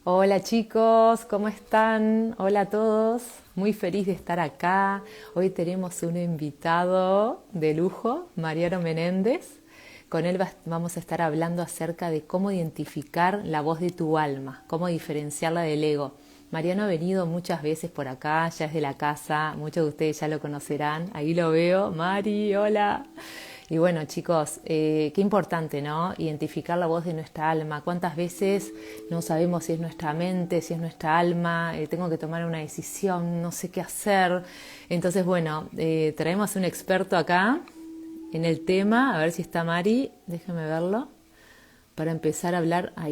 Hola chicos, ¿cómo están? Hola a todos, muy feliz de estar acá. Hoy tenemos un invitado de lujo, Mariano Menéndez. Con él vamos a estar hablando acerca de cómo identificar la voz de tu alma, cómo diferenciarla del ego. Mariano ha venido muchas veces por acá, ya es de la casa, muchos de ustedes ya lo conocerán. Ahí lo veo, Mari, hola. Y bueno, chicos, qué importante, ¿no? Identificar la voz de nuestra alma. ¿Cuántas veces no sabemos si es nuestra mente, si es nuestra alma? Tengo que tomar una decisión, no sé qué hacer. Entonces, bueno, traemos un experto acá en el tema. A ver si está Mari, déjame verlo, para empezar a hablar. Ahí.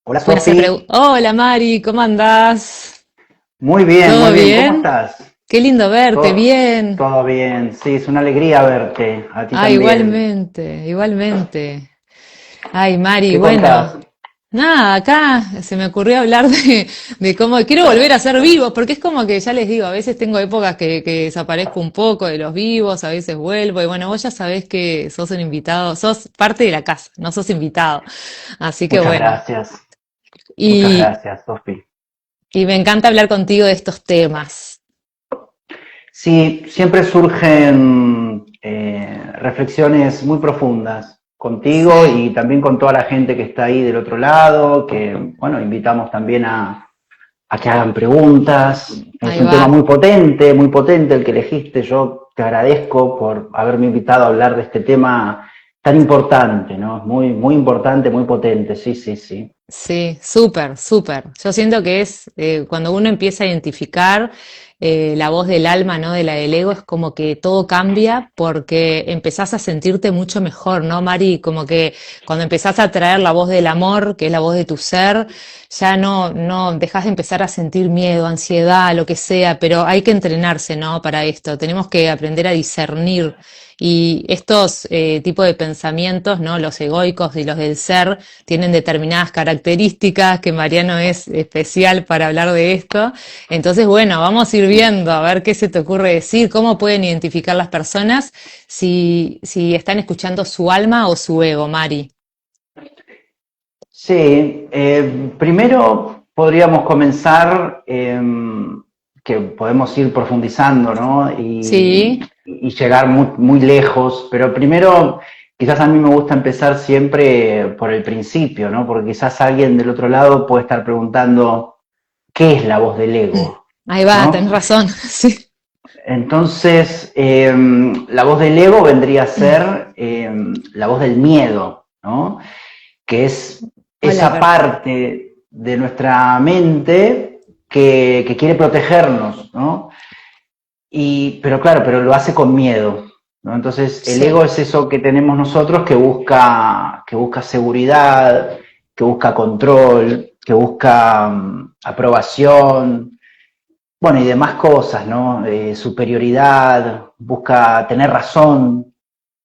Hola Pueden hacer Sofi, Hola Mari, ¿cómo andás? muy ¿Todo bien, ¿cómo bien? estás? Qué lindo verte, Todo, bien. todo bien, sí, es una alegría verte, a ti Ah, también. igualmente, igualmente. Ay, Mari, ¿Qué contás? bueno, nada, acá se me ocurrió hablar de cómo quiero volver a ser vivo, porque es como que ya les digo, a veces tengo épocas que desaparezco un poco de los vivos, a veces vuelvo, y bueno, vos ya sabés que sos un invitado, sos parte de la casa, no sos invitado. Así que Muchas bueno, gracias, muchas y, gracias, Sofi. y me encanta hablar contigo de estos temas. Sí, siempre surgen reflexiones muy profundas contigo Sí, y también con toda la gente que está ahí del otro lado, que, bueno, invitamos también a que hagan preguntas. Es ahí un tema va. muy potente el que elegiste. Yo te agradezco por haberme invitado a hablar de este tema tan importante, ¿no? Muy, muy importante, muy potente. Sí, sí, sí. Sí, súper, súper. Yo siento que es cuando uno empieza a identificar la voz del alma, ¿no? De la del ego, es como que todo cambia porque empezás a sentirte mucho mejor, ¿no, Mari? Como que cuando empezás a traer la voz del amor, que es la voz de tu ser, ya no dejas de empezar a sentir miedo, ansiedad, lo que sea, pero hay que entrenarse, ¿no? Para esto. Tenemos que aprender a discernir. Y estos tipos de pensamientos, ¿no? Los egoicos y los del ser, tienen determinadas características, que Mariano es especial para hablar de esto. Entonces, bueno, vamos a ir viendo a ver qué se te ocurre decir, cómo pueden identificar las personas si están escuchando su alma o su ego, Mari. Sí, primero podríamos comenzar que podemos ir profundizando, ¿no? Sí, Y llegar muy, muy lejos, pero primero quizás a mí me gusta empezar siempre por el principio, ¿no? Porque quizás alguien del otro lado puede estar preguntando, ¿qué es la voz del ego? ahí va, ¿No? tenés razón. Sí. Entonces, la voz del ego vendría a ser la voz del miedo, ¿no? Que es Hola, esa Car. parte de nuestra mente que quiere protegernos, ¿no? Pero claro, pero lo hace con miedo, ¿no? Entonces, el ego Sí, es eso que tenemos nosotros que busca seguridad, que busca control, que busca aprobación, bueno, y demás cosas, ¿no? Superioridad, busca tener razón,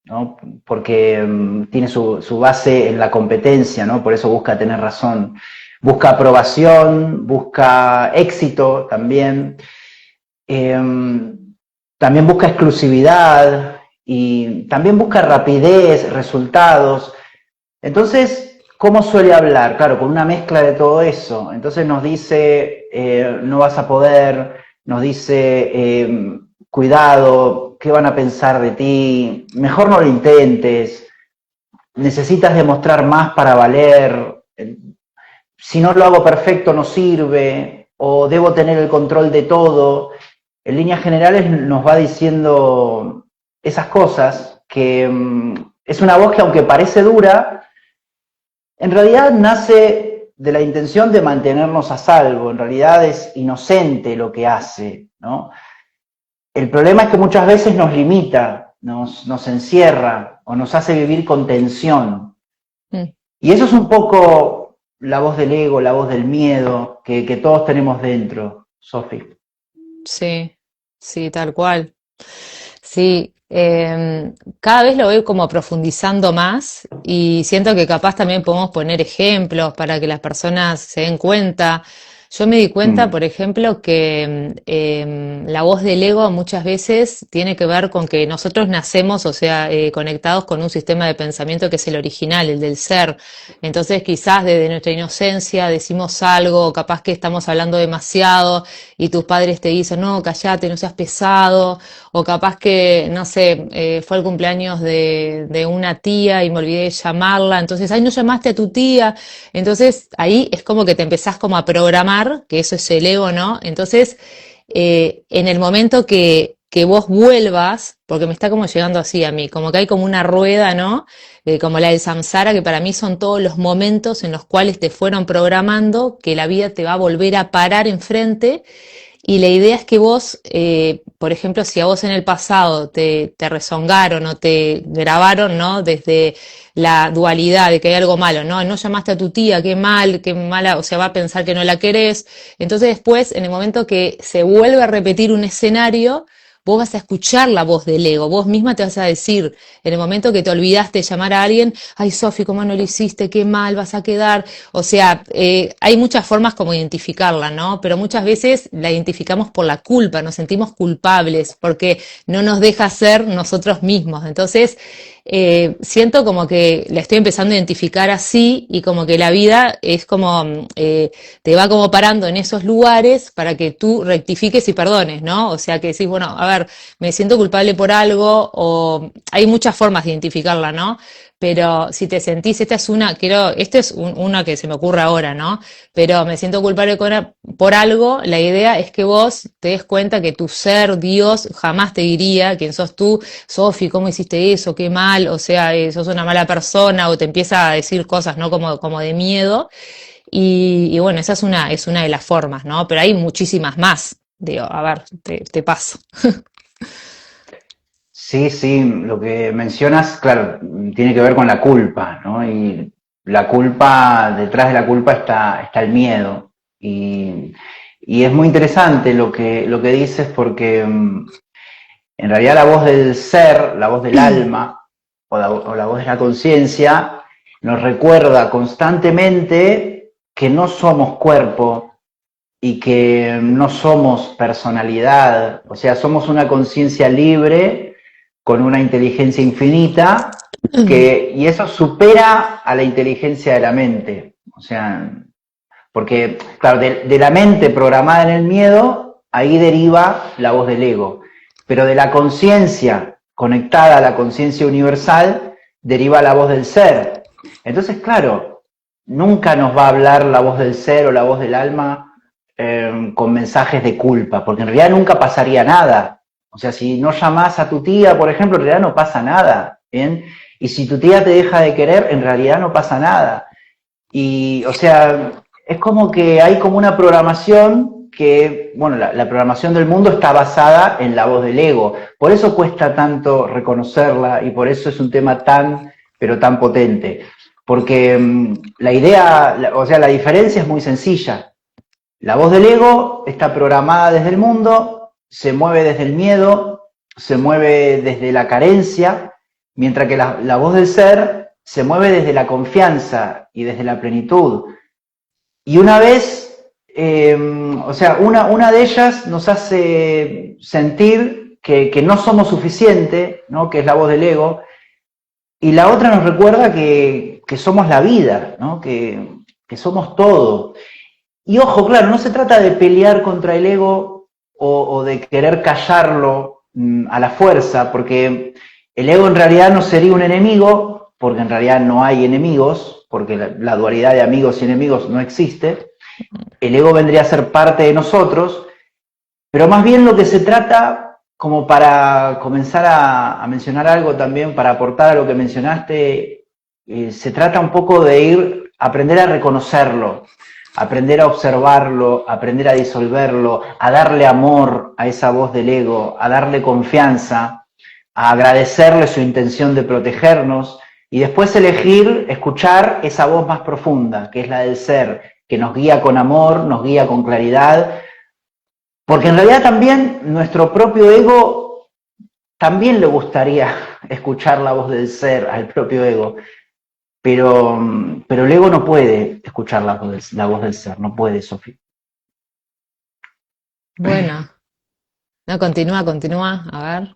¿no? Porque tiene su base en la competencia, ¿no? Por eso busca tener razón. Busca aprobación, busca éxito también. También busca exclusividad y también busca rapidez, resultados. Entonces, ¿cómo suele hablar? Claro, con una mezcla de todo eso. Entonces nos dice, no vas a poder, nos dice, cuidado, ¿qué van a pensar de ti? Mejor no lo intentes, necesitas demostrar más para valer, si no lo hago perfecto no sirve, o debo tener el control de todo. En líneas generales nos va diciendo esas cosas que es una voz que aunque parece dura, en realidad nace de la intención de mantenernos a salvo, en realidad es inocente lo que hace, ¿no? El problema es que muchas veces nos limita, nos encierra o nos hace vivir con tensión. mm, Y eso es un poco la voz del ego, la voz del miedo que todos tenemos dentro, Sofi. sí, sí, tal cual. Sí, cada vez lo veo como profundizando más y siento que capaz también podemos poner ejemplos para que las personas se den cuenta. Yo me di cuenta, Mm, por ejemplo, que la voz del ego muchas veces tiene que ver con que nosotros nacemos, o sea, conectados con un sistema de pensamiento que es el original, el del ser. Entonces, quizás desde nuestra inocencia decimos algo, o capaz que estamos hablando demasiado y tus padres te dicen, no, callate, no seas pesado, o capaz que, no sé, fue el cumpleaños de una tía y me olvidé de llamarla, entonces, ay, no llamaste a tu tía. Entonces ahí es como que te empezás como a programar, que eso es el ego, ¿no? Entonces, en el momento que vos vuelvas, porque me está como llegando así a mí, como que hay como una rueda, ¿no? Como la del samsara, que para mí son todos los momentos en los cuales te fueron programando, que la vida te va a volver a parar enfrente y la idea es que vos, por ejemplo, si a vos en el pasado te rezongaron o te grabaron, ¿no? Desde la dualidad de que hay algo malo, ¿no? No llamaste a tu tía, qué mal, qué mala, o sea, va a pensar que no la querés. Entonces después, en el momento que se vuelve a repetir un escenario, vos vas a escuchar la voz del ego, vos misma te vas a decir, en el momento que te olvidaste de llamar a alguien, ay Sofi, ¿cómo no lo hiciste? Qué mal vas a quedar. O sea, hay muchas formas como identificarla, ¿no? Pero muchas veces la identificamos por la culpa, nos sentimos culpables porque no nos deja ser nosotros mismos. Entonces, siento como que la estoy empezando a identificar así y como que la vida es como, te va como parando en esos lugares para que tú rectifiques y perdones, ¿no? O sea, que decís, bueno, a ver, me siento culpable por algo o hay muchas formas de identificarla, ¿no? Pero si te sentís, esta es una que se me ocurre ahora, ¿no? Pero me siento culpable por algo, la idea es que vos te des cuenta que tu ser, Dios, jamás te diría quién sos tú, Sofi, ¿cómo hiciste eso? Qué mal, o sea, sos una mala persona, o te empieza a decir cosas, ¿no? Como de miedo. Y bueno, esa es una de las formas, ¿no? Pero hay muchísimas más. Digo, a ver, te paso. sí, sí, lo que mencionas, claro, tiene que ver con la culpa, ¿no? Y la culpa, detrás de la culpa está el miedo. Y es muy interesante lo que dices porque en realidad la voz del ser, la voz del alma o la voz de la conciencia nos recuerda constantemente que no somos cuerpo y que no somos personalidad, o sea, somos una conciencia libre con una inteligencia infinita y eso supera a la inteligencia de la mente. O sea, porque, claro, de la mente programada en el miedo, ahí deriva la voz del ego. Pero de la conciencia conectada a la conciencia universal, deriva la voz del ser. Entonces, claro, nunca nos va a hablar la voz del ser o la voz del alma con mensajes de culpa, porque en realidad nunca pasaría nada. O sea, si no llamás a tu tía, por ejemplo, en realidad no pasa nada. ¿Bien? Y si tu tía te deja de querer, en realidad no pasa nada. Y, o sea, es como que hay como una programación que, bueno, la programación del mundo está basada en la voz del ego. Por eso cuesta tanto reconocerla y por eso es un tema tan, pero tan potente. Porque la idea, o sea, la diferencia es muy sencilla. La voz del ego está programada desde el mundo, se mueve desde el miedo, se mueve desde la carencia, mientras que la voz del ser se mueve desde la confianza y desde la plenitud. Y una vez, o sea, una de ellas nos hace sentir que no somos suficiente, ¿no? Que es la voz del ego, y la otra nos recuerda que somos la vida, ¿no? Que somos todo. Y ojo, claro, no se trata de pelear contra el ego o de querer callarlo a la fuerza, porque el ego en realidad no sería un enemigo, porque en realidad no hay enemigos, porque la dualidad de amigos y enemigos no existe. El ego vendría a ser parte de nosotros, pero más bien lo que se trata, como para comenzar a mencionar algo también, para aportar a lo que mencionaste, se trata un poco de aprender a reconocerlo, aprender a observarlo, aprender a disolverlo, a darle amor a esa voz del ego, a darle confianza, a agradecerle su intención de protegernos y después elegir escuchar esa voz más profunda, que es la del ser, que nos guía con amor, nos guía con claridad, porque en realidad también nuestro propio ego también le gustaría escuchar la voz del ser al propio ego, pero el ego no puede escuchar la voz del ser, no puede, Sofía. Bueno, no, continúa, a ver.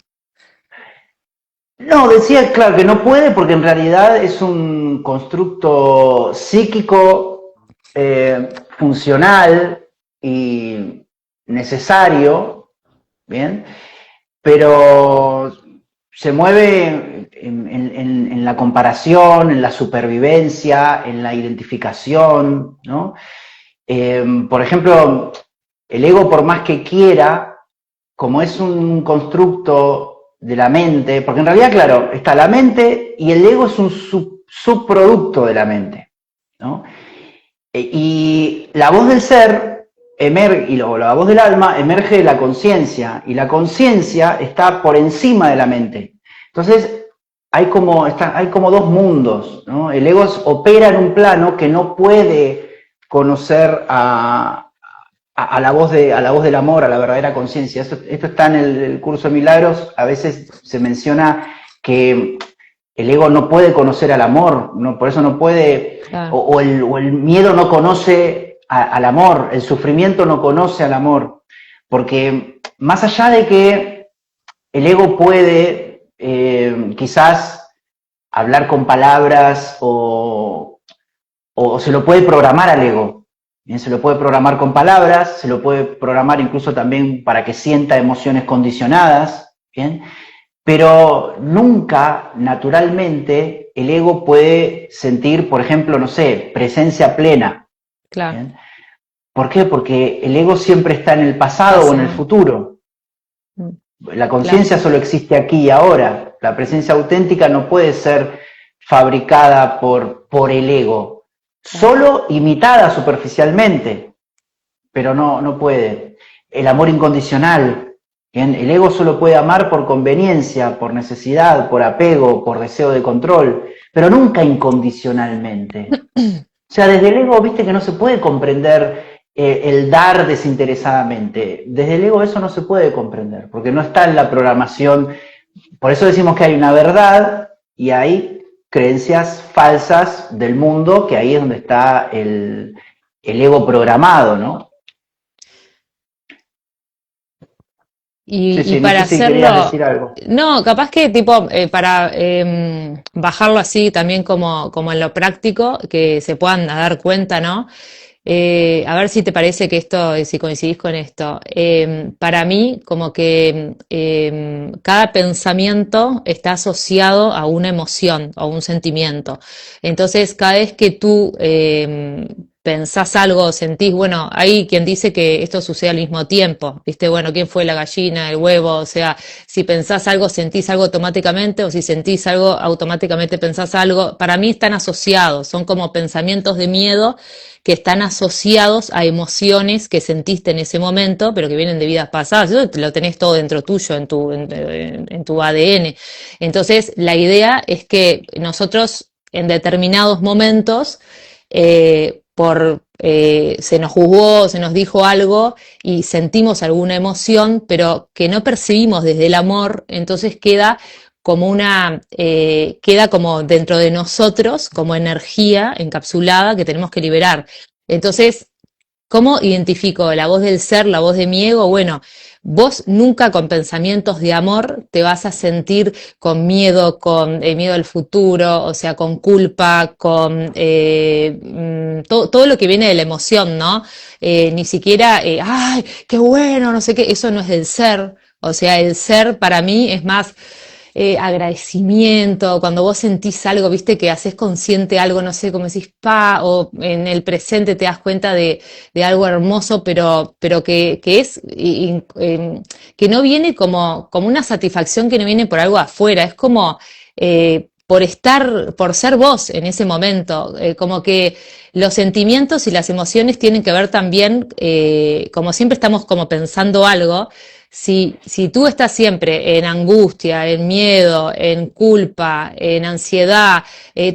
No, decía, claro, que no puede porque en realidad es un constructo psíquico funcional y necesario, ¿bien? Pero se mueve en la comparación, en la supervivencia, en la identificación, ¿no? Por ejemplo, el ego, por más que quiera, como es un constructo de la mente, porque en realidad, claro, está la mente y el ego es un subproducto de la mente, ¿no? Y la voz del ser y la voz del alma emerge de la conciencia, y la conciencia está por encima de la mente. Entonces, hay como dos mundos, ¿no? El ego opera en un plano que no puede conocer a la voz del amor, a la verdadera conciencia. Esto está en el curso de Milagros. A veces se menciona que el ego no puede conocer al amor, no, por eso no puede, Claro. o el miedo no conoce al amor, el sufrimiento no conoce al amor, porque más allá de que el ego puede quizás hablar con palabras o se lo puede programar al ego. Bien, se lo puede programar con palabras, se lo puede programar incluso también para que sienta emociones condicionadas, ¿bien? Pero nunca, naturalmente, el ego puede sentir, por ejemplo, no sé, presencia plena. Claro, ¿Bien? ¿Por qué? Porque el ego siempre está en el pasado o en el pasado. futuro. Mm, La claro, conciencia solo existe aquí y ahora. La presencia auténtica no puede ser fabricada por el ego, claro. solo imitada superficialmente, pero no puede. El amor incondicional, ¿bien? El ego solo puede amar por conveniencia, por necesidad, por apego, por deseo de control, pero nunca incondicionalmente. O sea, desde el ego, viste que no se puede comprender el dar desinteresadamente. Desde el ego eso no se puede comprender, porque no está en la programación. Por eso decimos que hay una verdad y hay creencias falsas del mundo, que ahí es donde está el ego programado, ¿no? Sí, Y sí, no para sé si querías hacerlo, decir algo. no, capaz que tipo, para bajarlo así también como en lo práctico, que se puedan dar cuenta, ¿no? A ver si te parece que esto, si coincidís con esto. Para mí, como que cada pensamiento está asociado a una emoción o un sentimiento. Entonces, cada vez que tú pensás algo, sentís, bueno, hay quien dice que esto sucede al mismo tiempo, ¿viste? Bueno, ¿quién fue la gallina, el huevo? O sea, si pensás algo, sentís algo automáticamente, o si sentís algo, automáticamente pensás algo. Para mí están asociados, son como pensamientos de miedo que están asociados a emociones que sentiste en ese momento, pero que vienen de vidas pasadas. Eso lo tenés todo dentro tuyo, en tu ADN. Entonces, la idea es que nosotros en determinados momentos, se nos juzgó, se nos dijo algo y sentimos alguna emoción, pero que no percibimos desde el amor, entonces queda como dentro de nosotros, como energía encapsulada que tenemos que liberar. Entonces, ¿cómo identifico la voz del ser, la voz de mi ego? Bueno, vos nunca con pensamientos de amor te vas a sentir con miedo, con miedo al futuro, o sea, con culpa, con todo lo que viene de la emoción, ¿no? Ni siquiera, ay, qué bueno, no sé qué, eso no es del ser. O sea, el ser para mí es más agradecimiento, cuando vos sentís algo, viste, que haces consciente algo, no sé, como decís, pa, o en el presente te das cuenta de algo hermoso, pero que es, que no viene como una satisfacción que no viene por algo afuera, es como por ser vos en ese momento, como que los sentimientos y las emociones tienen que ver también, como siempre estamos como pensando algo, si tú estás siempre en angustia, en miedo, en culpa, en ansiedad,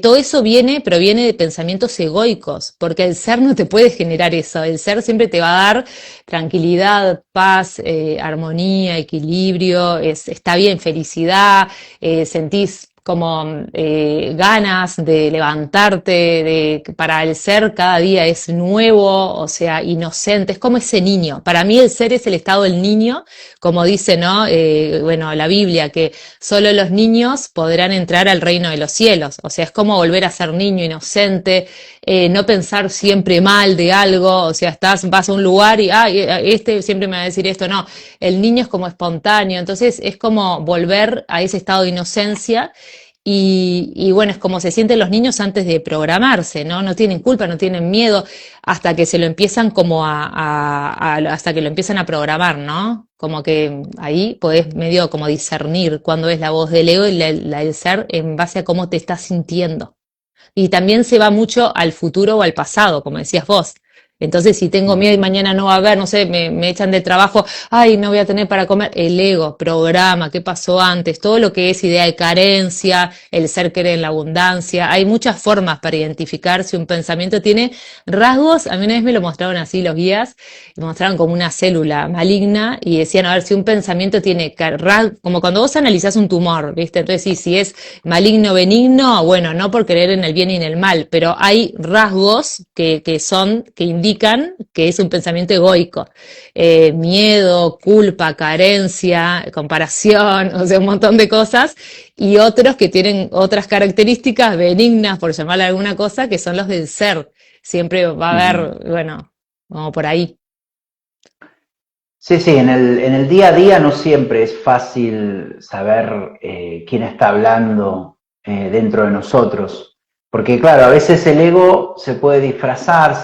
todo eso proviene de pensamientos egoicos, porque el ser no te puede generar eso, el ser siempre te va a dar tranquilidad, paz, armonía, equilibrio, está bien, felicidad, sentís como ganas de levantarte, para el ser cada día es nuevo, o sea, inocente, es como ese niño. Para mí el ser es el estado del niño, como dice, ¿no? Bueno, la Biblia, que solo los niños podrán entrar al reino de los cielos, o sea, es como volver a ser niño inocente, no pensar siempre mal de algo, o sea, vas a un lugar y, este siempre me va a decir esto, no, el niño es como espontáneo, entonces es como volver a ese estado de inocencia y bueno, es como se sienten los niños antes de programarse, ¿no? No tienen culpa, no tienen miedo, hasta que se lo empiezan como hasta que lo empiezan a programar, ¿no? Como que ahí podés medio como discernir cuándo es la voz del ego y la del ser en base a cómo te estás sintiendo. Y también se va mucho al futuro o al pasado, como decías vos. Entonces, si tengo miedo y mañana no va a haber, no sé, me echan de trabajo, ay, no voy a tener para comer, el ego, programa, qué pasó antes, todo lo que es idea de carencia, el ser cree en la abundancia, hay muchas formas para identificar si un pensamiento tiene rasgos, a mí una vez me lo mostraron así los guías, me mostraron como una célula maligna y decían, a ver, si un pensamiento tiene rasgos, como cuando vos analizás un tumor, ¿viste? Entonces, sí, si es maligno o benigno, bueno, no por creer en el bien y en el mal, pero hay rasgos que indican que es un pensamiento egoico. Miedo, culpa, carencia, comparación, o sea, un montón de cosas, y otros que tienen otras características benignas, por llamarle alguna cosa, que son los del ser. Siempre va a Ujú. haber, bueno, como por ahí. Sí, sí, en el día a día no siempre es fácil saber quién está hablando dentro de nosotros, porque claro, a veces el ego se puede disfrazar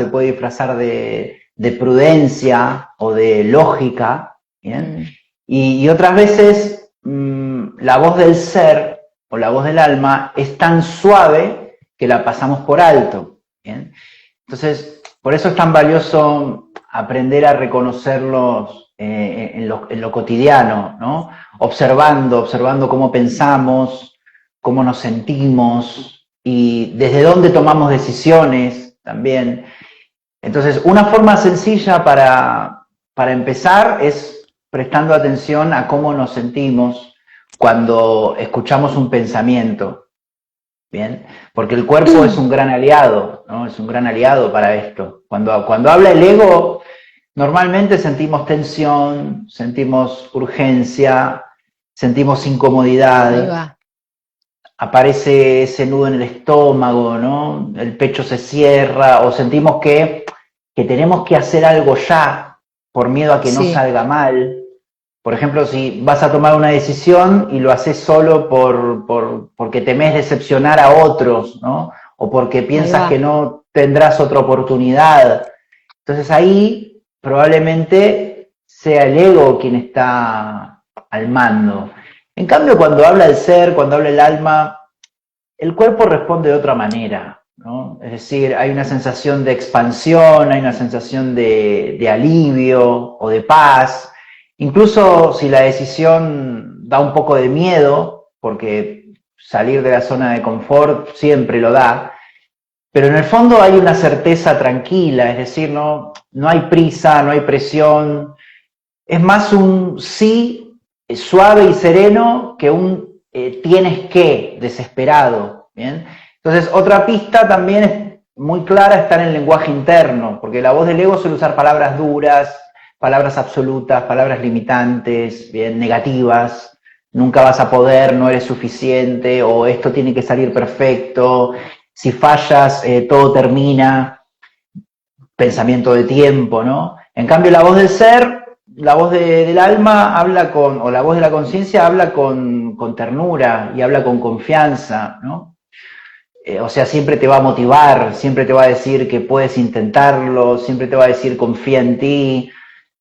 de prudencia o de lógica, ¿bien? Mm. Y otras veces la voz del ser o la voz del alma es tan suave que la pasamos por alto, ¿bien? Entonces, por eso es tan valioso aprender a reconocerlos en lo cotidiano, ¿no? Observando cómo pensamos, cómo nos sentimos y desde dónde tomamos decisiones también. Entonces, una forma sencilla para empezar es prestando atención a cómo nos sentimos cuando escuchamos un pensamiento. Bien, porque el cuerpo es un gran aliado, ¿no? Es un gran aliado para esto. Cuando habla el ego, normalmente sentimos tensión, sentimos urgencia, sentimos Ahí incomodidad, va. aparece ese nudo en el estómago, ¿no? El pecho se cierra o sentimos que tenemos que hacer algo ya por miedo a que no Sí, salga mal. Por ejemplo, si vas a tomar una decisión y lo haces solo porque temes decepcionar a otros, ¿no? O porque ahí piensas que va. no tendrás otra oportunidad. Entonces ahí probablemente sea el ego quien está al mando. En cambio, cuando habla el ser, cuando habla el alma, el cuerpo responde de otra manera, ¿no? Es decir, hay una sensación de expansión, hay una sensación de alivio o de paz, incluso si la decisión da un poco de miedo, porque salir de la zona de confort siempre lo da, pero en el fondo hay una certeza tranquila, es decir, no hay prisa, no hay presión, es más un sí suave y sereno que un tienes que desesperado. ¿Bien? Entonces, otra pista también es muy clara está en el lenguaje interno, porque la voz del ego suele usar palabras duras, palabras absolutas, palabras limitantes, bien, negativas. Nunca vas a poder, no eres suficiente, o esto tiene que salir perfecto. Si fallas, todo termina. Pensamiento de tiempo, ¿no? En cambio, la voz del ser, la voz del alma habla o la voz de la conciencia habla con ternura y habla con confianza, ¿no? O sea, siempre te va a motivar, siempre te va a decir que puedes intentarlo, siempre te va a decir confía en ti,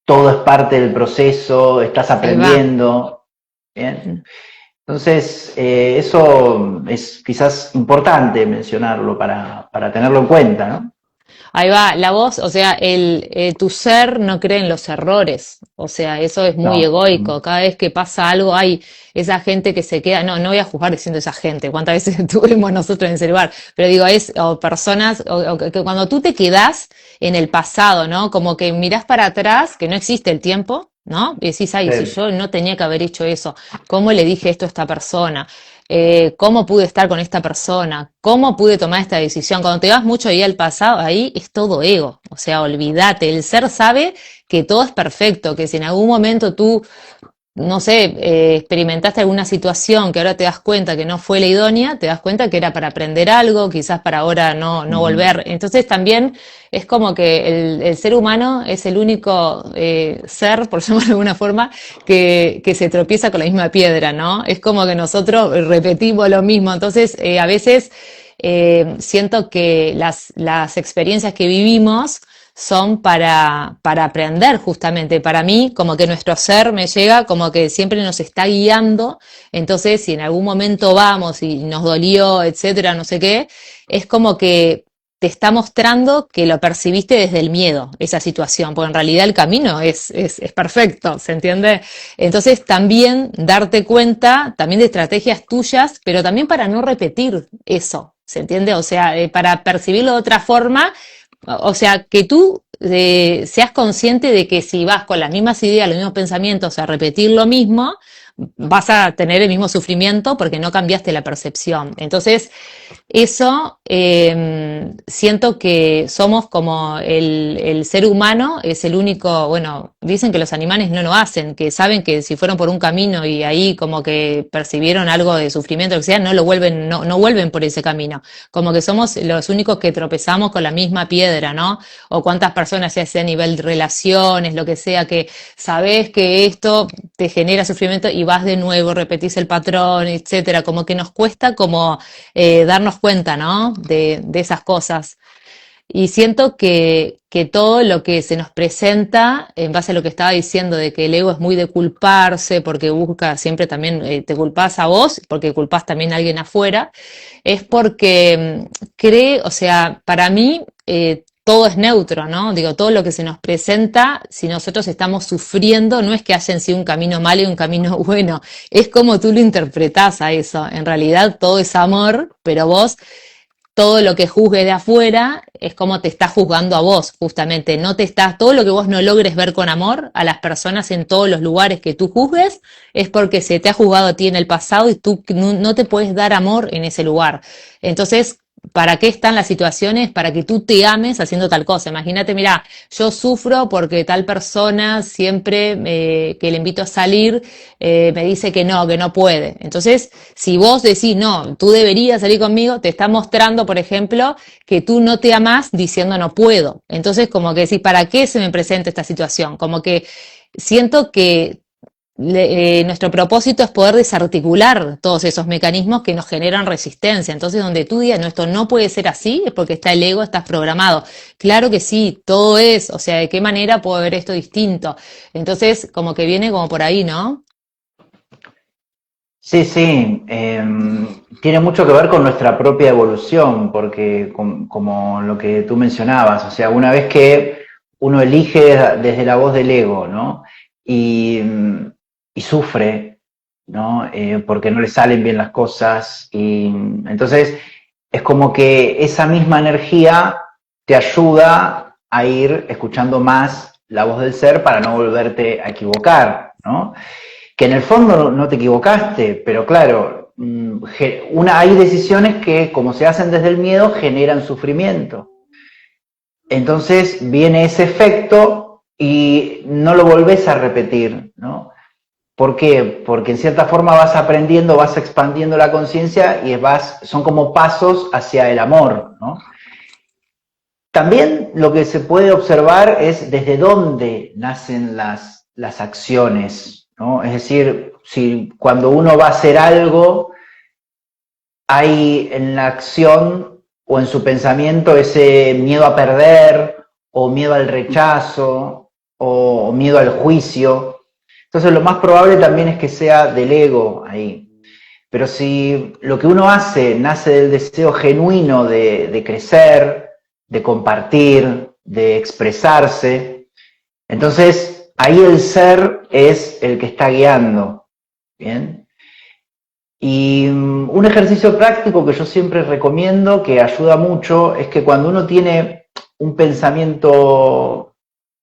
todo es parte del proceso, estás Ahí va. aprendiendo, ¿bien? Entonces, eso es quizás importante mencionarlo para tenerlo en cuenta, ¿no? Ahí va, la voz, o sea, tu ser no cree en los errores, o sea, eso es muy No. egoico, cada vez que pasa algo hay esa gente que se queda, no voy a juzgar diciendo esa gente, cuántas veces estuvimos nosotros en ese lugar, pero digo, o personas, o que cuando tú te quedás en el pasado, ¿no? Como que mirás para atrás, que no existe el tiempo, ¿no? Y decís, ay, si Sí. yo no tenía que haber hecho eso, ¿cómo le dije esto a esta persona? cómo pude estar con esta persona, cómo pude tomar esta decisión. Cuando te vas mucho ahí al pasado, ahí es todo ego, o sea, olvídate, el ser sabe que todo es perfecto, que si en algún momento tú no sé, experimentaste alguna situación que ahora te das cuenta que no fue la idónea, te das cuenta que era para aprender algo, quizás para ahora no volver. Entonces también es como que el ser humano es el único ser, por llamarlo de alguna forma, que se tropieza con la misma piedra, ¿no? Es como que nosotros repetimos lo mismo. Entonces, a veces siento que las experiencias que vivimos son para aprender justamente. Para mí, como que nuestro ser me llega, como que siempre nos está guiando. Entonces, si en algún momento vamos y nos dolió, etcétera, no sé qué, es como que te está mostrando que lo percibiste desde el miedo, esa situación, porque en realidad el camino es perfecto, ¿se entiende? Entonces también darte cuenta, también de estrategias tuyas, pero también para no repetir eso, ¿se entiende? O sea, para percibirlo de otra forma, o sea, que tú seas consciente de que si vas con las mismas ideas, los mismos pensamientos a repetir lo mismo, vas a tener el mismo sufrimiento porque no cambiaste la percepción. Entonces, eso siento que somos como el ser humano, es el único, bueno, dicen que los animales no lo hacen, que saben que si fueron por un camino y ahí como que percibieron algo de sufrimiento, o sea, no lo vuelven, no vuelven por ese camino. Como que somos los únicos que tropezamos con la misma piedra, ¿no? O cuántas personas, ya sea a nivel de relaciones, lo que sea, que sabes que esto te genera sufrimiento y vas de nuevo, repetís el patrón, etcétera. Como que nos cuesta como darnos cuenta, ¿no? De esas cosas. Y siento que todo lo que se nos presenta, en base a lo que estaba diciendo, de que el ego es muy de culparse, porque busca siempre también, te culpás a vos, porque culpás también a alguien afuera, es porque cree, o sea, para mí todo es neutro, ¿no? Digo, todo lo que se nos presenta, si nosotros estamos sufriendo, no es que haya en sí un camino malo y un camino bueno, es como tú lo interpretás a eso. En realidad todo es amor, pero vos todo lo que juzgue de afuera es como te está juzgando a vos, justamente. No te estás, todo lo que vos no logres ver con amor a las personas en todos los lugares que tú juzgues, es porque se te ha juzgado a ti en el pasado y tú no te puedes dar amor en ese lugar. Entonces, ¿para qué están las situaciones? Para que tú te ames haciendo tal cosa. Imagínate, mira, yo sufro porque tal persona siempre que le invito a salir me dice que no puede. Entonces, si vos decís, no, tú deberías salir conmigo, te está mostrando, por ejemplo, que tú no te amás diciendo no puedo. Entonces, como que decís, ¿para qué se me presenta esta situación? Como que siento que nuestro propósito es poder desarticular todos esos mecanismos que nos generan resistencia. Entonces, donde tú digas, no, esto no puede ser así, es porque está el ego, estás programado. Claro que sí, todo es, o sea, ¿de qué manera puedo ver esto distinto? Entonces, como que viene como por ahí, ¿no? Sí, sí, tiene mucho que ver con nuestra propia evolución, porque como lo que tú mencionabas, o sea, una vez que uno elige desde la voz del ego, ¿no? Y, y sufre, ¿no? Porque no le salen bien las cosas, y entonces es como que esa misma energía te ayuda a ir escuchando más la voz del ser para no volverte a equivocar, ¿no? Que en el fondo no te equivocaste, pero claro, hay decisiones que, como se hacen desde el miedo, generan sufrimiento. Entonces viene ese efecto y no lo volvés a repetir, ¿no? ¿Por qué? Porque en cierta forma vas aprendiendo, vas expandiendo la conciencia y son como pasos hacia el amor, ¿no? También lo que se puede observar es desde dónde nacen las acciones, ¿no? Es decir, si cuando uno va a hacer algo, hay en la acción o en su pensamiento ese miedo a perder, o miedo al rechazo, o miedo al juicio. Entonces lo más probable también es que sea del ego ahí. Pero si lo que uno hace nace del deseo genuino de crecer, de compartir, de expresarse, entonces ahí el ser es el que está guiando. ¿Bien? Y un ejercicio práctico que yo siempre recomiendo, que ayuda mucho, es que cuando uno tiene un pensamiento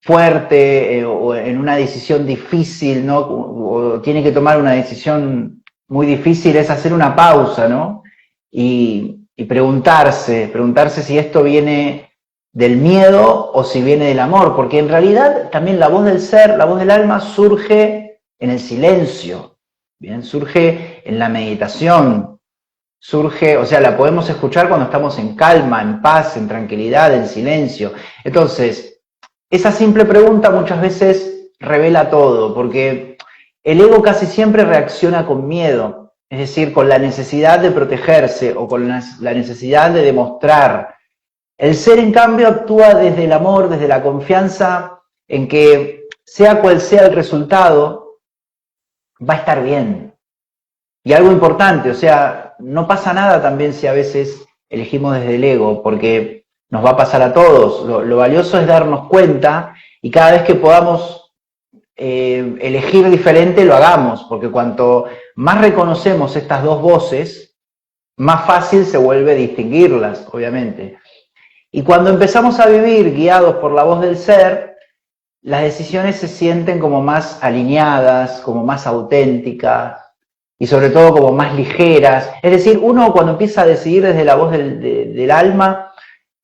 fuerte o en una decisión difícil, ¿no? O tiene que tomar una decisión muy difícil es hacer una pausa, ¿no? Y preguntarse si esto viene del miedo o si viene del amor, porque en realidad también la voz del ser, la voz del alma surge en el silencio, ¿bien? Surge en la meditación, surge, o sea, la podemos escuchar cuando estamos en calma, en paz, en tranquilidad, en silencio. Entonces, esa simple pregunta muchas veces revela todo, porque el ego casi siempre reacciona con miedo, es decir, con la necesidad de protegerse o con la necesidad de demostrar. El ser, en cambio, actúa desde el amor, desde la confianza en que, sea cual sea el resultado, va a estar bien. Y algo importante, o sea, no pasa nada también si a veces elegimos desde el ego, porque nos va a pasar a todos. Lo valioso es darnos cuenta y cada vez que podamos elegir diferente, lo hagamos, porque cuanto más reconocemos estas dos voces, más fácil se vuelve distinguirlas, obviamente. Y cuando empezamos a vivir guiados por la voz del ser, las decisiones se sienten como más alineadas, como más auténticas y sobre todo como más ligeras. Es decir, uno cuando empieza a decidir desde la voz del alma,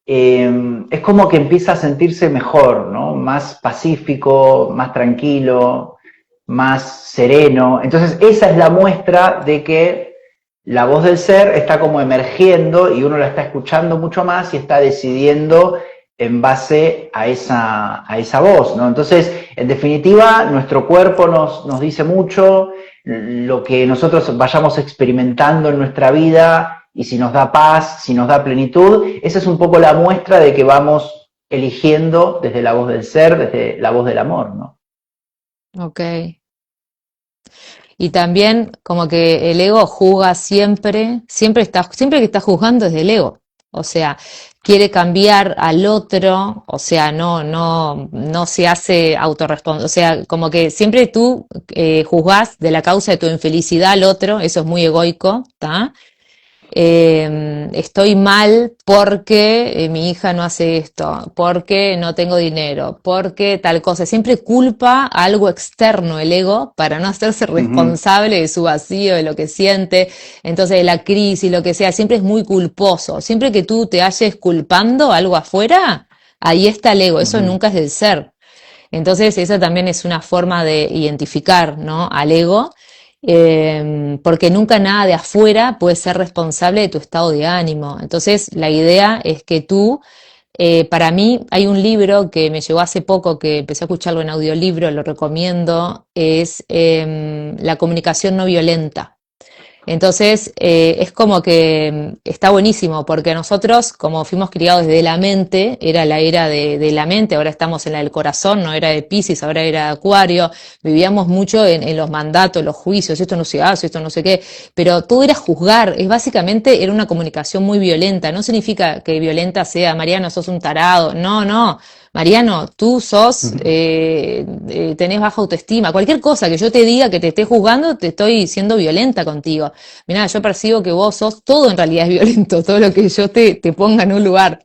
es como que empieza a sentirse mejor, ¿no? Más pacífico, más tranquilo, más sereno. Entonces esa es la muestra de que la voz del ser está como emergiendo y uno la está escuchando mucho más y está decidiendo en base a esa voz, ¿no? Entonces, en definitiva, nuestro cuerpo nos dice mucho, lo que nosotros vayamos experimentando en nuestra vida y si nos da paz, si nos da plenitud, esa es un poco la muestra de que vamos eligiendo desde la voz del ser, desde la voz del amor, ¿no? Ok. Y también como que el ego juzga siempre que está juzgando es del ego. O sea, quiere cambiar al otro, o sea, no se hace autorresponsable. O sea, como que siempre tú juzgás de la causa de tu infelicidad al otro, eso es muy egoico, ¿está? Estoy mal porque mi hija no hace esto, porque no tengo dinero, porque tal cosa. Siempre culpa a algo externo el ego para no hacerse responsable de su vacío, de lo que siente. Entonces, de la crisis, lo que sea, siempre es muy culposo. Siempre que tú te halles culpando algo afuera, ahí está el ego. Eso nunca es del ser. Entonces, esa también es una forma de identificar, ¿no?, al ego, porque nunca nada de afuera puede ser responsable de tu estado de ánimo. Entonces, la idea es que tú, para mí, hay un libro que me llegó hace poco, que empecé a escucharlo en audiolibro, lo recomiendo, es La comunicación no violenta. Entonces, es como que está buenísimo, porque nosotros, como fuimos criados desde la mente, era la era de la mente, ahora estamos en la del corazón, no era de Piscis, ahora era de Acuario, vivíamos mucho en los mandatos, los juicios, esto no se hace, esto no sé qué, pero todo era juzgar, es básicamente, era una comunicación muy violenta, no significa que violenta sea, Mariano, sos un tarado, no. Mariano, tú tenés baja autoestima, cualquier cosa que yo te diga que te esté juzgando, te estoy siendo violenta contigo. Mirá, yo percibo que vos sos, todo en realidad es violento, todo lo que yo te ponga en un lugar.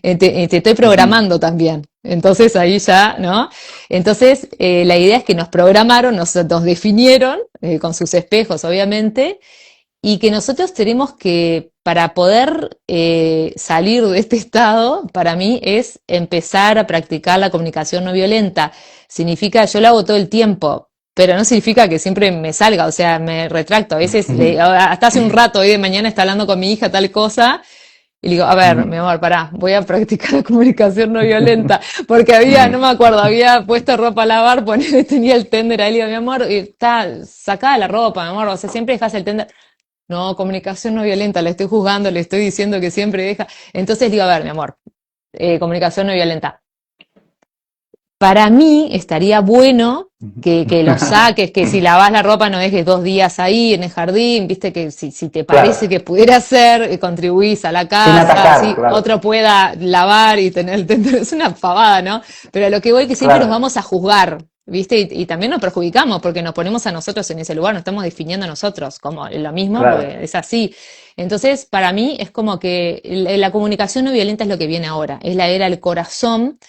Te estoy programando también. Entonces ahí ya, ¿no? Entonces la idea es que nos programaron, nos definieron, con sus espejos obviamente, y que nosotros tenemos que, para poder salir de este estado, para mí es empezar a practicar la comunicación no violenta. Significa, yo lo hago todo el tiempo, pero no significa que siempre me salga, o sea, me retracto. A veces, hasta hace un rato, hoy de mañana está hablando con mi hija tal cosa, y le digo, a ver, mi amor, pará, voy a practicar la comunicación no violenta, porque no me acuerdo, había puesto ropa a lavar, tenía el tender ahí, le digo, mi amor, está sacada la ropa, mi amor, o sea, siempre dejas el tender. No, comunicación no violenta, le estoy juzgando, le estoy diciendo que siempre deja. Entonces digo, a ver, mi amor, comunicación no violenta. Para mí estaría bueno que lo saques, que si lavas la ropa no dejes 2 días ahí en el jardín, viste, que si te parece que pudiera ser, contribuís a la casa, así otro pueda lavar y tener el tender. Es una pavada, ¿no? Pero a lo que voy que siempre nos vamos a juzgar, ¿viste? Y también nos perjudicamos porque nos ponemos a nosotros en ese lugar, nos estamos definiendo a nosotros como lo mismo, porque es así. Entonces, para mí es como que la comunicación no violenta es lo que viene ahora, es la era del corazón,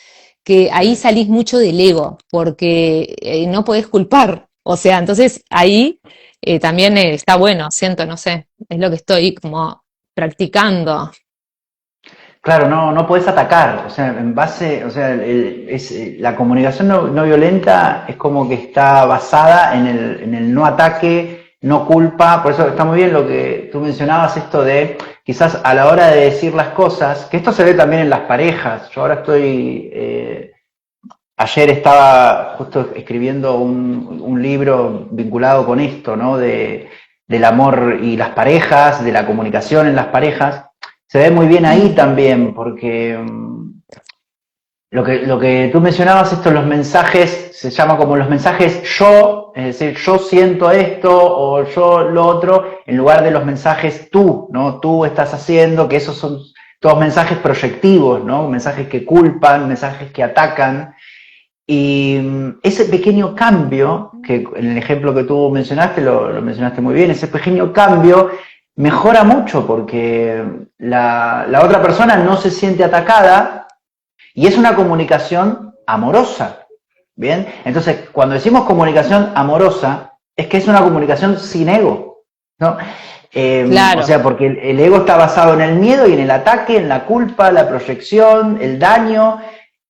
que ahí salís mucho del ego, porque no podés culpar. O sea, entonces ahí también está bueno, siento, no sé, es lo que estoy como practicando. Claro, no puedes atacar, o sea, en base, o sea, la comunicación no violenta es como que está basada en el no ataque, no culpa, por eso está muy bien lo que tú mencionabas, esto de quizás a la hora de decir las cosas, que esto se ve también en las parejas, yo ahora ayer estaba justo escribiendo un libro vinculado con esto, ¿no? Del amor y las parejas, de la comunicación en las parejas. Se ve muy bien ahí también, porque lo que tú mencionabas, esto, los mensajes, se llama como los mensajes yo, es decir, yo siento esto o yo lo otro, en lugar de los mensajes tú, ¿no? Tú estás haciendo, que esos son todos mensajes proyectivos, ¿no? Mensajes que culpan, mensajes que atacan. Y ese pequeño cambio, que en el ejemplo que tú mencionaste, lo mencionaste muy bien, ese pequeño cambio mejora mucho porque la otra persona no se siente atacada y es una comunicación amorosa. ¿Bien? Entonces, cuando decimos comunicación amorosa, es que es una comunicación sin ego, ¿no? O Claro, sea, porque el ego está basado en el miedo y en el ataque, en la culpa, la proyección, el daño.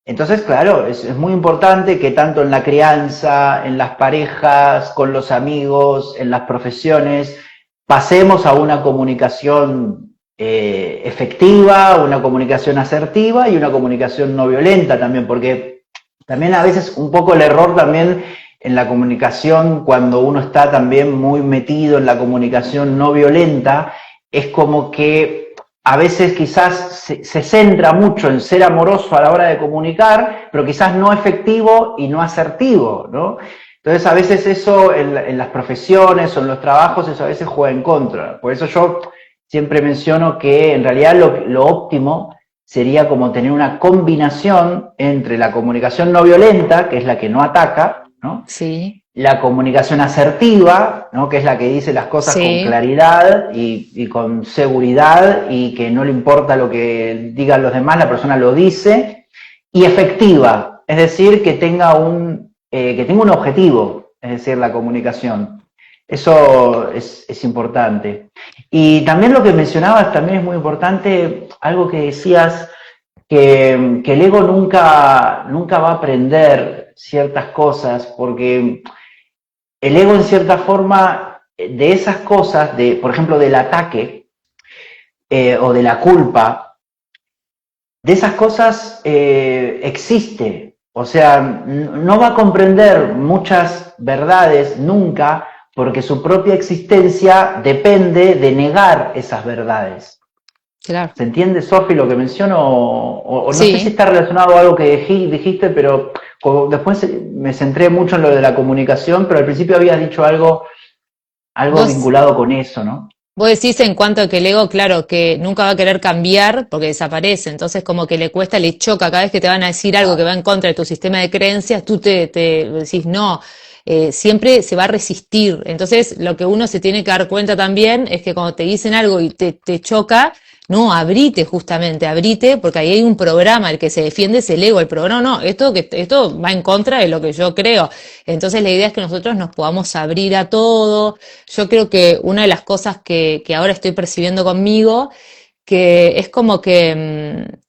Entonces, claro, es muy importante que tanto en la crianza, en las parejas, con los amigos, en las profesiones, pasemos a una comunicación efectiva, una comunicación asertiva y una comunicación no violenta también, porque también a veces un poco el error también en la comunicación, cuando uno está también muy metido en la comunicación no violenta, es como que a veces quizás se centra mucho en ser amoroso a la hora de comunicar, pero quizás no efectivo y no asertivo, ¿no? Entonces a veces eso en las profesiones o en los trabajos, eso a veces juega en contra. Por eso yo siempre menciono que en realidad lo óptimo sería como tener una combinación entre la comunicación no violenta, que es la que no ataca, ¿no? sí, La comunicación asertiva, ¿no? Que es la que dice las cosas con sí, claridad y con seguridad y que no le importa lo que digan los demás, la persona lo dice, y efectiva, es decir, que tenga un objetivo, es decir, la comunicación. Eso es importante. Y también lo que mencionabas también es muy importante, algo que decías, que el ego nunca va a aprender ciertas cosas, porque el ego en cierta forma de esas cosas, por ejemplo, del ataque o de la culpa, de esas cosas existe. O sea, no va a comprender muchas verdades nunca porque su propia existencia depende de negar esas verdades. claro. ¿Se entiende, Sofi, lo que menciono? O no sé si Sí. está relacionado a algo que dijiste, pero después me centré mucho en lo de la comunicación, pero al principio habías dicho algo Vos, vinculado con eso, ¿no? vos decís en cuanto a que el ego, claro, que nunca va a querer cambiar porque desaparece, entonces como que le cuesta, le choca cada vez que te van a decir algo que va en contra de tu sistema de creencias, tú te decís no, siempre se va a resistir. Entonces lo que uno se tiene que dar cuenta también es que cuando te dicen algo y te choca, no, abrite justamente, abrite, porque ahí hay un programa, el que se defiende es el ego, el programa no, esto va en contra de lo que yo creo. Entonces la idea es que nosotros nos podamos abrir a todo. Yo creo que una de las cosas que ahora estoy percibiendo conmigo, que es como que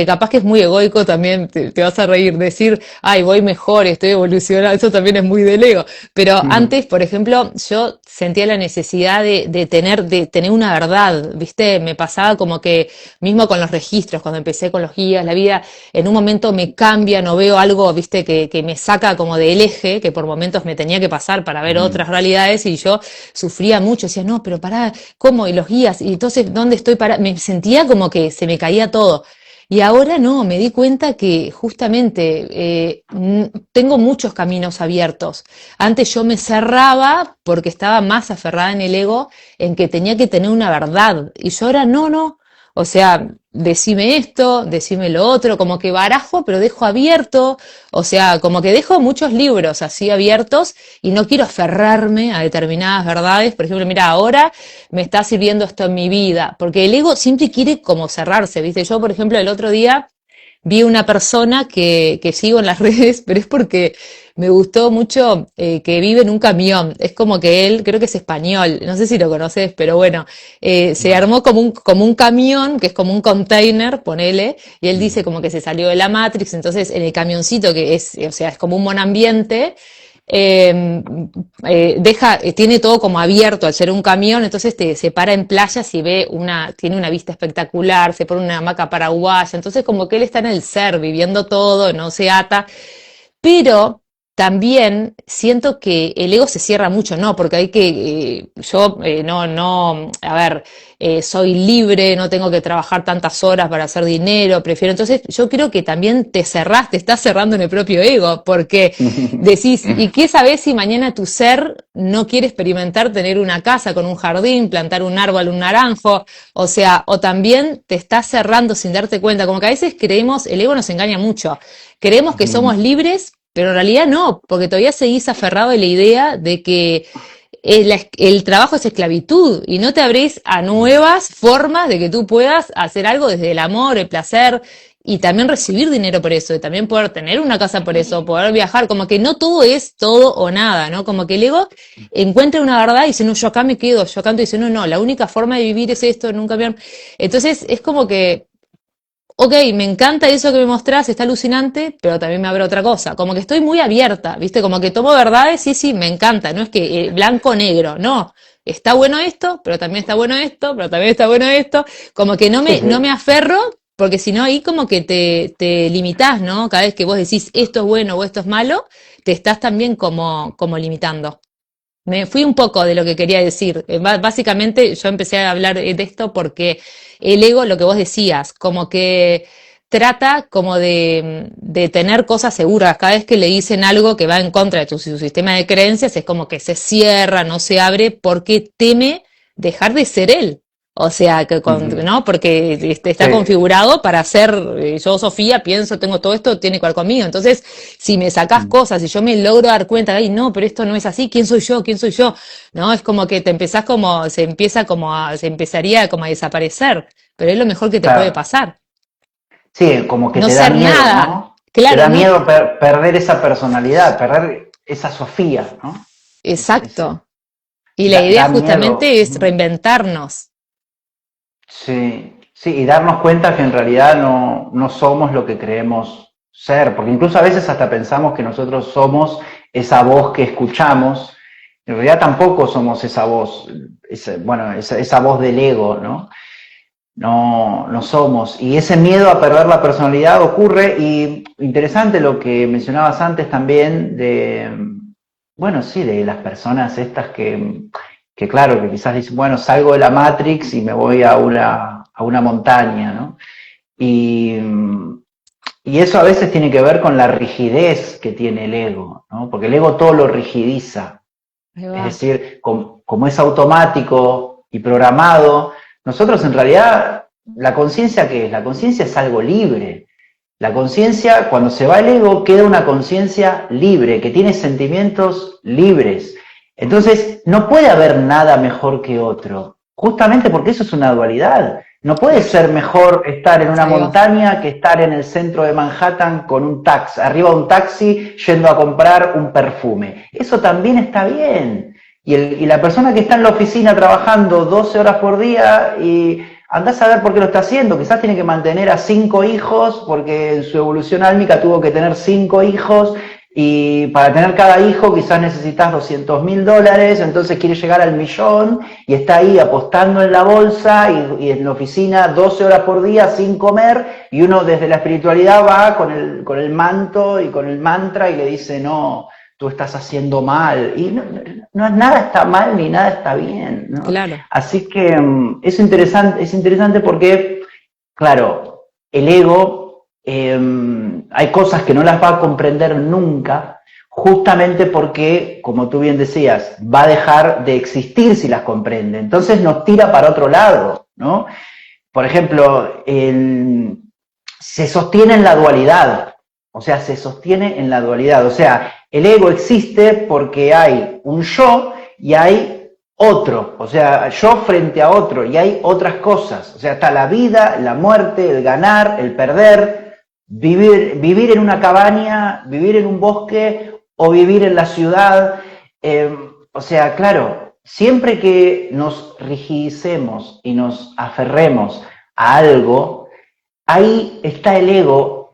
capaz que es muy egoico también, te vas a reír, decir, ay, voy mejor, estoy evolucionando, eso también es muy del ego. Pero Mm, antes, por ejemplo, yo sentía la necesidad de tener una verdad, ¿viste? Me pasaba como que, mismo con los registros, cuando empecé con los guías, la vida, en un momento me cambia, no veo algo, ¿viste? Que me saca como del eje, que por momentos me tenía que pasar para ver mm. otras realidades y yo sufría mucho, decía, no, pero pará, ¿cómo? Y los guías, y entonces, ¿dónde estoy parada? Me sentía como que se me caía todo. Y ahora no, me di cuenta que justamente tengo muchos caminos abiertos. Antes yo me cerraba porque estaba más aferrada en el ego, en que tenía que tener una verdad. Y yo ahora no, no. O sea, decime esto, decime lo otro, como que barajo, pero dejo abierto. O sea, como que dejo muchos libros así abiertos y no quiero aferrarme a determinadas verdades. Por ejemplo, mira, ahora me está sirviendo esto en mi vida, porque el ego siempre quiere como cerrarse, ¿viste? Yo, por ejemplo, el otro día vi una persona que sigo en las redes, pero es porque me gustó mucho que vive en un camión. Es como que él, creo que es español, no sé si lo conoces, pero bueno, se armó como un camión, que es como un container, ponele, y él dice como que se salió de la Matrix, entonces en el camioncito, que es, o sea, es como un monoambiente, eh, tiene todo como abierto al ser un camión, entonces se para en playas y tiene una vista espectacular, se pone una hamaca paraguaya, entonces como que él está en el ser, viviendo todo, no se ata, pero también siento que el ego se cierra mucho, ¿no? Porque a ver, soy libre, no tengo que trabajar tantas horas para hacer dinero, prefiero. Entonces, yo creo que también te estás cerrando en el propio ego, porque decís, ¿y qué sabés si mañana tu ser no quiere experimentar tener una casa con un jardín, plantar un árbol, un naranjo? O sea, o también te estás cerrando sin darte cuenta, como que a veces creemos, el ego nos engaña mucho, creemos que somos libres, pero en realidad no, porque todavía seguís aferrado a la idea de que el trabajo es esclavitud y no te abrís a nuevas formas de que tú puedas hacer algo desde el amor, el placer y también recibir dinero por eso, y también poder tener una casa por eso, poder viajar, como que no todo es todo o nada, ¿no? Como que el ego encuentra una verdad y dice, no, yo acá me quedo, yo acá y dice, no, no, la única forma de vivir es esto, nunca cambiar. Entonces es como que ok, me encanta eso que me mostrás, está alucinante, pero también me abre otra cosa. Como que estoy muy abierta, ¿viste? Como que tomo verdades, sí, sí, me encanta. No es que blanco o negro, no. Está bueno esto, pero también está bueno esto, pero también está bueno esto. Como que Sí, no me sí. aferro, porque si no ahí como que te limitás, ¿no? Cada vez que vos decís esto es bueno o esto es malo, te estás también como limitando. Me fui un poco de lo que quería decir. Básicamente yo empecé a hablar de esto porque el ego, lo que vos decías, como que trata como de tener cosas seguras. Cada vez que le dicen algo que va en contra de su sistema de creencias, es como que se cierra, no se abre, porque teme dejar de ser él. O sea, ¿no? Porque está Sí, configurado para ser, yo, Sofía, pienso, tengo todo esto, tiene que ver conmigo. Entonces, si me sacás cosas y yo me logro dar cuenta, ay, no, pero esto no es así, ¿quién soy yo? ¿Quién soy yo? ¿No? Es como que te empezás se empezaría como a desaparecer, pero es lo mejor que te puede claro. pasar. Sí, como que No te da ser miedo, nada. ¿no? Te Claro, da no, miedo perder esa personalidad, perder esa Sofía, ¿no? exacto. Y la idea Da miedo. justamente es reinventarnos. Sí, sí, y darnos cuenta que en realidad no somos lo que creemos ser, porque incluso a veces hasta pensamos que nosotros somos esa voz que escuchamos, en realidad tampoco somos esa voz, esa voz del ego, ¿no? No somos. Y ese miedo a perder la personalidad ocurre, y interesante lo que mencionabas antes también bueno, sí, de las personas estas que claro, que quizás dicen, bueno, salgo de la Matrix y me voy a una montaña, ¿no? Y, y eso a veces tiene que ver con la rigidez que tiene el ego, ¿no? Porque el ego todo lo rigidiza. Ahí Es va. decir, como es automático y programado, nosotros en realidad, ¿la conciencia qué es? La conciencia es algo libre. La conciencia, cuando se va el ego, queda una conciencia libre, que tiene sentimientos libres. Entonces, no puede haber nada mejor que otro, justamente porque eso es una dualidad. No puede ser mejor estar en una Ahí va. montaña que estar en el centro de Manhattan con un taxi, arriba de un taxi yendo a comprar un perfume. Eso también está bien. Y la persona que está en la oficina trabajando 12 horas por día y andás a ver por qué lo está haciendo. Quizás tiene que mantener a 5 hijos porque en su evolución álmica tuvo que tener 5 hijos y para tener cada hijo quizás necesitas $200.000, entonces quiere llegar al millón y está ahí apostando en la bolsa y en la oficina 12 horas por día sin comer, y uno desde la espiritualidad va con el manto y con el mantra y le dice, no, tú estás haciendo mal. Y nada está mal ni nada está bien, ¿no? Claro. Así que es interesante porque, claro, el ego, hay cosas que no las va a comprender nunca, justamente porque, como tú bien decías, va a dejar de existir si las comprende. Entonces nos tira para otro lado, ¿no? Por ejemplo, se sostiene en la dualidad, o sea, se sostiene en la dualidad, o sea, el ego existe porque hay un yo y hay otro, o sea, yo frente a otro y hay otras cosas, o sea, está la vida, la muerte, el ganar, el perder, vivir en una cabaña, vivir en un bosque o vivir en la ciudad. O sea, claro, siempre que nos rigidicemos y nos aferremos a algo, ahí está el ego.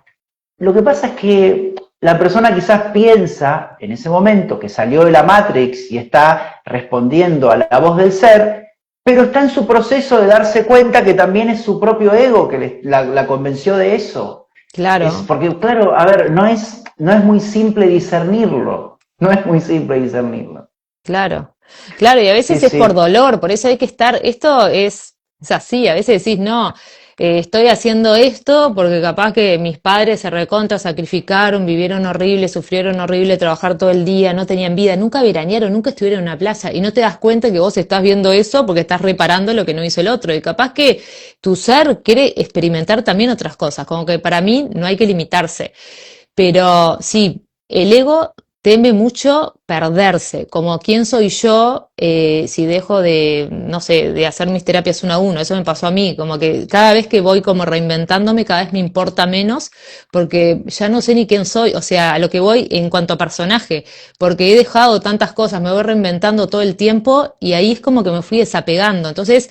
Lo que pasa es que la persona quizás piensa en ese momento que salió de la Matrix y está respondiendo a la voz del ser, pero está en su proceso de darse cuenta que también es su propio ego que la convenció de eso. Claro, Porque, claro, a ver, no es muy simple discernirlo. No es muy simple discernirlo. claro, claro, y a Sí, veces es por sí. dolor, por eso hay que estar, esto es así, a veces decís, no, estoy haciendo esto porque capaz que mis padres se recontra sacrificaron, vivieron horrible, sufrieron horrible, trabajar todo el día, no tenían vida, nunca veranearon, nunca estuvieron en una playa, y no te das cuenta que vos estás viendo eso porque estás reparando lo que no hizo el otro, y capaz que tu ser quiere experimentar también otras cosas, como que para mí no hay que limitarse. Pero sí, el ego teme mucho perderse, como quién soy yo si dejo de, no sé, de hacer mis terapias uno a uno. Eso me pasó a mí, como que cada vez que voy como reinventándome, cada vez me importa menos, porque ya no sé ni quién soy, o sea, a lo que voy en cuanto a personaje, porque he dejado tantas cosas, me voy reinventando todo el tiempo y ahí es como que me fui desapegando. Entonces,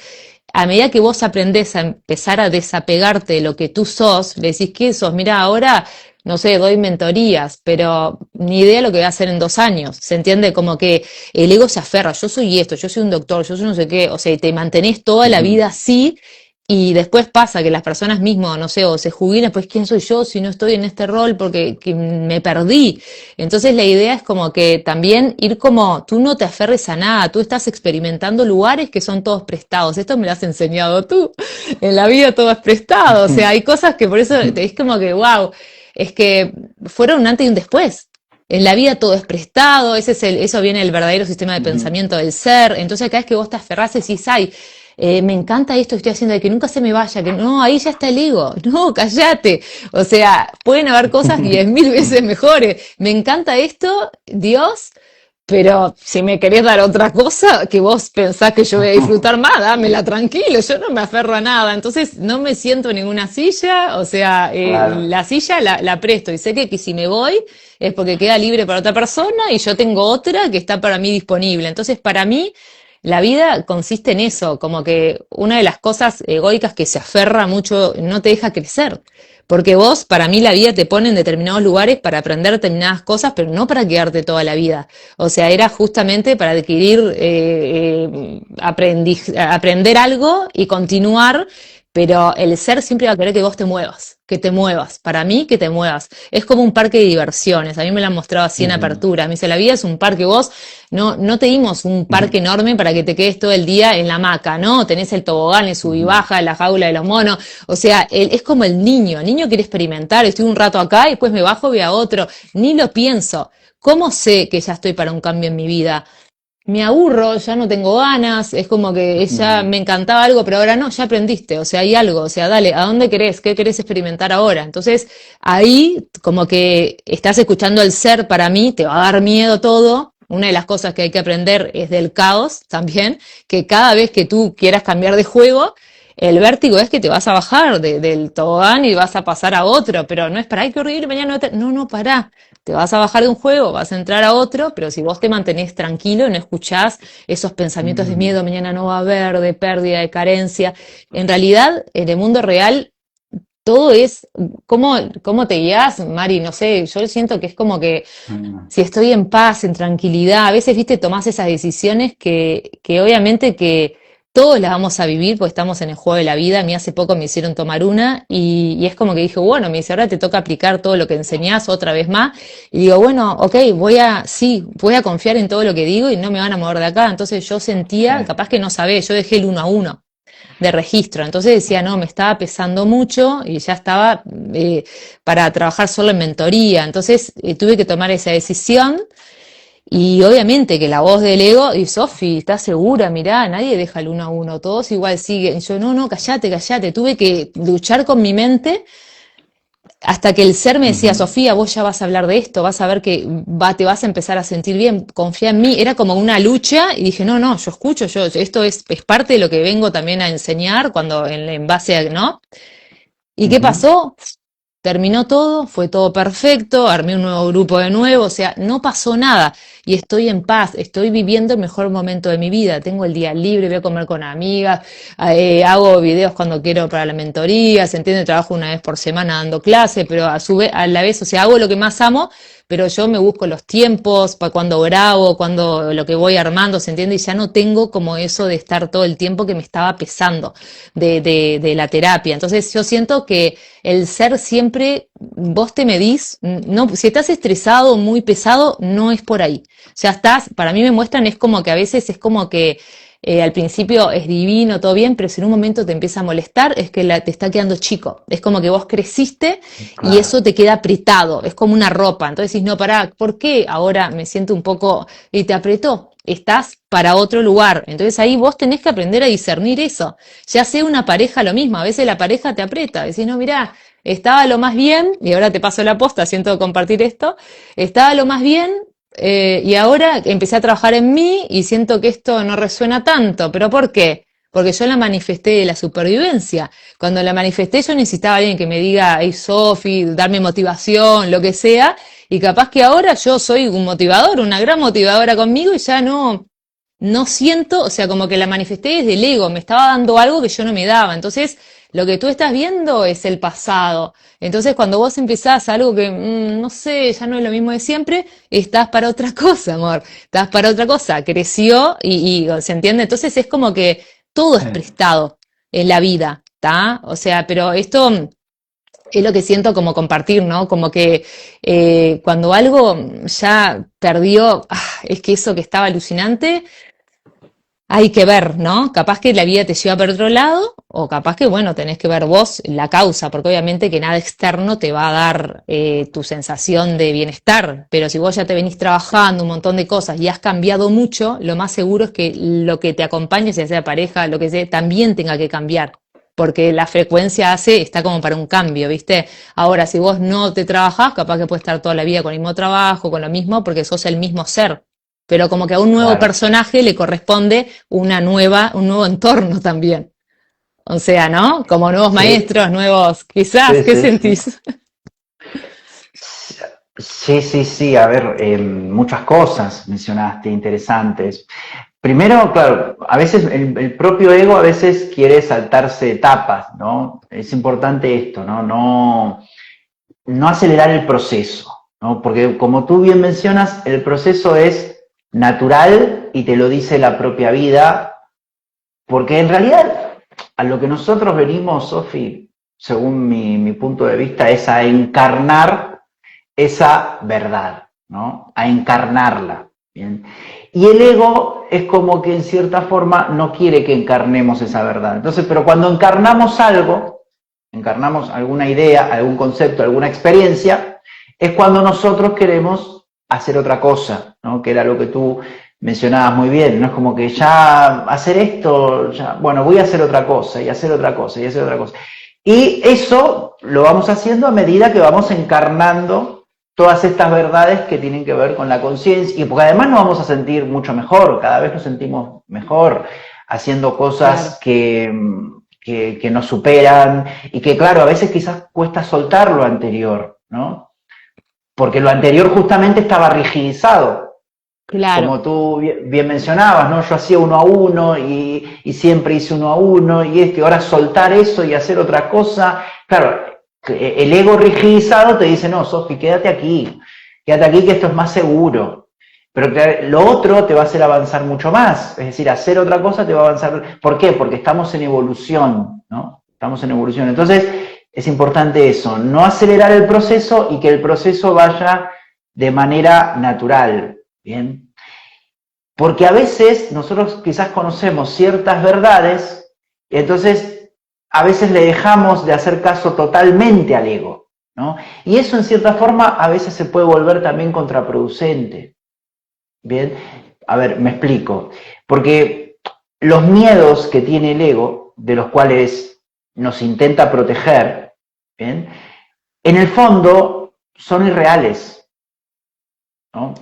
a medida que vos aprendés a empezar a desapegarte de lo que tú sos, le decís, ¿qué sos? Mira, ahora no sé, doy mentorías, pero ni idea lo que voy a hacer en 2 años. ¿Se entiende? Como que el ego se aferra, yo soy esto, yo soy un doctor, yo soy no sé qué, o sea, te mantenés toda la vida así y después pasa que las personas mismas, no sé, o se jubilan, pues ¿quién soy yo si no estoy en este rol porque que me perdí? Entonces la idea es como que también ir como, tú no te aferres a nada, tú estás experimentando lugares que son todos prestados. Esto me lo has enseñado tú. En la vida todo es prestado, o sea, hay cosas que por eso te es como que, wow, es que fueron un antes y un después. En la vida todo es prestado, eso viene del verdadero sistema de pensamiento del ser. Entonces, cada vez que vos te aferrás y decís, ay, me encanta esto que estoy haciendo, de que nunca se me vaya, que no, ahí ya está el ego. No, cállate. O sea, pueden haber cosas 10.000 veces mejores. Me encanta esto, Dios, pero si me querés dar otra cosa que vos pensás que yo voy a disfrutar más, dámela tranquilo, yo no me aferro a nada. Entonces no me siento en ninguna silla, o sea, Claro. la silla la presto y sé que si me voy es porque queda libre para otra persona y yo tengo otra que está para mí disponible. Entonces para mí la vida consiste en eso, como que una de las cosas egoicas que se aferra mucho no te deja crecer. Porque vos, para mí, la vida te pone en determinados lugares para aprender determinadas cosas, pero no para quedarte toda la vida. O sea, era justamente para adquirir, aprender algo y continuar, pero el ser siempre va a querer que vos que te muevas. Para mí, que te muevas. Es como un parque de diversiones. A mí me lo han mostrado así en apertura. Me dice, la vida es un parque. Vos no te dimos un parque enorme para que te quedes todo el día en la hamaca, ¿no? Tenés el tobogán, el sub y baja, la jaula de los monos. O sea, es como el niño. El niño quiere experimentar. Estoy un rato acá y después me bajo, voy a otro. Ni lo pienso. ¿Cómo sé que ya estoy para un cambio en mi vida? Me aburro, ya no tengo ganas, es como que ya me encantaba algo, pero ahora no, ya aprendiste, o sea, hay algo, o sea, dale, ¿a dónde querés? ¿Qué querés experimentar ahora? Entonces, ahí como que estás escuchando al ser, para mí, te va a dar miedo todo. Una de las cosas que hay que aprender es del caos también, que cada vez que tú quieras cambiar de juego, el vértigo es que te vas a bajar del tobogán y vas a pasar a otro, pero no es para, ay, qué horrible, mañana no, pará. Te vas a bajar de un juego, vas a entrar a otro, pero si vos te mantenés tranquilo, no escuchás esos pensamientos de miedo, mañana no va a haber, de pérdida, de carencia. En realidad, en el mundo real, todo es, ¿cómo te guías, Mari? No sé, yo siento que es como que si estoy en paz, en tranquilidad, a veces, viste, tomás esas decisiones que obviamente que todos las vamos a vivir porque estamos en el juego de la vida. A mí hace poco me hicieron tomar una y es como que dije, bueno, me dice, ahora te toca aplicar todo lo que enseñás otra vez más. Y digo, bueno, ok, sí, voy a confiar en todo lo que digo y no me van a mover de acá. Entonces yo sentía, capaz que no sabés, yo dejé el uno a uno de registro. Entonces decía, no, me estaba pesando mucho y ya estaba para trabajar solo en mentoría. Entonces tuve que tomar esa decisión y obviamente que la voz del ego, y Sofi, ¿estás segura? Mirá, nadie deja el uno a uno, todos igual siguen. Y yo, no, cállate. Tuve que luchar con mi mente hasta que el ser me decía, Sofía, vos ya vas a hablar de esto, vas a ver que te vas a empezar a sentir bien, confía en mí. Era como una lucha y dije, no, yo escucho, esto es parte de lo que vengo también a enseñar cuando en base a, ¿no? ¿Y qué pasó? terminó todo, fue todo perfecto, armé un nuevo grupo de nuevo, o sea, no pasó nada y estoy en paz, estoy viviendo el mejor momento de mi vida, tengo el día libre, voy a comer con amigas, hago videos cuando quiero para la mentoría, se entiende, trabajo una vez por semana dando clase, pero a la vez, o sea, hago lo que más amo, pero yo me busco los tiempos para cuando grabo, cuando lo que voy armando, ¿se entiende? Y ya no tengo como eso de estar todo el tiempo que me estaba pesando de la terapia. Entonces yo siento que el ser siempre, vos te medís, no, si estás estresado, muy pesado, no es por ahí. Ya estás, para mí me muestran, es como que a veces es como que al principio es divino, todo bien, pero si en un momento te empieza a molestar, es que te está quedando chico. Es como que vos creciste y Claro. eso te queda apretado, es como una ropa. Entonces decís, no, pará, ¿por qué ahora me siento un poco y te apretó? Estás para otro lugar. Entonces ahí vos tenés que aprender a discernir eso. Ya sea una pareja lo mismo, a veces la pareja te aprieta, decís, no, mirá, estaba lo más bien, y ahora te paso la posta, siento compartir esto, estaba lo más bien, y ahora empecé a trabajar en mí y siento que esto no resuena tanto. ¿Pero por qué? Porque yo la manifesté de la supervivencia. Cuando la manifesté yo necesitaba a alguien que me diga, hey Sofi, darme motivación, lo que sea, y capaz que ahora yo soy un motivador, una gran motivadora conmigo y ya no siento, o sea, como que la manifesté desde el ego, me estaba dando algo que yo no me daba. Entonces, lo que tú estás viendo es el pasado. Entonces, cuando vos empezás algo que, no sé, ya no es lo mismo de siempre, estás para otra cosa, amor. Estás para otra cosa. Creció y ¿se entiende? Entonces es como que todo es prestado en la vida, ¿está? O sea, pero esto es lo que siento como compartir, ¿no? Como que cuando algo ya perdió, es que eso que estaba alucinante, hay que ver, ¿no? Capaz que la vida te lleva por otro lado, o capaz que, bueno, tenés que ver vos la causa, porque obviamente que nada externo te va a dar tu sensación de bienestar, pero si vos ya te venís trabajando un montón de cosas y has cambiado mucho, lo más seguro es que lo que te acompañe, ya sea pareja, lo que sea, también tenga que cambiar, porque la frecuencia está como para un cambio, ¿viste? Ahora, si vos no te trabajás, capaz que puedes estar toda la vida con el mismo trabajo, con lo mismo, porque sos el mismo ser, pero como que a un nuevo Claro. personaje le corresponde un nuevo entorno también. O sea, ¿no? Como nuevos Sí, maestros, nuevos, quizás, sí, ¿qué sí, sí. sentís? Sí, sí, sí, a ver, muchas cosas mencionaste interesantes. Primero, claro, a veces el propio ego a veces quiere saltarse etapas, ¿no? Es importante esto, ¿no? No acelerar el proceso, ¿no? Porque como tú bien mencionas, el proceso es natural y te lo dice la propia vida, porque en realidad a lo que nosotros venimos, Sofi, según mi punto de vista, es a encarnar esa verdad, ¿no? A encarnarla, ¿bien? Y el ego es como que en cierta forma no quiere que encarnemos esa verdad. Entonces, pero cuando encarnamos algo, encarnamos alguna idea, algún concepto, alguna experiencia, es cuando nosotros queremos hacer otra cosa, ¿no? Que era lo que tú mencionabas muy bien, ¿no? Es como que ya hacer esto, ya, bueno, voy a hacer otra cosa, y hacer otra cosa, y hacer otra cosa. Y eso lo vamos haciendo a medida que vamos encarnando todas estas verdades que tienen que ver con la conciencia, y porque además nos vamos a sentir mucho mejor, cada vez nos sentimos mejor haciendo cosas Claro, que nos superan y que, claro, a veces quizás cuesta soltar lo anterior, ¿no? Porque lo anterior justamente estaba rigidizado, claro, como tú bien mencionabas, ¿no? Yo hacía uno a uno y siempre hice uno a uno y ahora soltar eso y hacer otra cosa, claro, el ego rigidizado te dice, no, Sofi, quédate aquí que esto es más seguro. Pero lo otro te va a hacer avanzar mucho más, es decir, hacer otra cosa te va a avanzar. ¿Por qué? Porque estamos en evolución, ¿no? Estamos en evolución. Entonces, es importante eso, no acelerar el proceso y que el proceso vaya de manera natural, ¿bien? Porque a veces nosotros quizás conocemos ciertas verdades y entonces a veces le dejamos de hacer caso totalmente al ego, ¿no? Y eso en cierta forma a veces se puede volver también contraproducente. Bien, a ver, me explico. Porque los miedos que tiene el ego, de los cuales nos intenta proteger, ¿bien? En el fondo son irreales, ¿no?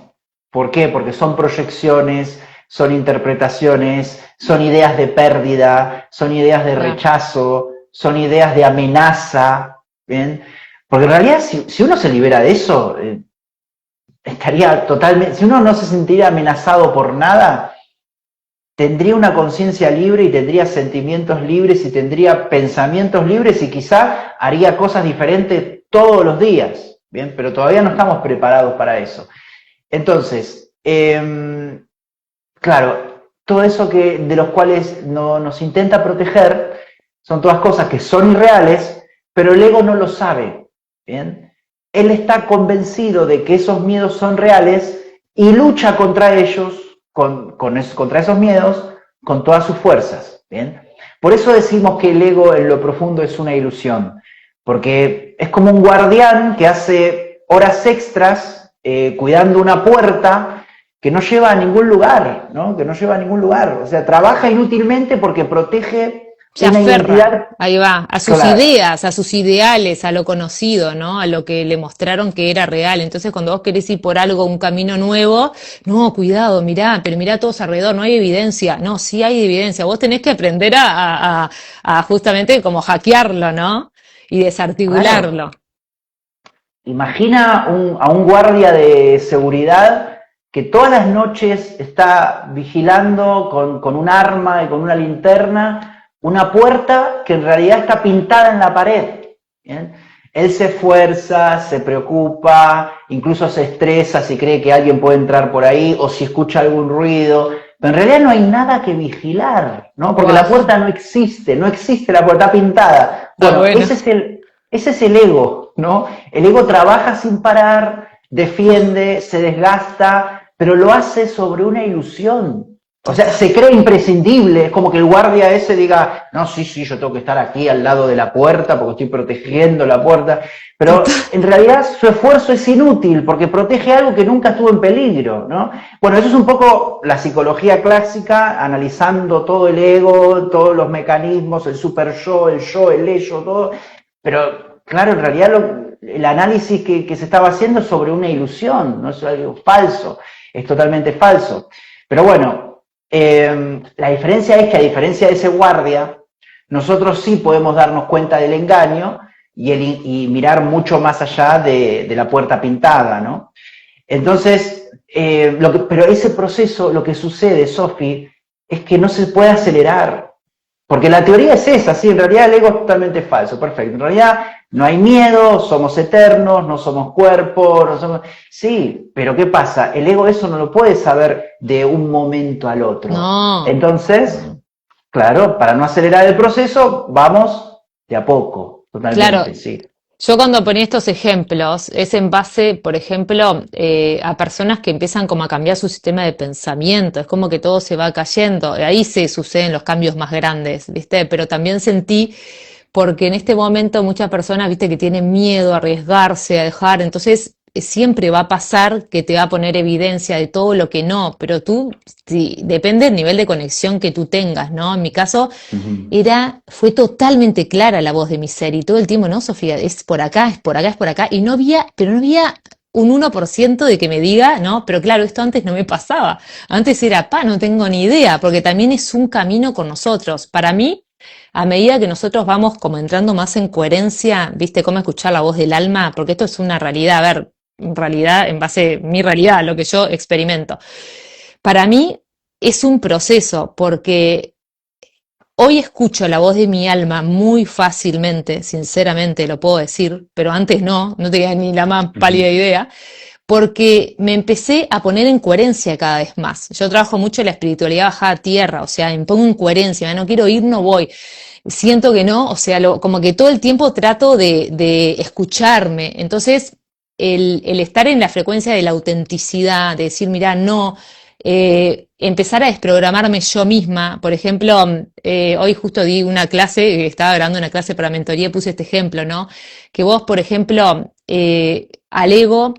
¿Por qué? Porque son proyecciones, son interpretaciones, son ideas de pérdida, son ideas de claro. rechazo, son ideas de amenaza, ¿bien? Porque en realidad, si uno se libera de eso, estaría totalmente, si uno no se sentiría amenazado por nada, tendría una conciencia libre y tendría sentimientos libres y tendría pensamientos libres y quizá haría cosas diferentes todos los días, ¿bien? Pero todavía no estamos preparados para eso. Entonces, claro, todo eso de los cuales nos intenta proteger son todas cosas que son irreales, pero el ego no lo sabe, ¿bien? Él está convencido de que esos miedos son reales y lucha contra ellos, contra esos miedos, con todas sus fuerzas, ¿bien? Por eso decimos que el ego en lo profundo es una ilusión, porque es como un guardián que hace horas extras cuidando una puerta que no lleva a ningún lugar, ¿no? Que no lleva a ningún lugar. O sea, trabaja inútilmente porque protege Se una aferra, identidad. ahí va, a sus Claro, ideas, a sus ideales, a lo conocido, ¿no? A lo que le mostraron que era real. Entonces, cuando vos querés ir por algo, un camino nuevo, no, cuidado, mirá, pero mirá a todos alrededor, no hay evidencia. No, sí hay evidencia. Vos tenés que aprender a justamente como hackearlo, ¿no? Y claro. desarticularlo. Imagina a un guardia de seguridad que todas las noches está vigilando con un arma y con una linterna una puerta que en realidad está pintada en la pared. ¿Bien? Él se esfuerza, se preocupa, incluso se estresa si cree que alguien puede entrar por ahí o si escucha algún ruido, pero en realidad no hay nada que vigilar, ¿no? Porque Wow, la puerta no existe, no existe la puerta, está pintada. está Bueno, bueno. ese es el ego, ¿no? El ego trabaja sin parar, defiende, se desgasta, pero lo hace sobre una ilusión. O sea, Total. se cree imprescindible, es como que el guardia ese diga, no, sí, sí, yo tengo que estar aquí al lado de la puerta porque estoy protegiendo la puerta, Total. pero en realidad su esfuerzo es inútil porque protege algo que nunca estuvo en peligro, ¿no? Bueno, eso es un poco la psicología clásica, analizando todo el ego, todos los mecanismos, el super yo, el ello, todo, pero claro, en realidad el análisis que se estaba haciendo es sobre una ilusión, no es algo falso, es totalmente falso. Pero bueno, la diferencia es que a diferencia de ese guardia, nosotros sí podemos darnos cuenta del engaño y mirar mucho más allá de la puerta pintada, ¿no? Entonces, pero ese proceso, lo que sucede, Sofi, es que no se puede acelerar. Porque la teoría es esa, sí, en realidad el ego es totalmente falso, perfecto. En realidad no hay miedo, somos eternos, no somos cuerpo, no somos... Sí, pero ¿qué pasa? El ego eso no lo puede saber de un momento al otro. No. Entonces, No. claro, para no acelerar el proceso, vamos de a poco, Claro, totalmente, sí. yo cuando ponía estos ejemplos es en base, por ejemplo, a personas que empiezan como a cambiar su sistema de pensamiento, es como que todo se va cayendo, ahí se suceden los cambios más grandes, ¿viste? Pero también sentí, porque en este momento muchas personas, ¿viste? Que tienen miedo a arriesgarse, a dejar, entonces siempre va a pasar que te va a poner evidencia de todo lo que no, pero tú, sí, depende del nivel de conexión que tú tengas, ¿no? En mi caso Ujú. fue totalmente clara la voz de mi ser y todo el tiempo, no, Sofía, es por acá, es por acá, es por acá, y no había, pero no había un 1% de que me diga, no, pero claro, esto antes no me pasaba, antes era, no tengo ni idea, porque también es un camino con nosotros. Para mí, a medida que nosotros vamos como entrando más en coherencia, viste, cómo escuchar la voz del alma, porque esto es una realidad, a ver, realidad en base a mi realidad, lo que yo experimento. Para mí es un proceso, porque hoy escucho la voz de mi alma muy fácilmente, sinceramente lo puedo decir, pero antes no tenía ni la más pálida Ujú. idea, porque me empecé a poner en coherencia cada vez más. Yo trabajo mucho en la espiritualidad bajada a tierra, o sea, me pongo en coherencia, no quiero ir, no voy. Siento que no, o sea, como que todo el tiempo trato de escucharme. Entonces, el estar en la frecuencia de la autenticidad, de decir, mira, no, empezar a desprogramarme yo misma. Por ejemplo, hoy justo di una clase, estaba grabando una clase para mentoría, puse este ejemplo, ¿no? Que vos, por ejemplo, al ego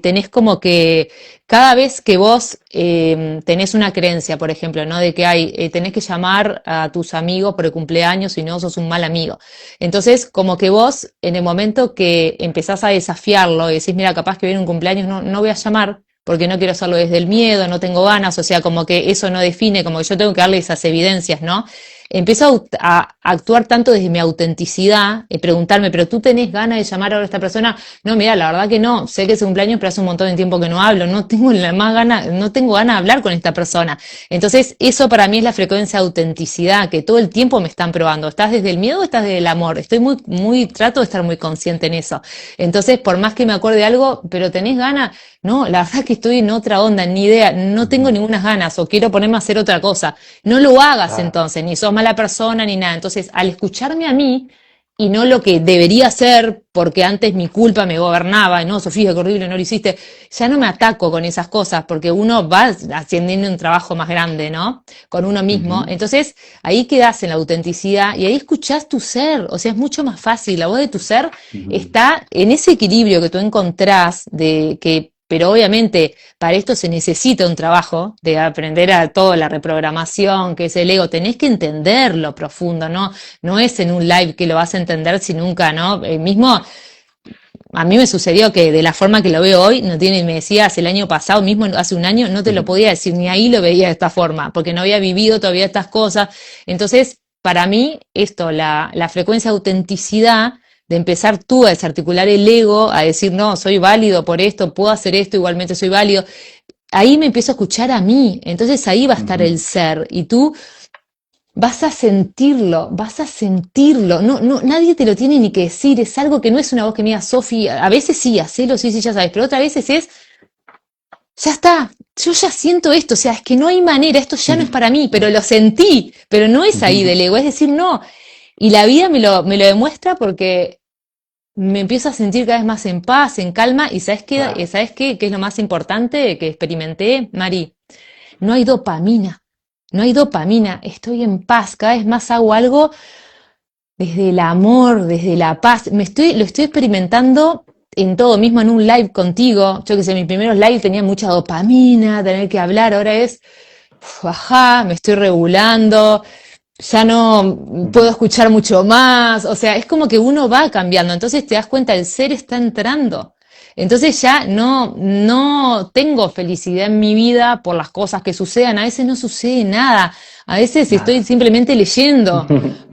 tenés como que cada vez que vos tenés una creencia, por ejemplo, ¿no? De que tenés que llamar a tus amigos por el cumpleaños, si no sos un mal amigo. Entonces, como que vos, en el momento que empezás a desafiarlo y decís, mira, capaz que viene un cumpleaños, no voy a llamar, porque no quiero hacerlo desde el miedo, no tengo ganas, o sea, como que eso no define, como que yo tengo que darle esas evidencias, ¿no? empiezo a actuar tanto desde mi autenticidad, preguntarme, pero tú tenés ganas de llamar ahora a esta persona. No, mira, la verdad que no, sé que es su cumpleaños, pero hace un montón de tiempo que no hablo, no tengo la más gana, no tengo ganas de hablar con esta persona. Entonces, eso para mí es la frecuencia de autenticidad, que todo el tiempo me están probando. ¿Estás desde el miedo o estás desde el amor? Estoy trato de estar muy consciente en eso. Entonces, por más que me acuerde de algo, pero tenés ganas, no, la verdad que estoy en otra onda, ni idea, no tengo ninguna ganas o quiero ponerme a hacer otra cosa. No lo hagas entonces, ni sos mala persona ni nada. Entonces, al escucharme a mí y no lo que debería ser, porque antes mi culpa me gobernaba, no, Sofía, qué horrible, no lo hiciste, ya no me ataco con esas cosas, porque uno va haciendo un trabajo más grande, ¿no? Con uno mismo. Entonces, ahí quedás en la autenticidad y ahí escuchás tu ser, o sea, es mucho más fácil. La voz de tu ser está en ese equilibrio que tú encontrás de que pero obviamente para esto se necesita un trabajo de aprender a toda la reprogramación, que es el ego. Tenés que entender lo profundo, ¿no? No es en un live que lo vas a entender si nunca, ¿no? Mismo a mí me sucedió que de la forma que lo veo hoy, no tiene, me decías el año pasado, mismo hace un año, no te lo podía decir, ni ahí lo veía de esta forma, porque no había vivido todavía estas cosas. Entonces, para mí, esto, la frecuencia de autenticidad, de empezar tú a desarticular el ego, a decir, no, soy válido por esto, puedo hacer esto, igualmente soy válido, ahí me empiezo a escuchar a mí, entonces ahí va a estar el ser, y tú vas a sentirlo, no, nadie te lo tiene ni que decir, es algo que no es una voz que me diga, Sofi, a veces sí, hacelo, sí, ya sabes, pero otras veces es, ya está, yo ya siento esto, o sea, es que no hay manera, esto ya no es para mí, pero lo sentí, pero no es ahí del ego, es decir, no, y la vida me lo demuestra porque me empiezo a sentir cada vez más en paz, en calma, y ¿sabes qué? ¿Qué es lo más importante que experimenté, Mari? No hay dopamina. No hay dopamina, estoy en paz, cada vez más hago algo desde el amor, desde la paz. Lo estoy experimentando en todo, mismo en un live contigo. Yo que sé, mis primeros live tenía mucha dopamina, tener que hablar, ahora es, ajá, me estoy regulando, ya no puedo escuchar mucho más, o sea, es como que uno va cambiando, entonces te das cuenta, el ser está entrando. Entonces ya no tengo felicidad en mi vida por las cosas que sucedan, a veces no sucede nada, a veces estoy simplemente leyendo,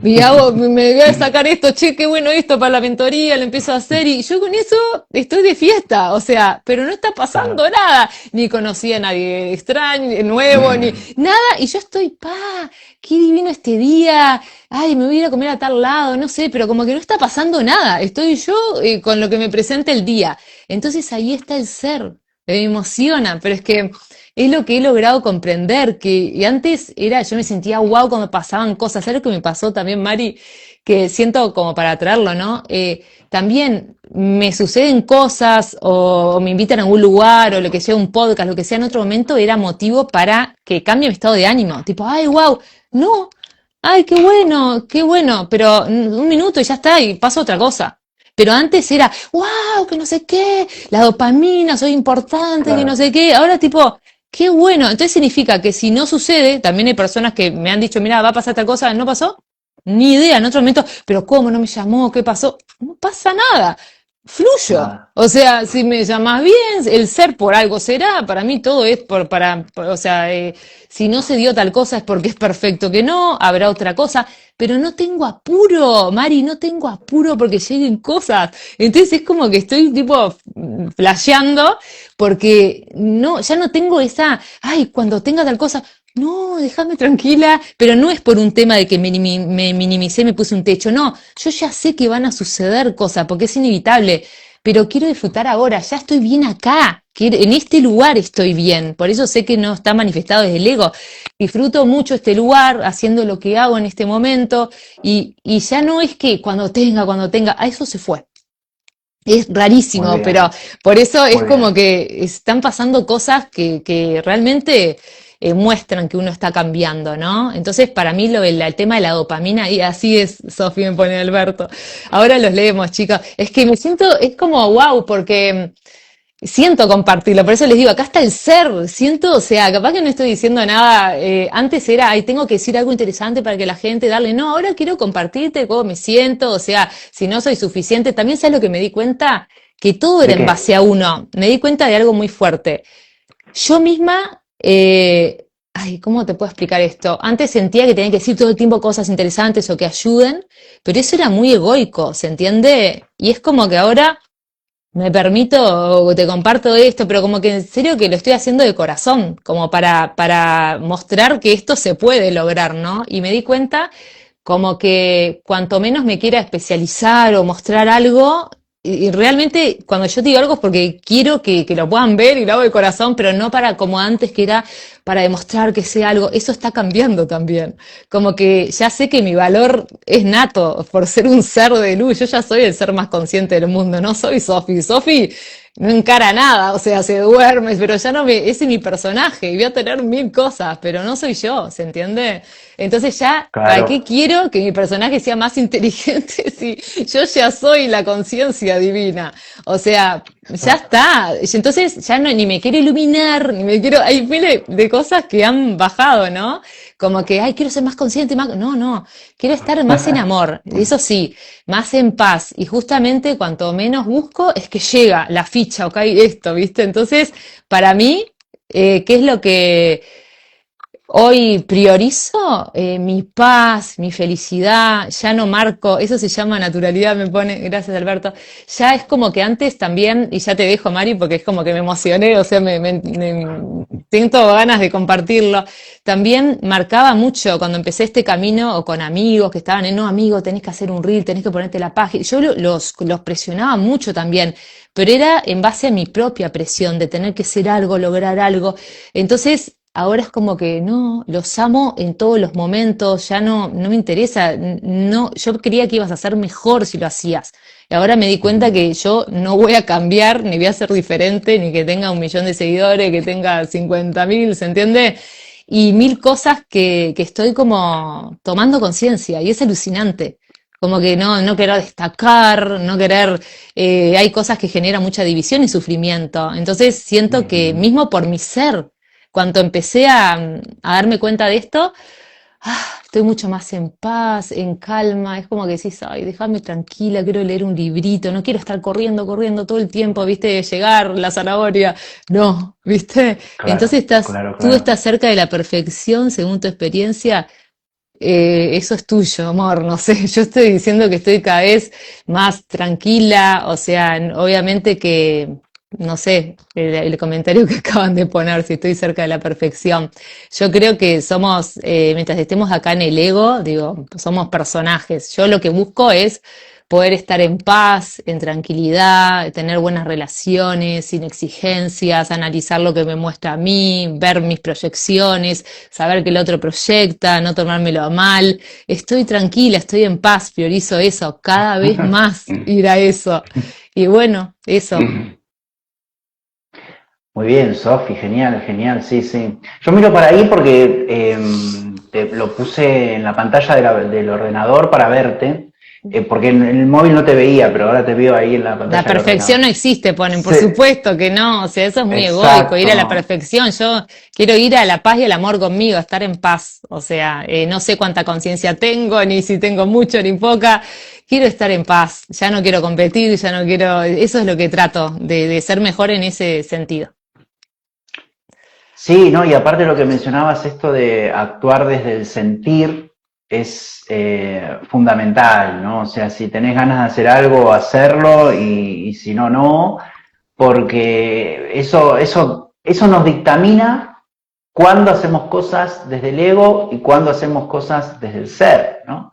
y me voy a sacar esto, che, qué bueno esto para la mentoría, lo empiezo a hacer, y yo con eso estoy de fiesta, o sea, pero no está pasando nada, ni conocí a nadie extraño, nuevo, ni nada, y yo estoy, qué divino este día, ay, me voy a ir a comer a tal lado, no sé, pero como que no está pasando nada, estoy yo con lo que me presenta el día. Entonces ahí está el ser, me emociona, pero es que es lo que he logrado comprender, que y antes yo me sentía wow cuando pasaban cosas, ¿sabes lo que me pasó también, Mari? Que siento como para traerlo, ¿no? También me suceden cosas o me invitan a algún lugar o lo que sea, un podcast, lo que sea, en otro momento era motivo para que cambie mi estado de ánimo, tipo, ay, wow, no, ay, qué bueno, pero un minuto y ya está, y pasa otra cosa. Pero antes era, wow, que no sé qué, la dopamina, soy importante, que no sé qué. Ahora tipo, qué bueno. Entonces significa que si no sucede, también hay personas que me han dicho, mira, va a pasar tal cosa, ¿no pasó? Ni idea, en otro momento, pero ¿cómo no me llamó? ¿Qué pasó? No pasa nada. Fluyo. O sea, si me llamas bien, el ser por algo será, para mí todo es o sea, si no se dio tal cosa es porque es perfecto que no, habrá otra cosa, pero no tengo apuro, Mari, no tengo apuro porque lleguen cosas. Entonces es como que estoy tipo flasheando porque no, ya no tengo ay, cuando tenga tal cosa, no, déjame tranquila, pero no es por un tema de que me minimicé, me puse un techo, no, yo ya sé que van a suceder cosas porque es inevitable, pero quiero disfrutar ahora, ya estoy bien acá, en este lugar estoy bien, por eso sé que no está manifestado desde el ego, disfruto mucho este lugar, haciendo lo que hago en este momento, y ya no es que cuando tenga, a eso se fue. Es rarísimo, pero por eso es como que están pasando cosas que realmente muestran que uno está cambiando, ¿no? Entonces, para mí el tema de la dopamina, y así es, Sofía me pone Alberto. Ahora los leemos, chicos. Es que me siento, es como wow, porque siento compartirlo, por eso les digo, acá está el ser, siento, o sea, capaz que no estoy diciendo nada, antes era, ay, tengo que decir algo interesante para que la gente darle, no, ahora quiero compartirte cómo me siento, o sea, si no soy suficiente, también sabes lo que me di cuenta, que todo era en base a uno, me di cuenta de algo muy fuerte, yo misma, ay, ¿cómo te puedo explicar esto? Antes sentía que tenía que decir todo el tiempo cosas interesantes o que ayuden, pero eso era muy egoico, ¿se entiende? Y es como que ahora me permito, o te comparto esto, pero como que en serio que lo estoy haciendo de corazón, como para mostrar que esto se puede lograr, ¿no? Y me di cuenta como que cuanto menos me quiera especializar o mostrar algo, y realmente cuando yo digo algo es porque quiero que lo puedan ver y lo hago de corazón, pero no para como antes que era para demostrar que sé algo, eso está cambiando también. Como que ya sé que mi valor es nato por ser un ser de luz, yo ya soy el ser más consciente del mundo, no soy Sofi. Sofi no encara nada, o sea, se duerme, pero ya no me, ese es mi personaje, y voy a tener mil cosas, pero no soy yo, ¿se entiende? Entonces ya, ¿para qué Claro. quiero que mi personaje sea más inteligente si yo ya soy la conciencia divina? O sea, ya está. Entonces ya no, ni me quiero iluminar, ni me quiero, hay miles de cosas que han bajado, ¿no? Como que, ay, quiero ser más consciente, más, no, no, quiero estar más en amor, eso sí, más en paz. Y justamente cuanto menos busco es que llega la ficha, ok, esto, ¿viste? Entonces, para mí, ¿qué es lo que hoy priorizo? Mi paz, mi felicidad, ya no marco, eso se llama naturalidad, me pone, gracias Alberto, ya es como que antes también, y ya te dejo Mari, porque es como que me emocioné, o sea, siento ganas de compartirlo, también marcaba mucho cuando empecé este camino, o con amigos que estaban en, no amigo, tenés que hacer un reel, tenés que ponerte la página, yo los presionaba mucho también, pero era en base a mi propia presión de tener que ser algo, lograr algo, entonces ahora es como que no, los amo en todos los momentos, ya no me interesa, no, yo creía que ibas a ser mejor si lo hacías. Y ahora me di cuenta que yo no voy a cambiar, ni voy a ser diferente, ni que tenga 1 millón de seguidores, que tenga 50.000, ¿se entiende? Y mil cosas que estoy como tomando conciencia, y es alucinante. Como que no querer destacar, no querer, hay cosas que generan mucha división y sufrimiento. Entonces siento que Ujú. mismo por mi ser, cuando empecé a darme cuenta de esto, estoy mucho más en paz, en calma, es como que decís, ay, déjame tranquila, quiero leer un librito, no quiero estar corriendo todo el tiempo, viste, llegar, la zanahoria, no, viste, entonces Claro, claro, tú claro. estás cerca de la perfección según tu experiencia, eso es tuyo, amor, no sé, yo estoy diciendo que estoy cada vez más tranquila, o sea, obviamente que, no sé, el comentario que acaban de poner, si estoy cerca de la perfección. Yo creo que somos, mientras estemos acá en el ego, digo, somos personajes. Yo lo que busco es poder estar en paz, en tranquilidad, tener buenas relaciones, sin exigencias, analizar lo que me muestra a mí, ver mis proyecciones, saber que el otro proyecta, no tomármelo a mal. Estoy tranquila, estoy en paz, priorizo eso, cada vez más ir a eso. Y bueno, eso. Muy bien, Sofi, genial, genial, sí, sí. Yo miro para ahí porque te lo puse en la pantalla del ordenador para verte, porque en el móvil no te veía, pero ahora te veo ahí en la La pantalla del perfección ordenador. no existe, ponen, por Sí, supuesto que no, o sea, eso es muy egoico, ir a la exacto. perfección, yo quiero ir a la paz y al amor conmigo, estar en paz, o sea, no sé cuánta conciencia tengo, ni si tengo mucho ni poca, quiero estar en paz, ya no quiero competir, ya no quiero, eso es lo que trato, de ser mejor en ese sentido. Sí, no, y aparte lo que mencionabas, esto de actuar desde el sentir es fundamental, ¿no? O sea, si tenés ganas de hacer algo, hacerlo, y si no, no, porque eso nos dictamina cuándo hacemos cosas desde el ego y cuándo hacemos cosas desde el ser, ¿no?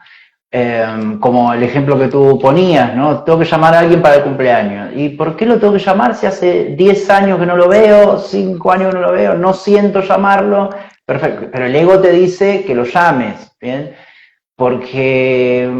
Como el ejemplo que tú ponías, ¿no? Tengo que llamar a alguien para el cumpleaños. ¿Y por qué lo tengo que llamar si hace 10 años que no lo veo, 5 años que no lo veo, no siento llamarlo? Perfecto, pero el ego te dice que lo llames, ¿bien? Porque,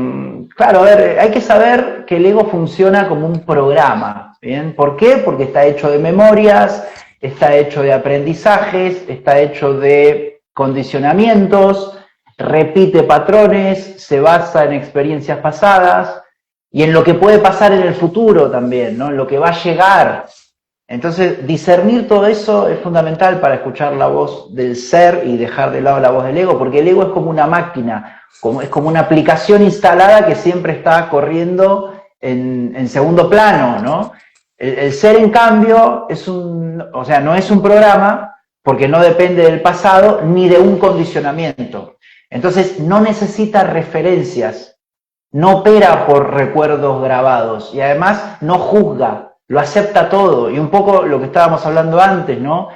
claro, a ver, hay que saber que el ego funciona como un programa, ¿bien? ¿Por qué? Porque está hecho de memorias, está hecho de aprendizajes, está hecho de condicionamientos, repite patrones, se basa en experiencias pasadas y en lo que puede pasar en el futuro también, ¿no? En lo que va a llegar. Entonces, discernir todo eso es fundamental para escuchar la voz del ser y dejar de lado la voz del ego, porque el ego es como una máquina, es como una aplicación instalada que siempre está corriendo en segundo plano, ¿no? El ser, en cambio, o sea, no es un programa, porque no depende del pasado ni de un condicionamiento. Entonces no necesita referencias, no opera por recuerdos grabados y además no juzga, lo acepta todo. Y un poco lo que estábamos hablando antes, ¿no?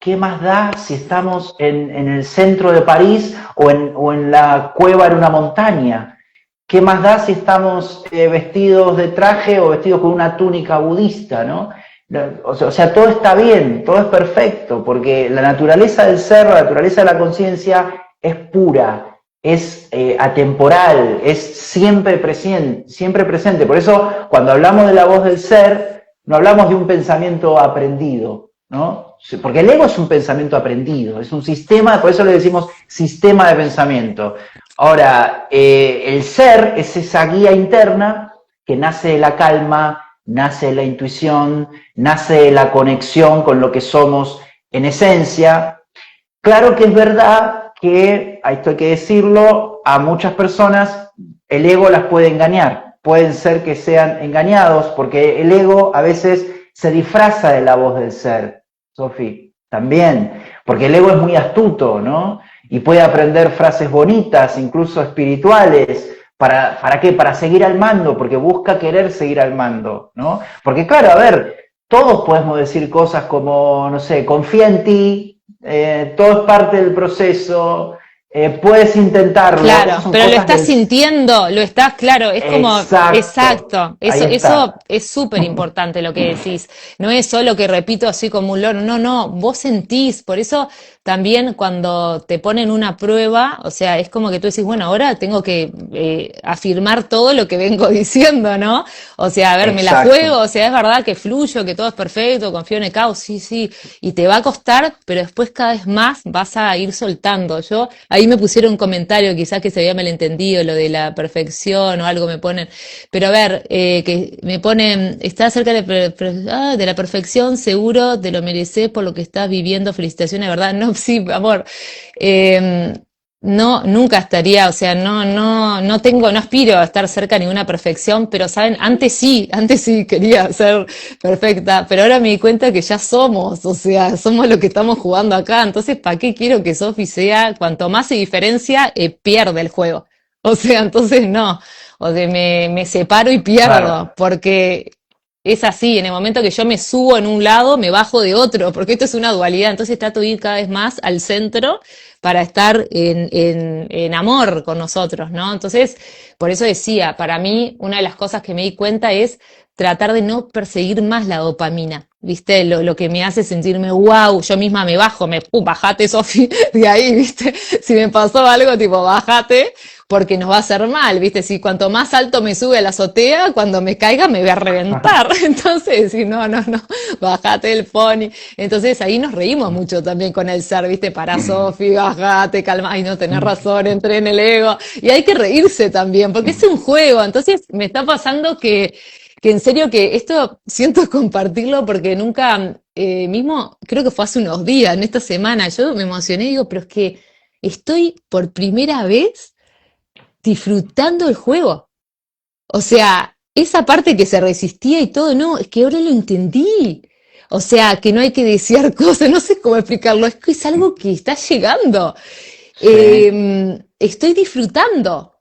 ¿Qué más da si estamos en el centro de París o en la cueva en una montaña? ¿Qué más da si estamos vestidos de traje o vestidos con una túnica budista, ¿no? O sea, todo está bien, todo es perfecto, porque la naturaleza del ser, la naturaleza de la conciencia es pura, es atemporal, es siempre presente, siempre presente. Por eso, cuando hablamos de la voz del ser, no hablamos de un pensamiento aprendido, ¿no? Porque el ego es un pensamiento aprendido, es un sistema, por eso le decimos sistema de pensamiento. Ahora, el ser es esa guía interna que nace de la calma, nace de la intuición, nace de la conexión con lo que somos en esencia. Claro que es verdad que, esto hay que decirlo, a muchas personas el ego las puede engañar. Pueden ser que sean engañados porque el ego a veces se disfraza de la voz del ser, Sofi, también, porque el ego es muy astuto, ¿no? Y puede aprender frases bonitas, incluso espirituales. ¿Para qué? Para seguir al mando, porque busca querer seguir al mando, ¿no? Porque claro, a ver, todos podemos decir cosas como, no sé, confía en ti, todo es parte del proceso, puedes intentarlo. Claro, pero lo estás sintiendo, lo estás, claro, es como, exacto, eso es súper importante lo que decís, no es solo que repito así como un loro, no, vos sentís, por eso también cuando te ponen una prueba, o sea, es como que tú decís, bueno, ahora tengo que afirmar todo lo que vengo diciendo, ¿no? O sea, a ver, me la juego, o sea, es verdad que fluyo, que todo es perfecto, confío en el caos, sí, y te va a costar, pero después cada vez más vas a ir soltando. Ahí me pusieron un comentario, quizás que se había malentendido, lo de la perfección o algo me ponen, pero a ver, que me ponen, estás cerca de la perfección, seguro te lo mereces por lo que estás viviendo, felicitaciones, ¿verdad? No, sí, amor, no, nunca estaría, o sea, no aspiro a estar cerca de ninguna perfección, pero saben, antes sí quería ser perfecta, pero ahora me di cuenta que ya somos, o sea, somos lo que estamos jugando acá, entonces, ¿para qué quiero que Sofi sea? Cuanto más se diferencia, pierde el juego. O sea, entonces no, o sea, me separo y pierdo, claro, porque es así, en el momento que yo me subo en un lado, me bajo de otro, porque esto es una dualidad, entonces trato de ir cada vez más al centro para estar en amor con nosotros, ¿no? Entonces, por eso decía, para mí, una de las cosas que me di cuenta es tratar de no perseguir más la dopamina, ¿viste? Lo que me hace sentirme wow, yo misma me bajo, bajate, Sofi, de ahí, ¿viste? Si me pasó algo, tipo, bájate, porque nos va a hacer mal, ¿viste? Si cuanto más alto me sube a la azotea, cuando me caiga me voy a reventar. Entonces, si no, bájate el pony. Entonces ahí nos reímos mucho también con el ser, ¿viste? Para Sofi, bájate, calma, ay, no tenés razón, entré en el ego. Y hay que reírse también, porque es un juego. Entonces me está pasando que en serio que esto siento compartirlo porque nunca, mismo creo que fue hace unos días, en esta semana, yo me emocioné y digo, pero es que estoy por primera vez disfrutando el juego. O sea, esa parte que se resistía y todo, no, es que ahora lo entendí. O sea, que no hay que desear cosas, no sé cómo explicarlo, es que es algo que está llegando. Sí. Estoy disfruto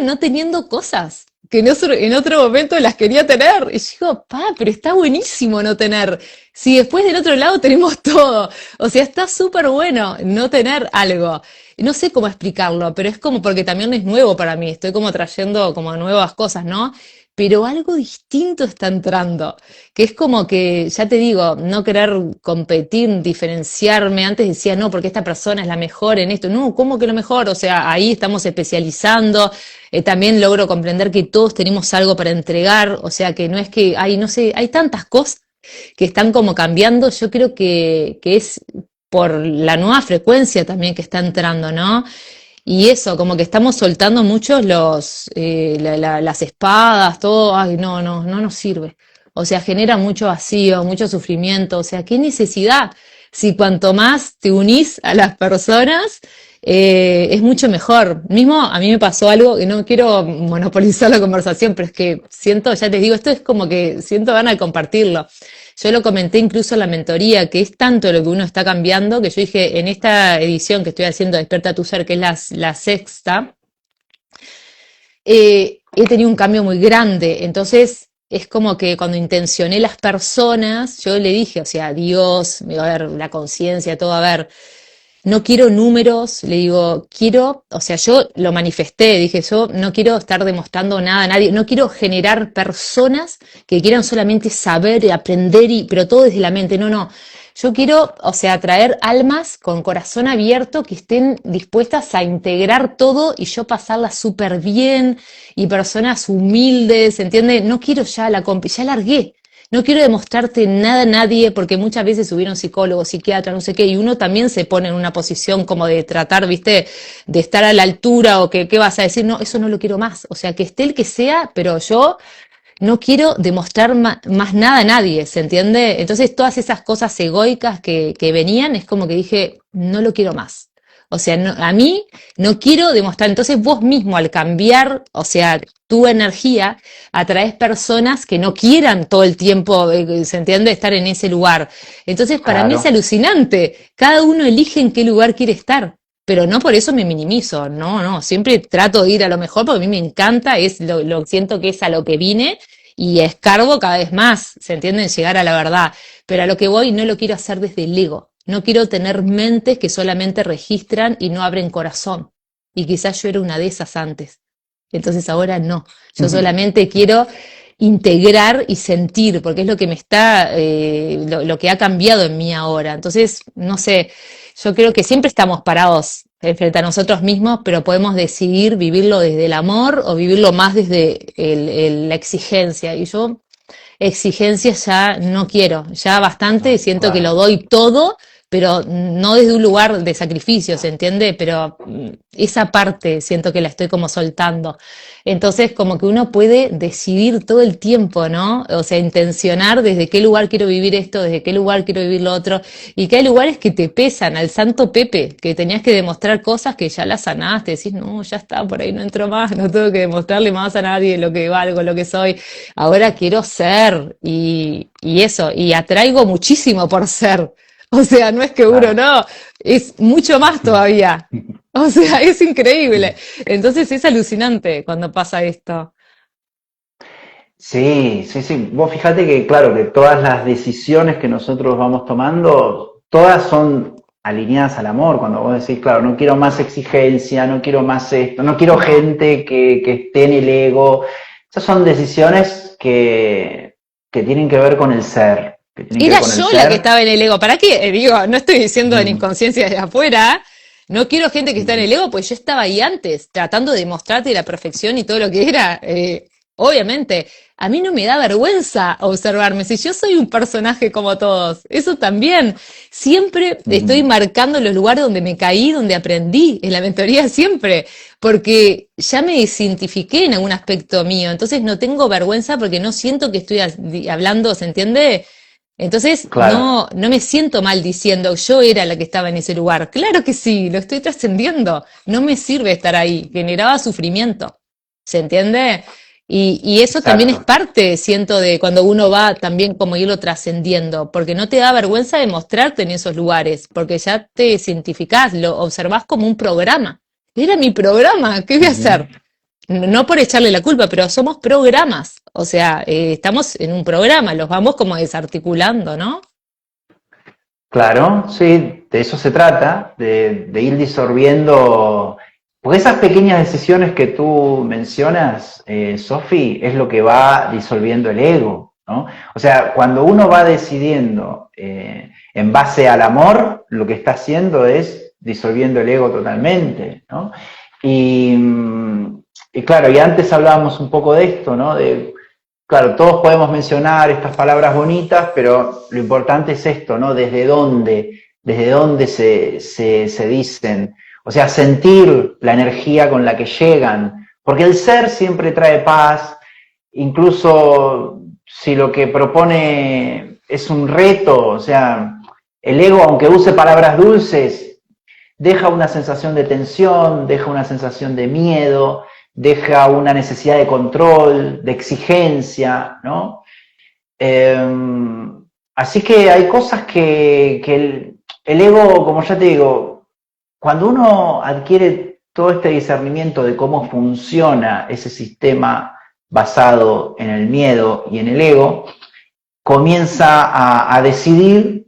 no teniendo cosas, que en otro momento las quería tener. Y digo, pero está buenísimo no tener. Si después del otro lado tenemos todo. O sea, está súper bueno no tener algo. No sé cómo explicarlo, pero es como porque también es nuevo para mí. Estoy como trayendo como nuevas cosas, ¿no? Pero algo distinto está entrando, que es como que, ya te digo, no querer competir, diferenciarme. Antes decía, no, porque esta persona es la mejor en esto. No, ¿cómo que lo mejor? O sea, ahí estamos especializando. También logro comprender que todos tenemos algo para entregar. O sea, que no es que, no sé, hay tantas cosas que están como cambiando. Yo creo que es por la nueva frecuencia también que está entrando, ¿no? Y eso, como que estamos soltando muchos las espadas, todo, no nos sirve. O sea, genera mucho vacío, mucho sufrimiento. O sea, ¿qué necesidad? Si cuanto más te unís a las personas, es mucho mejor. Mismo a mí me pasó algo, que no quiero monopolizar la conversación, pero es que siento, ya te digo, esto es como que siento ganas de compartirlo. Yo lo comenté incluso en la mentoría, que es tanto lo que uno está cambiando, que yo dije, en esta edición que estoy haciendo Despierta tu Ser, que es la sexta, he tenido un cambio muy grande. Entonces, es como que cuando intencioné las personas, yo le dije, o sea, Dios, a ver, la conciencia, todo, a ver, no quiero números, le digo, quiero, o sea, yo lo manifesté, dije, yo no quiero estar demostrando nada a nadie, no quiero generar personas que quieran solamente saber y aprender, pero todo desde la mente, no, no. Yo quiero, o sea, atraer almas con corazón abierto que estén dispuestas a integrar todo y yo pasarla súper bien y personas humildes, ¿entiendes? No quiero ya ya largué. No quiero demostrarte nada a nadie porque muchas veces hubieron psicólogos, psiquiatras, no sé qué, y uno también se pone en una posición como de tratar, viste, de estar a la altura o que, ¿qué vas a decir? No, eso no lo quiero más. O sea, que esté el que sea, pero yo no quiero demostrar más nada a nadie, ¿se entiende? Entonces todas esas cosas egoicas que venían, es como que dije, no lo quiero más. O sea, a mí no quiero demostrar. Entonces vos mismo al cambiar, o sea, tu energía, atraes personas que no quieran todo el tiempo, ¿se entiende?, estar en ese lugar. Entonces para mí es Claro. alucinante. Cada uno elige en qué lugar quiere estar. Pero no por eso me minimizo, no, no, siempre trato de ir a lo mejor porque a mí me encanta, lo siento que es a lo que vine y escarbo cada vez más, ¿se entienden? Llegar a la verdad. Pero a lo que voy no lo quiero hacer desde el ego. No quiero tener mentes que solamente registran y no abren corazón. Y quizás yo era una de esas antes. Entonces ahora no. Yo solamente quiero integrar y sentir, porque es lo que me está, lo que ha cambiado en mí ahora. Entonces, no sé, yo creo que siempre estamos parados frente a nosotros mismos, pero podemos decidir vivirlo desde el amor o vivirlo más desde la exigencia. Y yo exigencias ya no quiero, ya bastante, No, siento que lo claro. doy todo, pero no desde un lugar de sacrificio, ¿se entiende? Pero esa parte siento que la estoy como soltando. Entonces, como que uno puede decidir todo el tiempo, ¿no? O sea, intencionar desde qué lugar quiero vivir esto, desde qué lugar quiero vivir lo otro, y que hay lugares que te pesan, al santo Pepe, que tenías que demostrar cosas que ya las sanaste, decís, no, ya está, por ahí no entro más, no tengo que demostrarle más a nadie lo que valgo, lo que soy, ahora quiero ser, y eso, y atraigo muchísimo por ser. O sea, no es que uno Claro. no, es mucho más todavía. O sea, es increíble. Entonces es alucinante cuando pasa esto. Sí, sí, sí. Vos fíjate que, claro, que todas las decisiones que nosotros vamos tomando, todas son alineadas al amor. Cuando vos decís, claro, no quiero más exigencia, no quiero más esto, no quiero No. gente que esté en el ego. Esas son decisiones que tienen que ver con el ser, que tienen que ver Era con el yo la que ser. estaba en el ego. ¿Para qué? Digo, no estoy diciendo en Mm, inconsciencia de afuera. No quiero gente que está en mm, el ego, pues yo estaba ahí antes, tratando de mostrarte la perfección y todo lo que era. Obviamente, a mí no me da vergüenza observarme. Si yo soy un personaje como todos, eso también. Siempre estoy mm. marcando los lugares donde me caí, donde aprendí, en la mentoría siempre, porque ya me desidentifiqué en algún aspecto mío. Entonces no tengo vergüenza porque no siento que estoy hablando, ¿se entiende? Entonces, Claro. no me siento mal diciendo yo era la que estaba en ese lugar. Claro que sí, lo estoy trascendiendo. No me sirve estar ahí. Generaba sufrimiento. ¿Se entiende? Y eso también es Exacto. parte, siento, de cuando uno va también como irlo trascendiendo, porque no te da vergüenza de mostrarte en esos lugares, porque ya te cientificás, lo observás como un programa. Era mi programa, ¿qué voy a Ujú. hacer? No por echarle la culpa, pero somos programas. O sea, estamos en un programa, los vamos como desarticulando, ¿no? Claro, sí, de eso se trata, de ir disolviendo, porque esas pequeñas decisiones que tú mencionas, Sofi, es lo que va disolviendo el ego, ¿no? O sea, cuando uno va decidiendo en base al amor, lo que está haciendo es disolviendo el ego totalmente, ¿no? Y, y claro, y antes hablábamos un poco de esto, ¿no? De claro, todos podemos mencionar estas palabras bonitas, pero lo importante es esto, ¿no? Desde dónde se dicen. O sea, sentir la energía con la que llegan. Porque el ser siempre trae paz, incluso si lo que propone es un reto, o sea, el ego, aunque use palabras dulces, deja una sensación de tensión, deja una sensación de miedo, deja una necesidad de control, de exigencia, ¿no? Eh, así que hay cosas que el ego, como ya te digo, cuando uno adquiere todo este discernimiento de cómo funciona ese sistema basado en el miedo y en el ego, comienza a decidir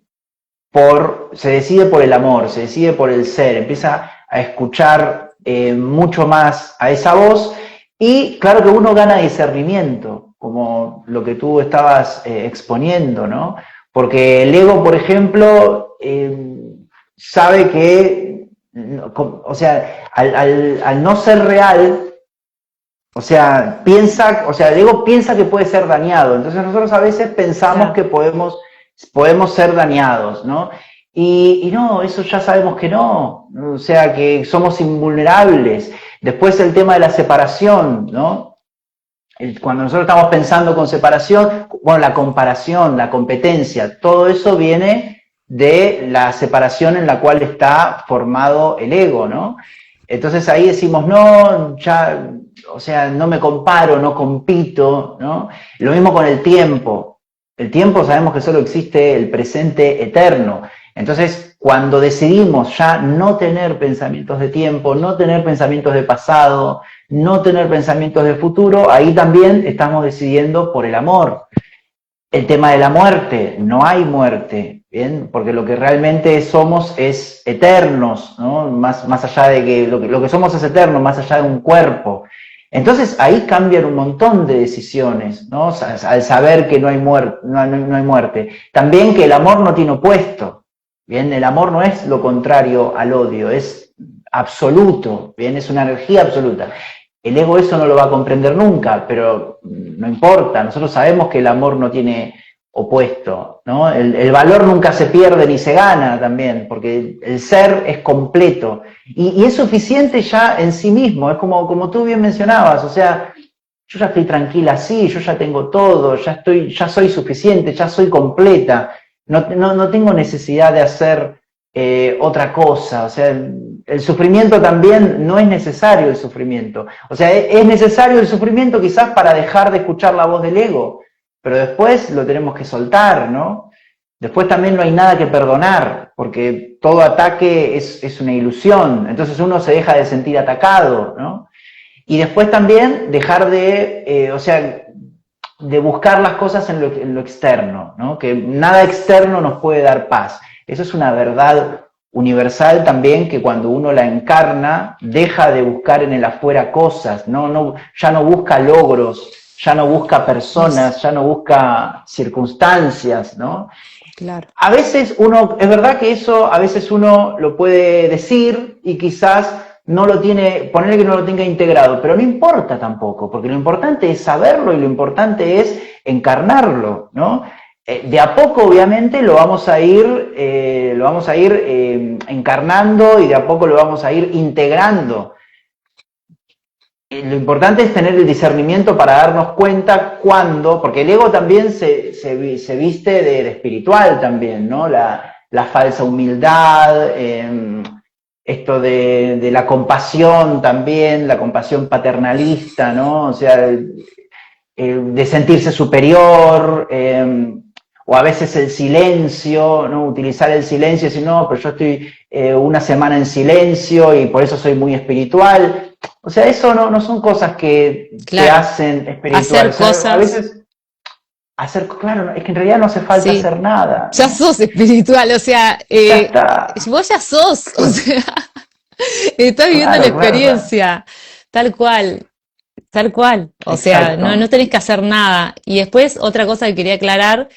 se decide por el amor, se decide por el ser, empieza a escuchar mucho más a esa voz y claro que uno gana discernimiento, como lo que tú estabas exponiendo, ¿no? Porque el ego, por ejemplo, sabe que, o sea, al no ser real, o sea, el ego piensa que puede ser dañado, entonces nosotros a veces pensamos que podemos ser dañados, ¿no? Y no, eso ya sabemos que no, o sea, que somos invulnerables. Después el tema de la separación, ¿no? Cuando nosotros estamos pensando con separación, bueno, la comparación, la competencia, todo eso viene de la separación en la cual está formado el ego, ¿no? Entonces ahí decimos, no, ya, o sea, no me comparo, no compito, ¿no? Lo mismo con el tiempo. El tiempo sabemos que solo existe el presente eterno. Entonces, cuando decidimos ya no tener pensamientos de tiempo, no tener pensamientos de pasado, no tener pensamientos de futuro, ahí también estamos decidiendo por el amor. El tema de la muerte, no hay muerte, ¿bien? Porque lo que realmente somos es eternos, ¿no? Más allá de que lo que somos es eterno, más allá de un cuerpo. Entonces ahí cambian un montón de decisiones, ¿no? Al saber que no hay muerte. También que el amor no tiene opuesto, ¿bien? El amor no es lo contrario al odio, es absoluto, ¿bien? Es una energía absoluta. El ego eso no lo va a comprender nunca, pero no importa, nosotros sabemos que el amor no tiene opuesto, ¿no? El valor nunca se pierde ni se gana también, porque el ser es completo y es suficiente ya en sí mismo, es como tú bien mencionabas, o sea, yo ya estoy tranquila así, yo ya tengo todo, ya soy suficiente, ya soy completa, no tengo necesidad de hacer otra cosa, o sea, el sufrimiento también no es necesario el sufrimiento, o sea, es necesario el sufrimiento quizás para dejar de escuchar la voz del ego, pero después lo tenemos que soltar, ¿no? Después también no hay nada que perdonar, porque todo ataque es una ilusión, entonces uno se deja de sentir atacado, ¿no? Y después también dejar o sea, de buscar las cosas en lo externo, ¿no? Que nada externo nos puede dar paz. Eso es una verdad universal también que cuando uno la encarna, deja de buscar en el afuera cosas, ya no busca logros, ya no busca personas, ya no busca circunstancias, ¿no? Claro. A veces es verdad que eso a veces uno lo puede decir y quizás no lo tiene, ponerle que no lo tenga integrado, pero no importa tampoco, porque lo importante es saberlo y lo importante es encarnarlo, ¿no? De a poco, obviamente, lo vamos a ir encarnando y de a poco lo vamos a ir integrando. Lo importante es tener el discernimiento para darnos cuenta cuándo, porque el ego también se viste de espiritual también, ¿no? La falsa humildad, esto de la compasión también, la compasión paternalista, ¿no? O sea, de sentirse superior, o a veces el silencio, ¿no? Utilizar el silencio y decir, no, pero yo estoy una semana en silencio y por eso soy muy espiritual. O sea, eso no son cosas que te hacen espiritual. Hacer cosas. A veces claro, es que en realidad no hace falta hacer nada. Ya sos espiritual, o sea, ya está. Vos ya sos, o sea, estás viviendo la experiencia, tal cual. Tal cual, o sea, no tenés que hacer nada. Y después, otra cosa que quería aclarar,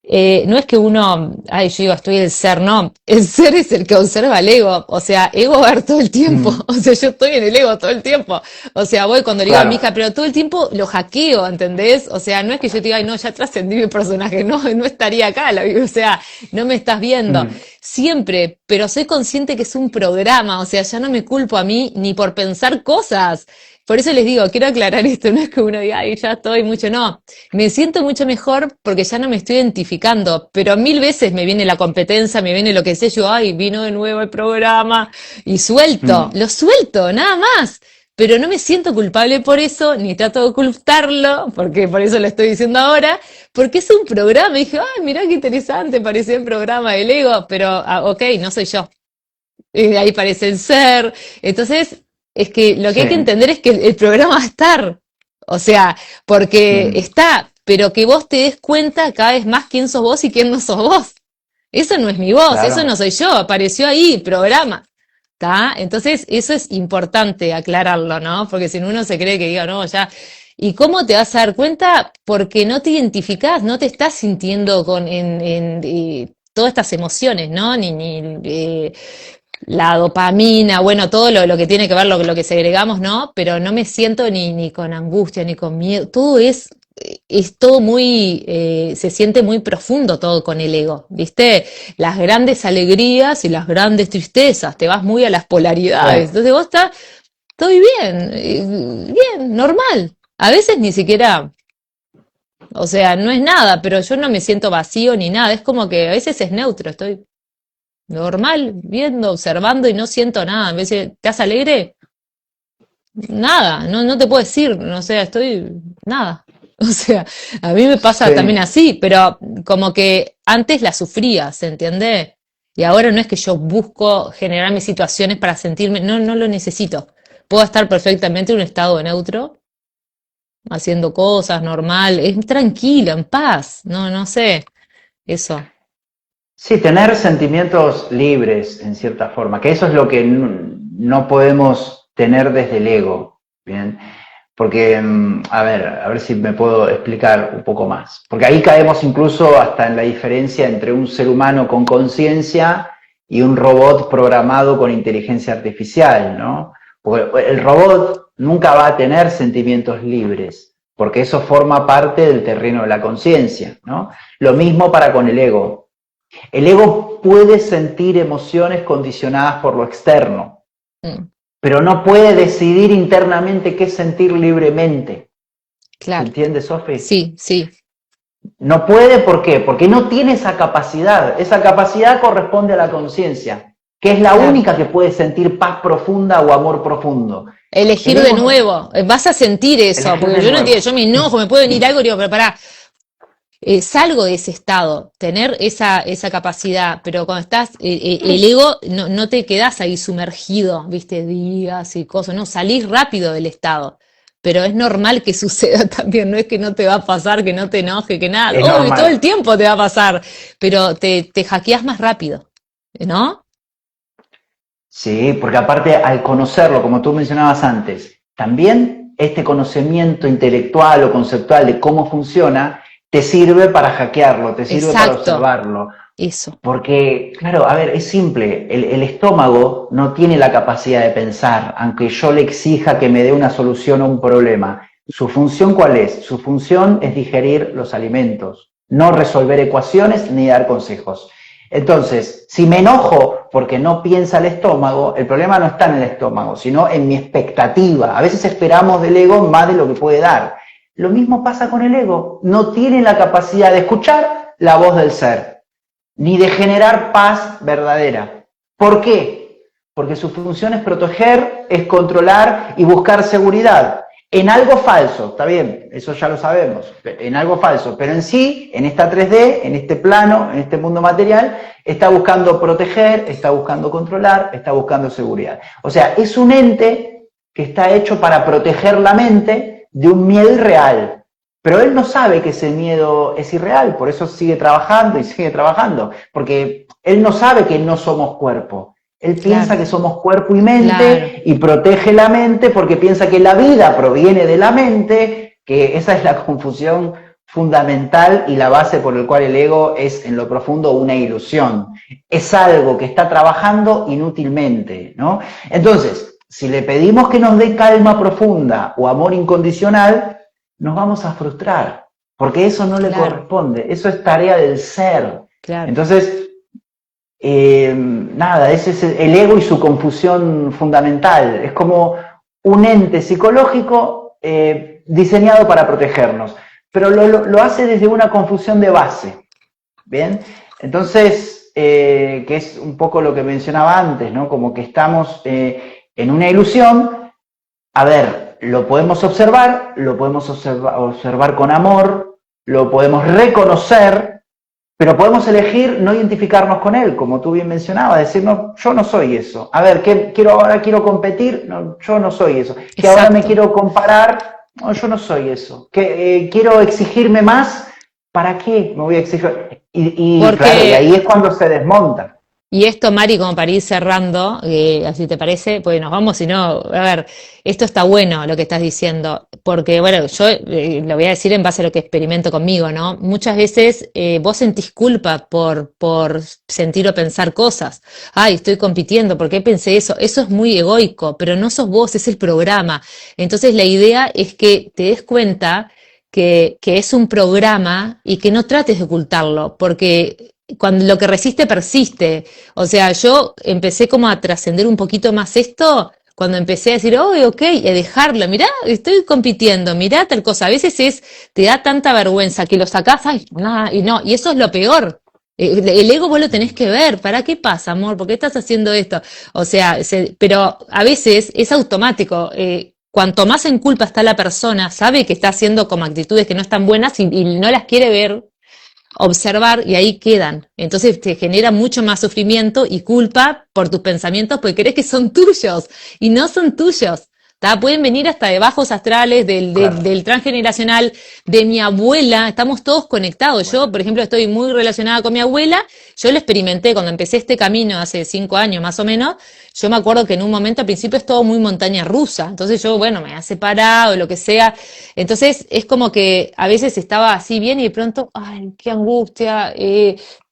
no es que uno, yo digo, estoy el ser, no, el ser es el que observa al ego, o sea, ego ver todo el tiempo, o sea, yo estoy en el ego todo el tiempo, o sea, voy cuando le digo a mi hija, pero todo el tiempo lo hackeo, ¿entendés? O sea, no es que yo te diga, ay, no, ya trascendí mi personaje, no estaría acá, o sea, no me estás viendo, siempre, pero soy consciente que es un programa, o sea, ya no me culpo a mí ni por pensar cosas. Por eso les digo, quiero aclarar esto, no es que uno diga, ay, ya estoy mucho, no. Me siento mucho mejor porque ya no me estoy identificando, pero 1000 veces me viene la competencia, me viene lo que sé yo, ay, vino de nuevo el programa, y lo suelto, nada más. pero no me siento culpable por eso, ni trato de ocultarlo, porque por eso lo estoy diciendo ahora, porque es un programa. Y dije, ay, mirá qué interesante, parecía un programa del ego, pero ok, no soy yo. Ahí parece el ser. Entonces, es que lo que hay que Sí. entender es que el programa va a estar. O sea, porque Mm, está, pero que vos te des cuenta cada vez más quién sos vos y quién no sos vos. Eso no es mi voz, eso no claro. soy yo, apareció ahí, programa. ¿Está? Entonces, eso es importante aclararlo, ¿no? Porque si no uno se cree que diga, no, ya. ¿Y cómo te vas a dar cuenta? Porque no te identificás, no te estás sintiendo todas estas emociones, ¿no? La dopamina, bueno, todo lo que tiene que ver, lo que segregamos, ¿no? Pero no me siento ni con angustia, ni con miedo. Todo es todo muy, se siente muy profundo todo con el ego, ¿viste? Las grandes alegrías y las grandes tristezas, te vas muy a las Sí. polaridades. Entonces vos estás, estoy bien, bien, normal. A veces ni siquiera, o sea, no es nada, pero yo no me siento vacío ni nada. Es como que a veces es neutro, estoy normal, viendo, observando y no siento nada. A veces, ¿estás alegre? Nada, no te puedo decir, no sé, estoy nada. O sea, a mí me pasa también Sí. así, pero como que antes la sufría, ¿se entiende? Y ahora no es que yo busco generarme situaciones para sentirme, no lo necesito. Puedo estar perfectamente en un estado neutro, haciendo cosas normal, es tranquilo, en paz, no sé, eso. Sí, tener sentimientos libres, en cierta forma, que eso es lo que no podemos tener desde el ego, ¿bien? Porque, a ver si me puedo explicar un poco más. Porque ahí caemos incluso hasta en la diferencia entre un ser humano con conciencia y un robot programado con inteligencia artificial, ¿no? Porque el robot nunca va a tener sentimientos libres, porque eso forma parte del terreno de la conciencia, ¿no? Lo mismo para con el ego. El ego puede sentir emociones condicionadas por lo externo, Mm, pero no puede decidir internamente qué sentir libremente. ¿Se claro, entiende, Sofi? sí, sí, No puede, ¿por qué? Porque no tiene esa capacidad. Esa capacidad corresponde a la conciencia, que es la claro. única que puede sentir paz profunda o amor profundo. El Elegir de ego no. nuevo, vas a sentir eso, Elegir porque de yo no entiendo, nuevo. yo me enojo, me puede venir algo y digo, pero pará, salgo de ese estado, tener esa capacidad, pero cuando estás, el ego, no te quedás ahí sumergido, viste, días y cosas, no, salís rápido del estado. Pero es normal que suceda también, no es que no te va a pasar, que no te enoje, que nada, Es oh, todo el normal. tiempo te va a pasar, pero te hackeás más rápido, ¿no? Sí, porque aparte al conocerlo, como tú mencionabas antes, también este conocimiento intelectual o conceptual de cómo funciona te sirve para hackearlo, te sirve para Exacto, observarlo. eso, Porque, claro, a ver, es simple, el estómago no tiene la capacidad de pensar, aunque yo le exija que me dé una solución a un problema. ¿Su función cuál es? Su función es digerir los alimentos, no resolver ecuaciones ni dar consejos. Entonces, si me enojo porque no piensa el estómago, el problema no está en el estómago, sino en mi expectativa. A veces esperamos del ego más de lo que puede dar. Lo mismo pasa con el ego, no tiene la capacidad de escuchar la voz del ser ni de generar paz verdadera. ¿Por qué? Porque su función es proteger, es controlar y buscar seguridad. En algo falso, está bien, eso ya lo sabemos, en algo falso, pero en sí, en esta 3D, en este plano, en este mundo material, está buscando proteger, está buscando controlar, está buscando seguridad. O sea, es un ente que está hecho para proteger la mente de un miedo irreal, pero él no sabe que ese miedo es irreal, por eso sigue trabajando y sigue trabajando, porque él no sabe que no somos cuerpo. Él claro, piensa que somos cuerpo y claro, mente y protege la mente porque piensa que la vida proviene de la mente, que esa es la confusión fundamental y la base por el cual el ego es en lo profundo una ilusión. Es algo que está trabajando inútilmente, ¿no? Entonces, si le pedimos que nos dé calma profunda o amor incondicional, nos vamos a frustrar, porque eso no le claro, corresponde, eso es tarea del ser. claro. Entonces, nada, ese es el ego y su confusión fundamental. Es como un ente psicológico diseñado para protegernos, pero lo hace desde una confusión de base. ¿Bien? Entonces, que es un poco lo que mencionaba antes, ¿no? Como que estamos en una ilusión a ver, lo podemos observar con amor, lo podemos reconocer, pero podemos elegir no identificarnos con él, como tú bien mencionabas, decir, no, yo no soy eso. A ver, ahora quiero competir, no, yo no soy eso. Que ahora me quiero comparar, no, yo no soy eso. Que quiero exigirme más, ¿para qué me voy a exigir? Claro, y ahí es cuando se desmonta. Y esto, Mari, como para ir cerrando, así te parece, pues nos vamos, si no, a ver, esto está bueno lo que estás diciendo, porque bueno, yo lo voy a decir en base a lo que experimento conmigo, ¿no? Muchas veces vos sentís culpa por sentir o pensar cosas. Ay, estoy compitiendo, ¿por qué pensé eso? Eso es muy egoico, pero no sos vos, es el programa. Entonces la idea es que te des cuenta que es un programa y que no trates de ocultarlo, porque cuando lo que resiste persiste. O sea, yo empecé como a trascender un poquito más esto cuando empecé a decir, oh, ok, y a dejarlo, mirá, estoy compitiendo, mirá tal cosa. A veces te da tanta vergüenza que lo sacás, ay, nah, y no, y eso es lo peor. El ego vos lo tenés que ver. ¿Para qué pasa, amor? ¿Por qué estás haciendo esto? O sea, pero a veces es automático. Cuanto más en culpa está la persona, sabe que está haciendo como actitudes que no están buenas y no las quiere ver, observar, y ahí quedan. Entonces te genera mucho más sufrimiento y culpa por tus pensamientos porque crees que son tuyos y no son tuyos. ¿Tá? Pueden venir hasta de bajos astrales, del transgeneracional, de mi abuela, estamos todos conectados. Yo, por ejemplo, estoy muy relacionada con mi abuela, yo lo experimenté cuando empecé este camino hace 5 años más o menos. Yo me acuerdo que en un momento al principio es todo muy montaña rusa, entonces yo, bueno, me había separado, lo que sea, entonces es como que a veces estaba así bien y de pronto, ay, qué angustia,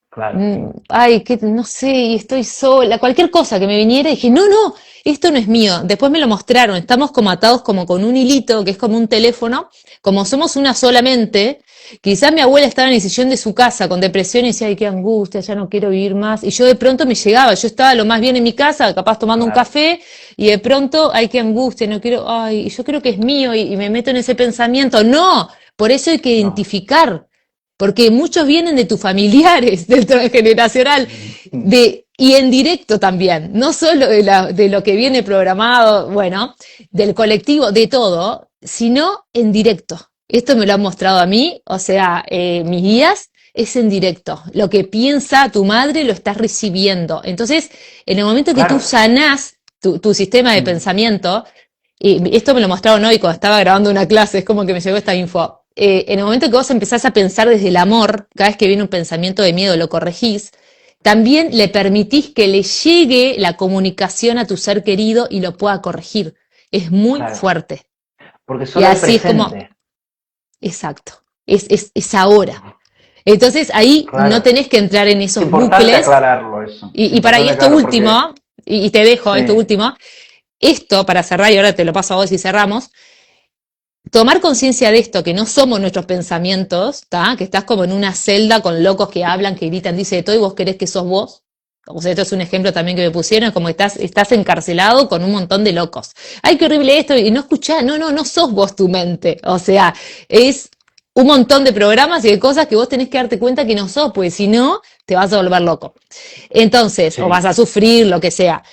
Claro. ay, que no sé, y estoy sola, cualquier cosa que me viniera, dije, no, no, esto no es mío. Después me lo mostraron, estamos como atados como con un hilito, que es como un teléfono, como somos una solamente. Quizás mi abuela estaba en el sillón de su casa con depresión y decía, ay, qué angustia, ya no quiero vivir más. Y yo de pronto me llegaba, yo estaba lo más bien en mi casa, capaz tomando un café, y de pronto, ay, qué angustia, no quiero, ay, yo creo que es mío, y me meto en ese pensamiento. No, por eso hay que identificar. Porque muchos vienen de tus familiares, del transgeneracional, y en directo también, no solo de lo que viene programado, bueno, del colectivo, de todo, sino en directo. Esto me lo han mostrado a mí, o sea, mis guías, es en directo. Lo que piensa tu madre lo estás recibiendo. Entonces, en el momento que tú sanás tu sistema de pensamiento, y esto me lo mostraron hoy cuando estaba grabando una clase, es como que me llegó esta info. En el momento que vos empezás a pensar desde el amor, cada vez que viene un pensamiento de miedo lo corregís, también le permitís que le llegue la comunicación a tu ser querido y lo pueda corregir. Es muy fuerte. Porque Y solo el así es como, presente. exacto, es ahora. Entonces ahí no tenés que entrar en Es esos importante bucles. aclararlo eso. Y para y esto último, y te dejo esto Sí, último, esto para cerrar, y ahora te lo paso a vos y cerramos. Tomar conciencia de esto, que no somos nuestros pensamientos, ¿tá? Que estás como en una celda con locos que hablan, que gritan, dice de todo, y vos querés que sos vos. O sea, esto es un ejemplo también que me pusieron, como estás encarcelado con un montón de locos. Ay, qué horrible esto, y no escuchás, no sos vos tu mente. O sea, es un montón de programas y de cosas que vos tenés que darte cuenta que no sos, pues si no, te vas a volver loco. Entonces, o vas a sufrir, lo que sea.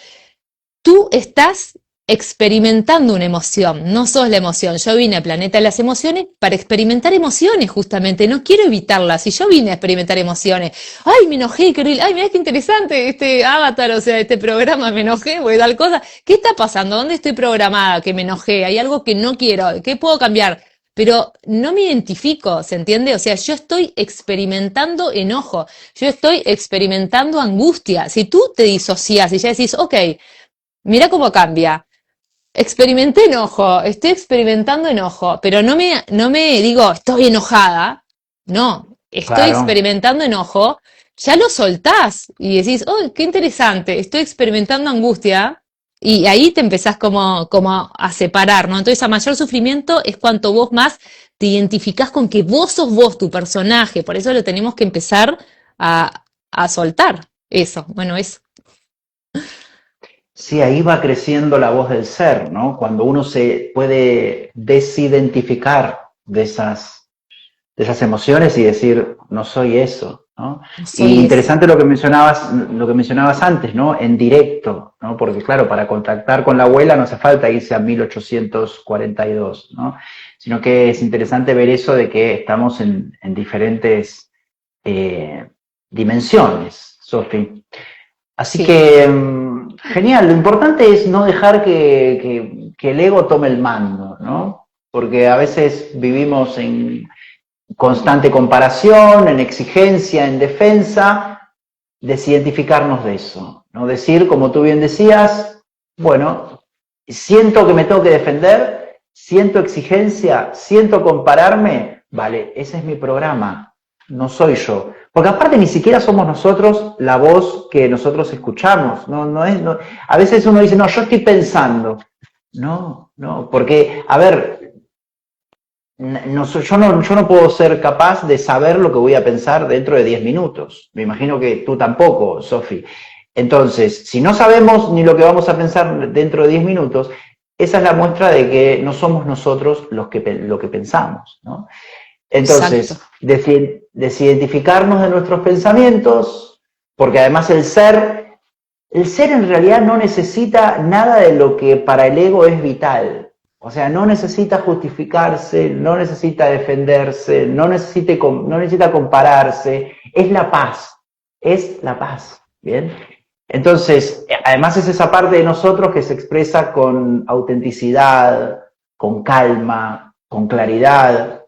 Tú estás experimentando una emoción, no sos la emoción. Yo vine a Planeta de las Emociones para experimentar emociones, justamente. No quiero evitarlas. Y yo vine a experimentar emociones. Ay, me enojé, qué horrible. Ay, mirá qué interesante este avatar, o sea, este programa, me enojé, porque tal cosa. ¿Qué está pasando? ¿Dónde estoy programada que me enojé? ¿Hay algo que no quiero? ¿Qué puedo cambiar? Pero no me identifico, ¿se entiende? O sea, yo estoy experimentando enojo, yo estoy experimentando angustia. Si tú te disocias y ya decís, ok, mira cómo cambia. Experimenté enojo, estoy experimentando enojo, pero no me digo, estoy enojada. No, estoy experimentando enojo, ya lo soltás y decís, oh, qué interesante, estoy experimentando angustia, y ahí te empezás como a separar, ¿no? Entonces, a mayor sufrimiento es cuanto vos más te identificás con que vos sos vos, tu personaje, por eso lo tenemos que empezar a soltar. Eso, bueno, eso. Sí, ahí va creciendo la voz del ser, ¿no? Cuando uno se puede desidentificar de esas emociones y decir, no soy eso, ¿no? Y Soy ese. interesante lo que mencionabas antes, ¿no? En directo, ¿no? Porque claro, para contactar con la abuela no hace falta irse a 1842, ¿no? Sino que es interesante ver eso de que estamos en diferentes dimensiones, Sofi. Así Sí, que, genial, lo importante es no dejar que el ego tome el mando, ¿no? Porque a veces vivimos en constante comparación, en exigencia, en defensa, desidentificarnos de eso, ¿no? Decir, como tú bien decías, bueno, siento que me tengo que defender, siento exigencia, siento compararme, vale, ese es mi programa, no soy yo. Porque aparte ni siquiera somos nosotros la voz que nosotros escuchamos, a veces uno dice, no, yo estoy pensando. No, no, porque, a ver, yo no puedo ser capaz de saber lo que voy a pensar dentro de 10 minutos. Me imagino que tú tampoco, Sofi. Entonces, si no sabemos ni lo que vamos a pensar dentro de 10 minutos, esa es la muestra de que no somos nosotros lo que pensamos, ¿no? exacto. Entonces, desidentificarnos de nuestros pensamientos, porque además el ser en realidad no necesita nada de lo que para el ego es vital. O sea, no necesita justificarse, no necesita defenderse, no necesita compararse. Es la paz, ¿bien? Entonces, además es esa parte de nosotros que se expresa con autenticidad, con calma, con claridad.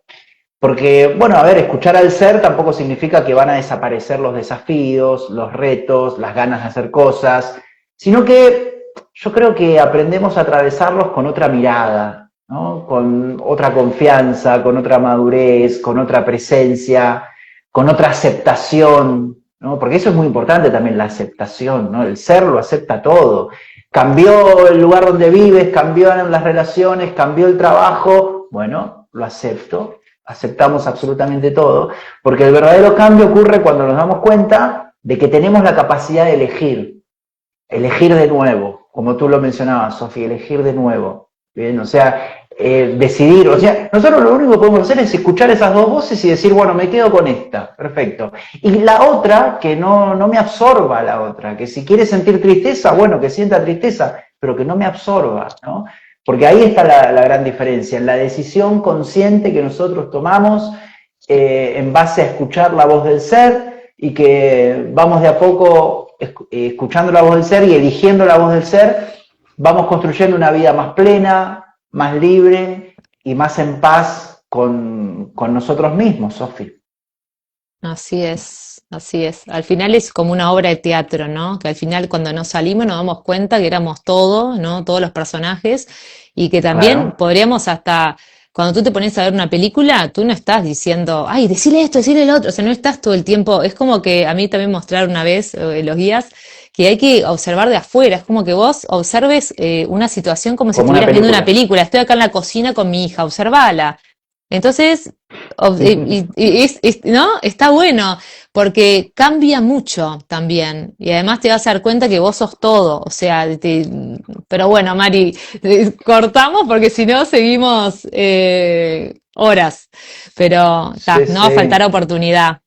Porque, bueno, a ver, escuchar al ser tampoco significa que van a desaparecer los desafíos, los retos, las ganas de hacer cosas, sino que yo creo que aprendemos a atravesarlos con otra mirada, ¿no? Con otra confianza, con otra madurez, con otra presencia, con otra aceptación, ¿no? Porque eso es muy importante también, la aceptación, ¿no? El ser lo acepta todo. Cambió el lugar donde vives, cambiaron las relaciones, cambió el trabajo, bueno, lo acepto, aceptamos absolutamente todo, porque el verdadero cambio ocurre cuando nos damos cuenta de que tenemos la capacidad de elegir de nuevo, como tú lo mencionabas, Sofía, elegir de nuevo, ¿bien? O sea, decidir, o sea, nosotros lo único que podemos hacer es escuchar esas dos voces y decir, bueno, me quedo con esta, perfecto. Y la otra, que no me absorba la otra, que si quiere sentir tristeza, bueno, que sienta tristeza, pero que no me absorba, ¿no? Porque ahí está la gran diferencia, en la decisión consciente que nosotros tomamos en base a escuchar la voz del ser y que vamos de a poco escuchando la voz del ser y eligiendo la voz del ser, vamos construyendo una vida más plena, más libre y más en paz con nosotros mismos, Sofi. Así es, así es. Al final es como una obra de teatro, ¿no? Que al final cuando nos salimos nos damos cuenta que éramos todo, ¿no? Todos los personajes y que también Claro, podríamos hasta, cuando tú te pones a ver una película, tú no estás diciendo, ay, decile esto, decile lo otro, o sea, no estás todo el tiempo, es como que a mí también mostraron una vez los guías que hay que observar de afuera, es como que vos observes una situación como si como una estuvieras viendo una película. película, estoy acá en la cocina con mi hija, observala. Entonces, ¿no? Está bueno, porque cambia mucho también. Y además te vas a dar cuenta que vos sos todo. O sea, pero bueno, Mari, cortamos porque si no seguimos horas. Pero Sí, no va a faltar sí, oportunidad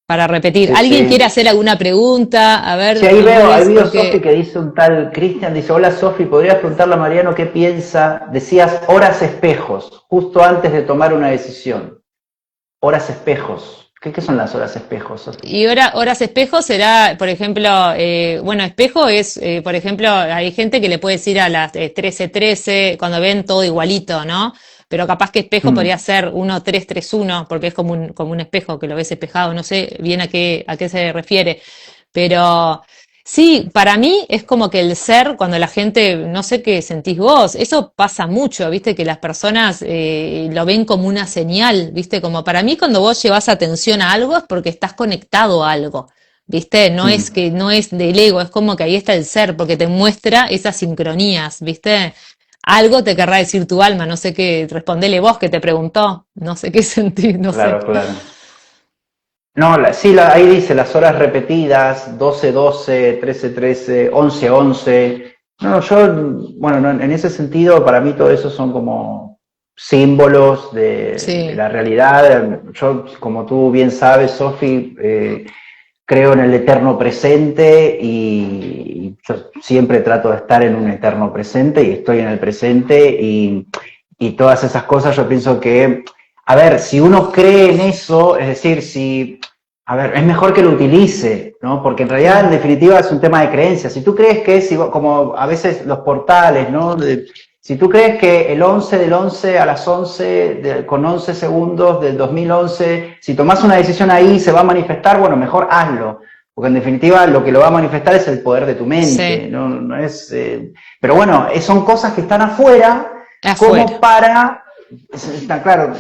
para repetir. sí, ¿Alguien quiere sí. hacer alguna pregunta? A Sí, ver, ahí Luis, veo Sofi porque que dice un tal Cristian, dice, hola Sofi, ¿podrías preguntarle a Mariano qué piensa? Decías horas espejos, justo antes de tomar una decisión. Horas espejos. ¿Qué son las horas espejos, Sofi? y horas espejo será, por ejemplo, bueno, espejo es, por ejemplo, hay gente que le puede decir a las 13:13 cuando ven todo igualito, ¿no? Pero capaz que espejo podría Mm. ser 1331 porque es como un espejo que lo ves espejado, no sé bien a qué se refiere. Pero sí, para mí es como que el ser, cuando la gente, no sé qué sentís vos, eso pasa mucho, viste, que las personas lo ven como una señal, viste, como para mí cuando vos llevas atención a algo es porque estás conectado a algo, viste, Mm. no es del ego, es como que ahí está el ser, porque te muestra esas sincronías, viste. Algo te querrá decir tu alma, no sé qué, respondele vos que te preguntó, no sé qué sentís, no sé. Claro, claro. No, sí, ahí dice las horas repetidas, 12-12, 13-13, 11-11. No, yo, bueno, no, en ese sentido, para mí todo eso son como símbolos de Sí, la realidad. Yo, como tú bien sabes, Sofi, creo en el eterno presente y yo siempre trato de estar en un eterno presente y estoy en el presente y todas esas cosas yo pienso que, a ver, si uno cree en eso, es decir, si, a ver, es mejor que lo utilice, ¿no? Porque en realidad, en definitiva, es un tema de creencias. Si tú crees que es, como a veces los portales, ¿no? Si tú crees que el 11 del 11 a las 11, con 11 segundos del 2011, si tomás una decisión ahí se va a manifestar, bueno, mejor hazlo. Porque en definitiva lo que lo va a manifestar es el poder de tu mente, Sí. no es... pero bueno, son cosas que están afuera, Afuera. como para... Está claro,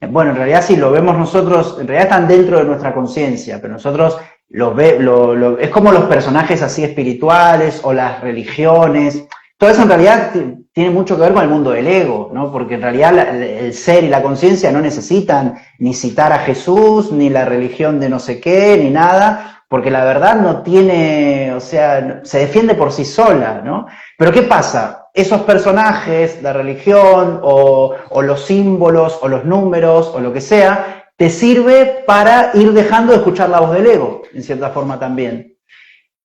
bueno, en realidad sí, lo vemos nosotros, en realidad están dentro de nuestra conciencia, pero nosotros es como los personajes así espirituales o las religiones. Todo eso en realidad tiene mucho que ver con el mundo del ego, ¿no? Porque en realidad el ser y la conciencia no necesitan ni citar a Jesús, ni la religión de no sé qué, ni nada, porque la verdad no tiene, o sea, se defiende por sí sola, ¿no? Pero ¿qué pasa? Esos personajes, la religión, o los símbolos, o los números, o lo que sea, te sirve para ir dejando de escuchar la voz del ego, en cierta forma también.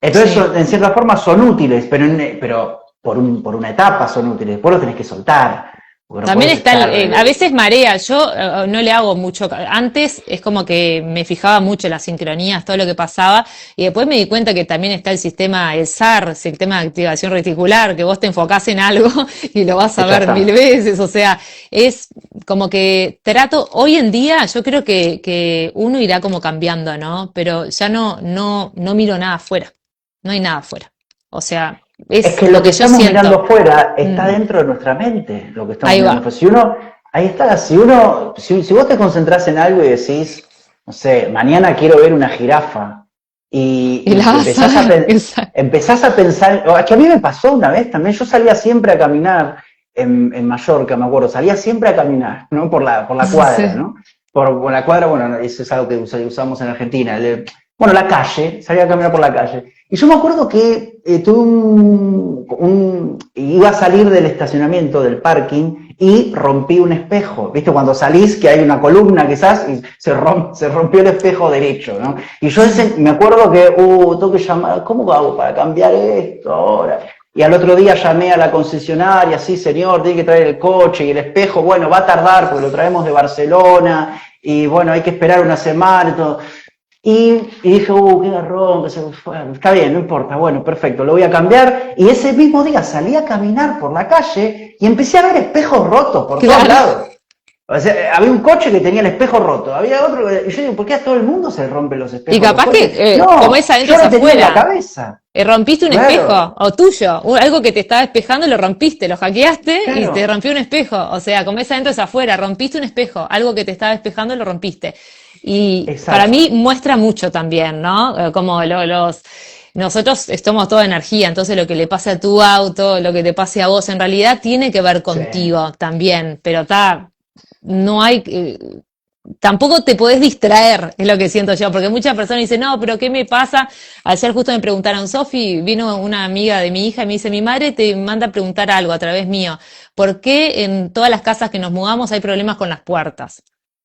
Entonces, Sí. en cierta forma son útiles, pero por una etapa son útiles, después los tenés que soltar. Porque no También podés está, estar. a veces marea, yo no le hago mucho, antes es como que me fijaba mucho en las sincronías, todo lo que pasaba, y después me di cuenta que también está el sistema, el SAR, el sistema de activación reticular, que vos te enfocás en algo y lo vas a ver mil Exactamente. veces, o sea, es como que trato, hoy en día yo creo que uno irá como cambiando, ¿no? Pero ya no miro nada afuera, no hay nada afuera, o sea, Es es que lo lo que que yo estamos mirando siento. afuera está Mm, dentro de nuestra mente, lo que estamos ahí mirando va. afuera. Si uno, ahí está, si vos te concentrás en algo y decís, no sé, mañana quiero ver una jirafa, Y la y vas a ver, exacto. empezás a pensar, es que a mí me pasó una vez también, yo salía siempre a caminar en Mallorca, me acuerdo, salía siempre a caminar, ¿no? Por la cuadra, Sí. ¿no? Por la cuadra, bueno, eso es algo que usamos en Argentina, bueno, la calle, salía a caminar por la calle. Y yo me acuerdo que iba a salir del estacionamiento, del parking, y rompí un espejo. ¿Viste? Cuando salís, que hay una columna quizás, y se rompió el espejo derecho, ¿no? Y yo me acuerdo que, tengo que llamar, ¿cómo hago para cambiar esto ahora? Y al otro día llamé a la concesionaria, sí señor, tiene que traer el coche y el espejo, bueno, va a tardar porque lo traemos de Barcelona, y bueno, hay que esperar una semana y todo. Y dije, qué garrón, que se fue. Está bien, no importa, bueno, perfecto, lo voy a cambiar. Y ese mismo día salí a caminar por la calle y empecé a ver espejos rotos por todos Claro. lados. O sea, había un coche que tenía el espejo roto, había otro y yo digo, ¿por qué a todo el mundo se le rompen los Y espejos de los capaz que, coches? como No, es adentro yo es lo tenía en la afuera. cabeza. Rompiste un espejo, Claro, o tuyo, algo que te estaba espejando lo rompiste, lo hackeaste y te claro, rompió un espejo. O sea, como es adentro es afuera, rompiste un espejo, algo que te estaba espejando lo rompiste. Y para exacto. mí muestra mucho también, ¿no? Como nosotros somos toda energía, entonces lo que le pase a tu auto, lo que te pase a vos, en realidad tiene que ver Sí. contigo también, pero no hay, tampoco te podés distraer, es lo que siento yo, porque muchas personas dicen, no, pero ¿qué me pasa? Ayer justo me preguntaron, Sofi, vino una amiga de mi hija y me dice, mi madre te manda a preguntar algo a través mío, ¿por qué en todas las casas que nos mudamos hay problemas con las puertas?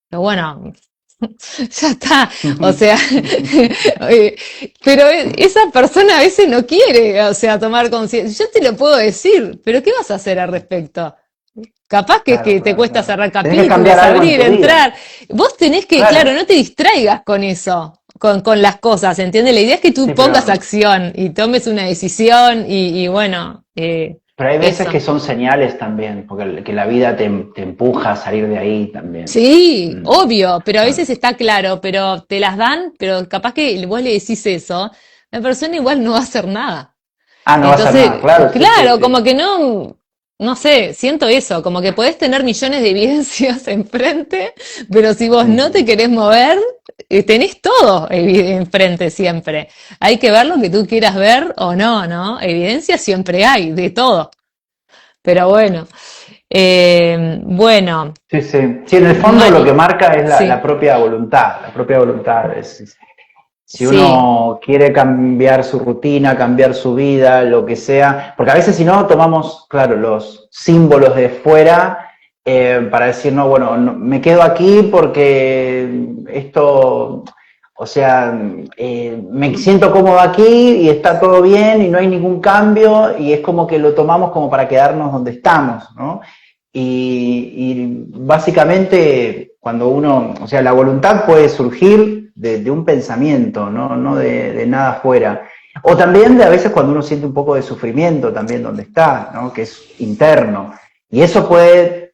Pero bueno, ya está, o sea, pero esa persona a veces no quiere, o sea, tomar conciencia. Yo te lo puedo decir, pero ¿qué vas a hacer al respecto? Capaz que, Claro, que te claro, cuesta claro. cerrar Tenés que cambiar capítulos, algo en abrir, tu vida. entrar. Vos tenés que, claro, Claro. no te distraigas con eso, con las cosas, ¿entiendes? La idea es que tú Sí, pongas pero acción y tomes una decisión y bueno, Pero hay veces eso. que son señales también, porque que la vida te empuja a salir de ahí también. Sí, Mm. obvio, pero a Son- veces está claro, pero te las dan, pero capaz que vos le decís eso, la persona igual no va a hacer nada. No va a hacer nada, Entonces, claro, sí, sí, claro, como sí. que no sé, siento eso, como que podés tener millones de evidencias enfrente, pero si vos no te Ujú. querés mover, tenés todo enfrente siempre. Hay que ver lo que tú quieras ver o no, ¿no? Evidencia siempre hay, de todo. Pero bueno, bueno, Sí, sí. Sí, en el fondo lo Mari, que marca es la sí, propia voluntad. La propia voluntad si sí, uno quiere cambiar su rutina, cambiar su vida, lo que sea, porque a veces si no tomamos, claro, los símbolos de fuera para decir, no, bueno, me quedo aquí porque esto, O sea, me siento cómodo aquí y está todo bien y no hay ningún cambio y es como que lo tomamos como para quedarnos donde estamos, ¿no? Y básicamente cuando uno, o sea, la voluntad puede surgir de un pensamiento, no de nada afuera. O también de a veces cuando uno siente un poco de sufrimiento también donde está, ¿no? Que es interno. Y eso puede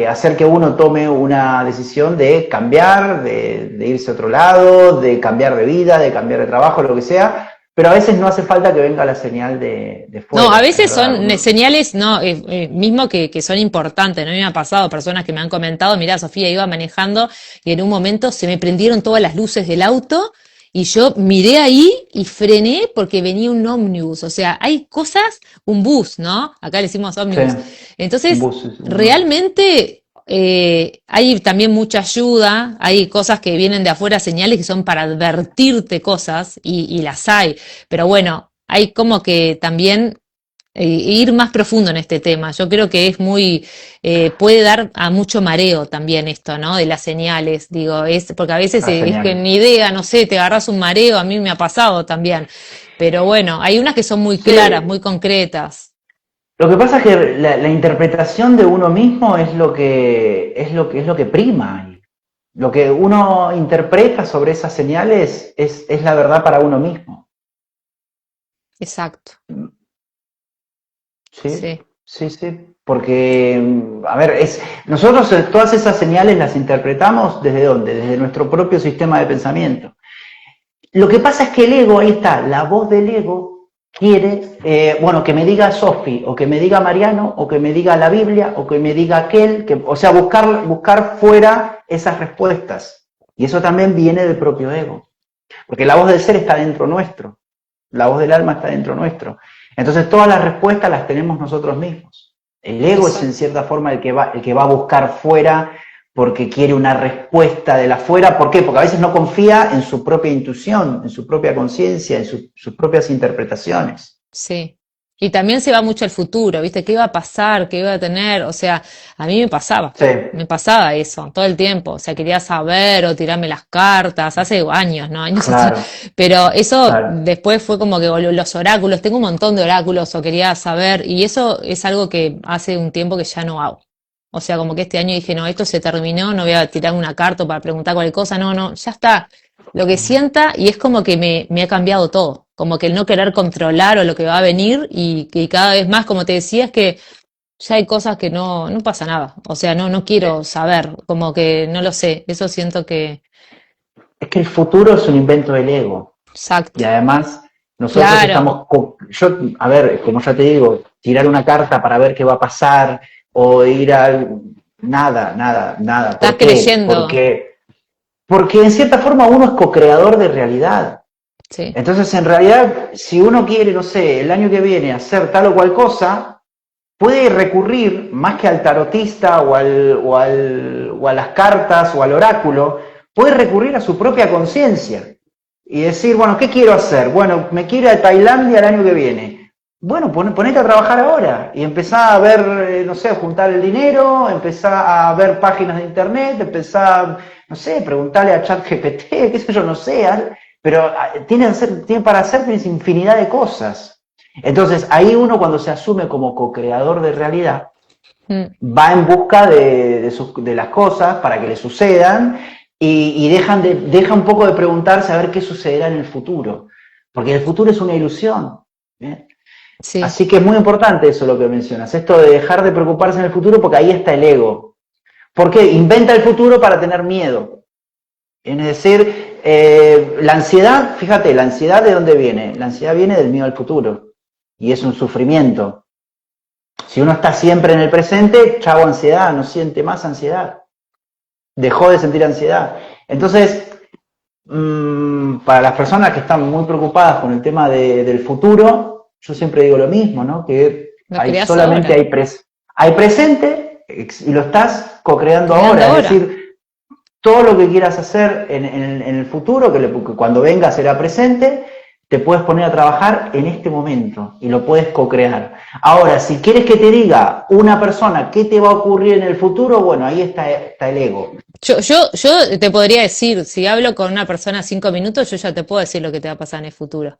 hacer que uno tome una decisión de cambiar, de irse a otro lado, de cambiar de vida, de cambiar de trabajo, lo que sea, pero a veces no hace falta que venga la señal de fuera. No, a veces son señales, no, mismo que son importantes, ¿no? A mí me ha pasado personas que me han comentado, mirá, Sofía, iba manejando y en un momento se me prendieron todas las luces del auto y yo miré ahí y frené porque venía un ómnibus, o sea, hay cosas, un bus, ¿no? Acá le decimos ómnibus. Sí, Entonces, buses, realmente hay también mucha ayuda, hay cosas que vienen de afuera, señales que son para advertirte cosas y las hay, pero bueno, hay como que también ir más profundo en este tema. Yo creo que es puede dar a mucho mareo también esto, ¿no? De las señales, digo, porque a veces es que ni idea, no sé, te agarras un mareo, a mí me ha pasado también. Pero bueno, hay unas que son muy claras, sí. muy concretas. Lo que pasa es que la interpretación de uno mismo es lo que prima. Lo que uno interpreta sobre esas señales es la verdad para uno mismo. Exacto, Sí, sí. sí, sí. Porque, a ver, nosotros todas esas señales las interpretamos ¿desde dónde? Desde nuestro propio sistema de pensamiento. Lo que pasa es que el ego, ahí está, la voz del ego quiere, que me diga Sofi, o que me diga Mariano, o que me diga la Biblia, o que me diga aquel, o sea, buscar fuera esas respuestas. Y eso también viene del propio ego. Porque la voz del ser está dentro nuestro, la voz del alma está dentro nuestro. Entonces todas las respuestas las tenemos nosotros mismos. El ego es en cierta forma el que va a buscar fuera porque quiere una respuesta de la afuera. ¿Por qué? Porque a veces no confía en su propia intuición, en su propia conciencia, en sus propias interpretaciones. Sí. Y también se va mucho al futuro, ¿viste? ¿Qué iba a pasar? ¿Qué iba a tener? O sea, a mí Sí, me pasaba eso todo el tiempo. O sea, quería saber o tirarme las cartas, hace años, ¿no? Años atrás. claro, Pero eso claro. después fue como que los oráculos, tengo un montón de oráculos o quería saber, y eso es algo que hace un tiempo que ya no hago. O sea, como que este año dije, no, esto se terminó, no voy a tirar una carta para preguntar cualquier cosa, no, ya está. Lo que sienta y es como que me ha cambiado todo, como que el no querer controlar o lo que va a venir y cada vez más, como te decía, es que ya hay cosas que no pasa nada, o sea, no quiero saber, como que no lo sé, eso siento que, Es que el futuro es un invento del ego. Y exacto, además, nosotros claro, estamos, a ver, como ya te digo, tirar una carta para ver qué va a pasar, o ir a... Nada. estás ¿Por qué? creyendo, Porque en cierta forma uno es co-creador de realidad. sí, Entonces, en realidad, si uno quiere, no sé, el año que viene hacer tal o cual cosa, puede recurrir más que al tarotista o a las cartas o al oráculo, puede recurrir a su propia conciencia y decir, bueno, ¿qué quiero hacer? Bueno, me quiero ir a Tailandia el año que viene. Bueno, ponete a trabajar ahora y empezá a ver, no sé, juntar el dinero, empezá a ver páginas de internet, empezá, no sé, preguntarle a ChatGPT, qué sé yo, no sé, pero tiene para hacer tienes infinidad de cosas. Entonces, ahí uno cuando se asume como co-creador de realidad, mm, va en busca de las cosas para que le sucedan y deja un poco de preguntarse a ver qué sucederá en el futuro. Porque el futuro es una ilusión. ¿Bien? sí, Así que es muy importante eso lo que mencionas, esto de dejar de preocuparse en el futuro porque ahí está el ego. ¿Por qué? Inventa el futuro para tener miedo. Es decir, la ansiedad, fíjate, la ansiedad ¿de dónde viene? La ansiedad viene del miedo al futuro y es un sufrimiento. Si uno está siempre en el presente, chavo ansiedad, no siente más ansiedad. Dejó de sentir ansiedad. Entonces, para las personas que están muy preocupadas con el tema del futuro, yo siempre digo lo mismo, ¿no? Que lo creas ahora, hay presente y lo estás co-creando creando ahora. Es ahora, decir, todo lo que quieras hacer en el futuro, que cuando venga será presente, te puedes poner a trabajar en este momento y lo puedes co-crear. Ahora, si quieres que te diga una persona qué te va a ocurrir en el futuro, bueno, ahí está el ego. Yo te podría decir, si hablo con una persona 5 minutos, yo ya te puedo decir lo que te va a pasar en el futuro.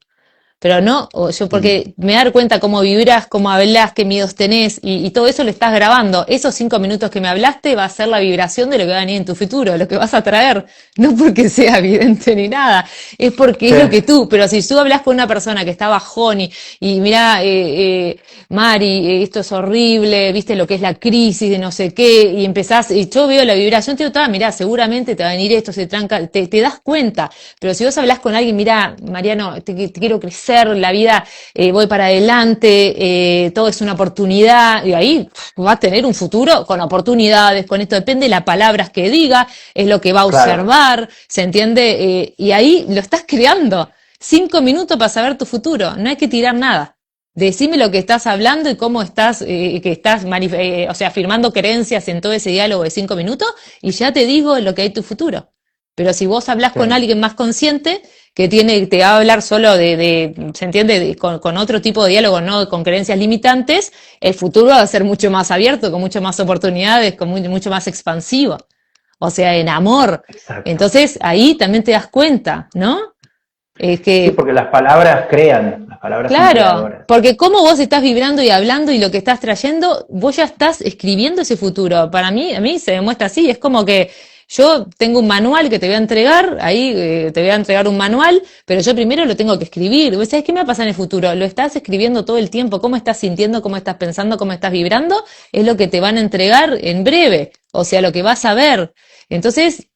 Pero no, porque me dar cuenta cómo vibras, cómo hablas, qué miedos tenés, y todo eso lo estás grabando. Esos 5 minutos que me hablaste va a ser la vibración de lo que va a venir en tu futuro, lo que vas a traer. No porque sea evidente ni nada, es porque es lo que tú, pero si tú hablas con una persona que está bajón y mirá, Mari, esto es horrible, viste lo que es la crisis de no sé qué, y empezás, y yo veo la vibración, te digo, mirá, seguramente te va a venir esto, se tranca, te das cuenta. Pero si vos hablás con alguien, mirá, Mariano, te quiero crecer, la vida, voy para adelante, todo es una oportunidad, y ahí va a tener un futuro con oportunidades, con esto depende de las palabras que diga, es lo que va a observar, ¿se entiende? Y ahí lo estás creando. 5 minutos para saber tu futuro, no hay que tirar nada. Decime lo que estás hablando y cómo estás, o sea, afirmando creencias en todo ese diálogo de 5 minutos, y ya te digo lo que hay en tu futuro. Pero si vos hablás con alguien más consciente, que te va a hablar solo ¿se entiende? Con otro tipo de diálogo, no con creencias limitantes, el futuro va a ser mucho más abierto, con mucho más oportunidades, con mucho más expansivo. O sea, en amor. Exacto. Entonces, ahí también te das cuenta, ¿no? Es que, sí, porque las palabras crean, las palabras son claro, creadoras. porque como vos estás vibrando y hablando y lo que estás trayendo, vos ya estás escribiendo ese futuro. Para mí, a mí se demuestra así, es como que yo tengo un manual que te voy a entregar, ahí te voy a entregar un manual, pero yo primero lo tengo que escribir. ¿Vos sabés qué me va a pasar en el futuro? Lo estás escribiendo todo el tiempo, cómo estás sintiendo, cómo estás pensando, cómo estás vibrando, es lo que te van a entregar en breve, o sea, lo que vas a ver. Entonces,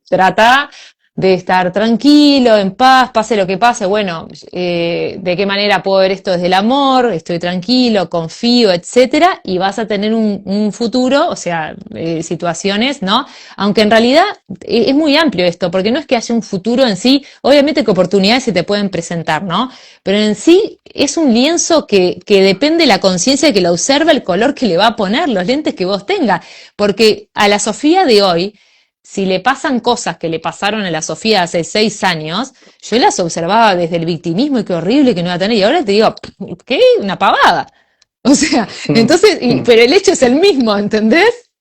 trata de estar tranquilo, en paz, pase lo que pase, bueno, de qué manera puedo ver esto desde el amor, estoy tranquilo, confío, etcétera, y vas a tener un futuro, o sea, situaciones, ¿no? Aunque en realidad es muy amplio esto, porque no es que haya un futuro en sí, obviamente que oportunidades se te pueden presentar, ¿no? Pero en sí es un lienzo que depende de la conciencia que la observa, el color que le va a poner, los lentes que vos tengas, porque a la Sofía de hoy, si le pasan cosas que le pasaron a la Sofía hace 6 años, yo las observaba desde el victimismo y qué horrible que no iba a tener, y ahora te digo, ¿qué? Una pavada. O sea, entonces, pero el hecho es el mismo, ¿entendés?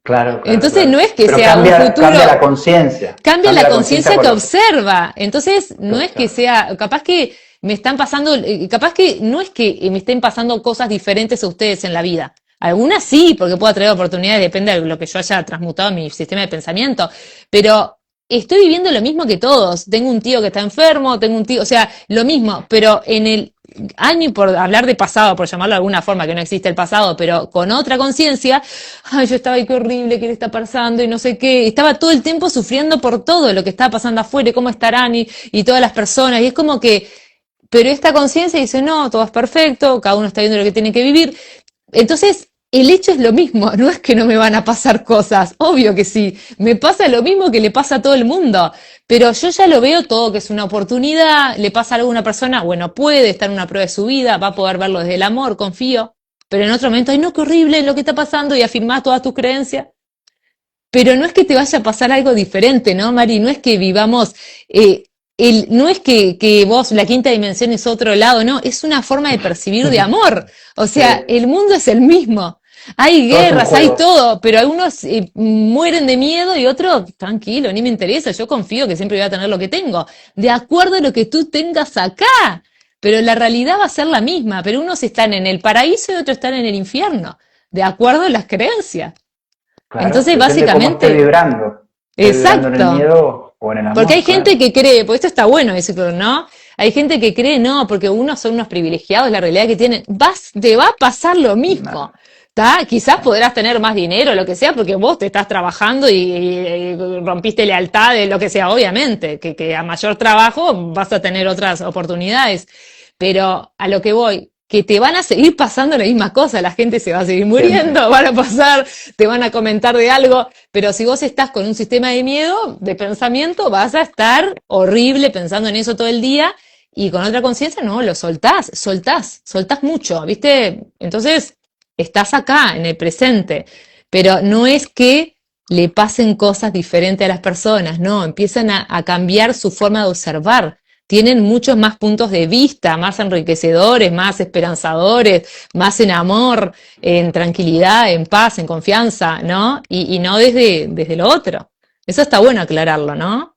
Claro, entonces claro. no es que pero sea cambia, un futuro. Cambia la conciencia. Cambia la conciencia que con observa. Entonces no es que sea, capaz que me están pasando, capaz que no es que me estén pasando cosas diferentes a ustedes en la vida. Algunas sí, porque puedo traer oportunidades, depende de lo que yo haya transmutado en mi sistema de pensamiento, pero estoy viviendo lo mismo que todos. Tengo un tío que está enfermo, tengo un tío, o sea, lo mismo, pero en el año, por hablar de pasado, por llamarlo de alguna forma, que no existe el pasado, pero con otra conciencia, ay, yo estaba ahí, qué horrible, qué le está pasando, y no sé qué, estaba todo el tiempo sufriendo por todo lo que estaba pasando afuera, y cómo estarán, y todas las personas, y es como que, pero esta conciencia dice, no, todo es perfecto, cada uno está viendo lo que tiene que vivir. Entonces, el hecho es lo mismo, no es que no me van a pasar cosas, obvio que sí, me pasa lo mismo que le pasa a todo el mundo, pero yo ya lo veo todo que es una oportunidad, le pasa a alguna persona, bueno, puede estar en una prueba de su vida, va a poder verlo desde el amor, confío, pero en otro momento, ay no, qué horrible lo que está pasando y afirmás todas tus creencias. Pero no es que te vaya a pasar algo diferente, ¿no, Mari? No es que vivamos, no es que vos, la quinta dimensión es otro lado, no, es una forma de percibir de amor. O sea, el mundo es el mismo. Hay guerras, hay todo, pero algunos mueren de miedo y otros, tranquilo, ni me interesa, yo confío que siempre voy a tener lo que tengo, de acuerdo a lo que tú tengas acá. Pero la realidad va a ser la misma, pero unos están en el paraíso y otros están en el infierno, de acuerdo a las creencias. Claro, entonces, básicamente. Cómo vibrando. Exacto. Vibrando en el miedo o en el amor. Porque hay gente que cree, porque esto está bueno decirlo, ¿no? Hay gente que cree, no, porque unos son unos privilegiados, la realidad que tienen, te va a pasar lo mismo. ¿Tá? Quizás podrás tener más dinero, lo que sea, porque vos te estás trabajando y rompiste lealtades, lo que sea, obviamente, que a mayor trabajo vas a tener otras oportunidades. Pero a lo que voy, que te van a seguir pasando las mismas cosas, la gente se va a seguir muriendo, van a pasar, te van a comentar de algo, pero si vos estás con un sistema de miedo, de pensamiento, vas a estar horrible pensando en eso todo el día, y con otra conciencia, no, lo soltás mucho, ¿viste? Entonces, estás acá, en el presente, pero no es que le pasen cosas diferentes a las personas, no, empiezan a cambiar su forma de observar, tienen muchos más puntos de vista, más enriquecedores, más esperanzadores, más en amor, en tranquilidad, en paz, en confianza, ¿no? Y no desde lo otro. Eso está bueno aclararlo, ¿no?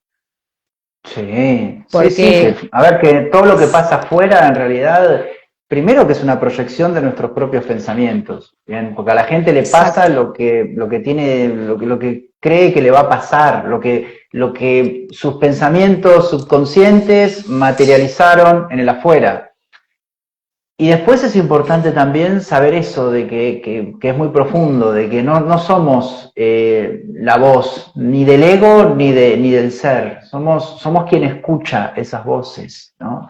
Sí, sí, sí, Porque, que, a ver, que todo lo que pasa afuera en realidad, primero que es una proyección de nuestros propios pensamientos, ¿bien? Porque a la gente le pasa exacto, lo que tiene, lo que cree que le va a pasar, lo que sus pensamientos subconscientes materializaron en el afuera. Y después es importante también saber eso, de que es muy profundo, de que no somos la voz ni del ego ni del ser, somos quien escucha esas voces, ¿no?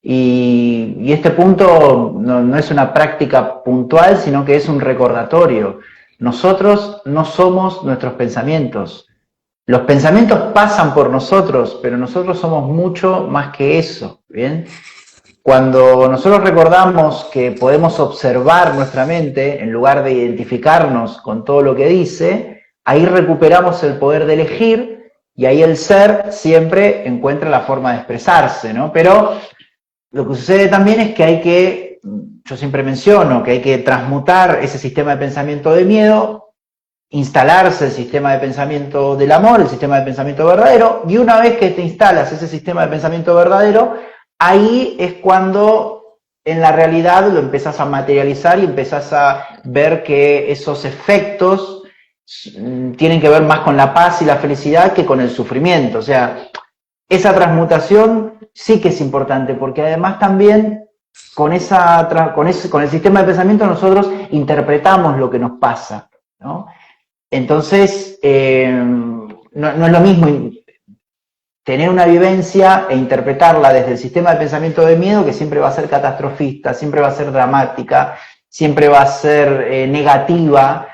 Y este punto no es una práctica puntual, sino que es un recordatorio. Nosotros no somos nuestros pensamientos. Los pensamientos pasan por nosotros, pero nosotros somos mucho más que eso, ¿bien? Cuando nosotros recordamos que podemos observar nuestra mente en lugar de identificarnos con todo lo que dice, ahí recuperamos el poder de elegir y ahí el ser siempre encuentra la forma de expresarse, ¿no? Pero lo que sucede también es que yo siempre menciono que hay que transmutar ese sistema de pensamiento de miedo, instalarse el sistema de pensamiento del amor, el sistema de pensamiento verdadero, y una vez que te instalas ese sistema de pensamiento verdadero, ahí es cuando en la realidad lo empezás a materializar y empezás a ver que esos efectos tienen que ver más con la paz y la felicidad que con el sufrimiento. O sea, esa transmutación sí que es importante, porque además también con el sistema de pensamiento nosotros interpretamos lo que nos pasa, ¿no? Entonces, no es lo mismo tener una vivencia e interpretarla desde el sistema de pensamiento de miedo, que siempre va a ser catastrofista, siempre va a ser dramática, siempre va a ser negativa,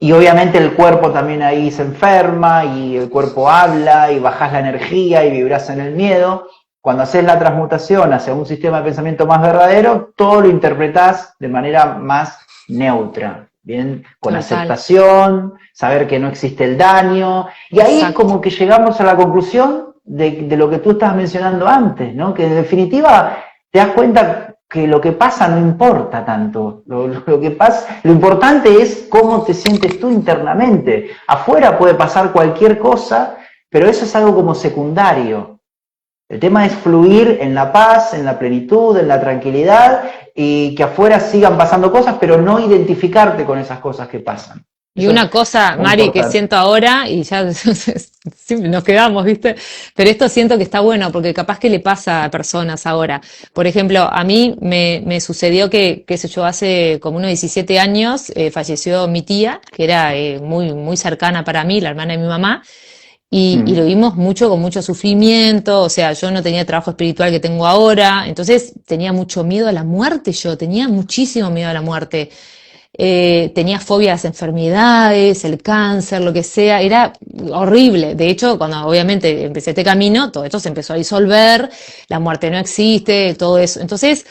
y obviamente el cuerpo también ahí se enferma, y el cuerpo habla, y bajás la energía, y vibras en el miedo. Cuando haces la transmutación hacia un sistema de pensamiento más verdadero, todo lo interpretás de manera más neutra, ¿bien? Con total, aceptación, saber que no existe el daño, y ahí es exacto. como que llegamos a la conclusión de lo que tú estabas mencionando antes, ¿no? Que en definitiva te das cuenta que lo que pasa no importa tanto. Lo importante es cómo te sientes tú internamente. Afuera puede pasar cualquier cosa, pero eso es algo como secundario. El tema es fluir en la paz, en la plenitud, en la tranquilidad, y que afuera sigan pasando cosas, pero no identificarte con esas cosas que pasan. Y Eso es una cosa, muy Mari, que importante. siento ahora, y ya siempre nos quedamos, ¿viste? Pero esto siento que está bueno, porque capaz que le pasa a personas ahora. Por ejemplo, a mí me sucedió que, qué sé yo, hace como unos 17 años falleció mi tía, que era muy cercana para mí, la hermana de mi mamá, y lo Mm. vimos mucho, con mucho sufrimiento, o sea, yo no tenía el trabajo espiritual que tengo ahora, entonces tenía mucho miedo a la muerte yo, tenía muchísimo miedo a la muerte. Tenía fobia a las enfermedades, el cáncer, lo que sea, era horrible. De hecho, cuando obviamente empecé este camino, todo esto se empezó a disolver, la muerte no existe, todo eso. Entonces,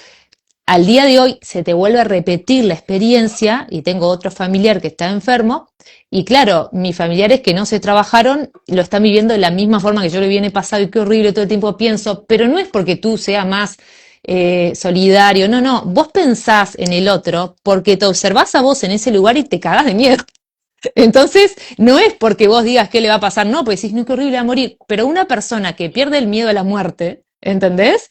al día de hoy se te vuelve a repetir la experiencia y tengo otro familiar que está enfermo y claro, mis familiares que no se trabajaron lo están viviendo de la misma forma que yo lo viene pasado y qué horrible, todo el tiempo pienso, pero no es porque tú seas más solidario, no, no, vos pensás en el otro porque te observás a vos en ese lugar y te cagás de miedo. Entonces, no es porque vos digas qué le va a pasar, no, porque decís, no, qué horrible va a morir, pero una persona que pierde el miedo a la muerte, ¿entendés?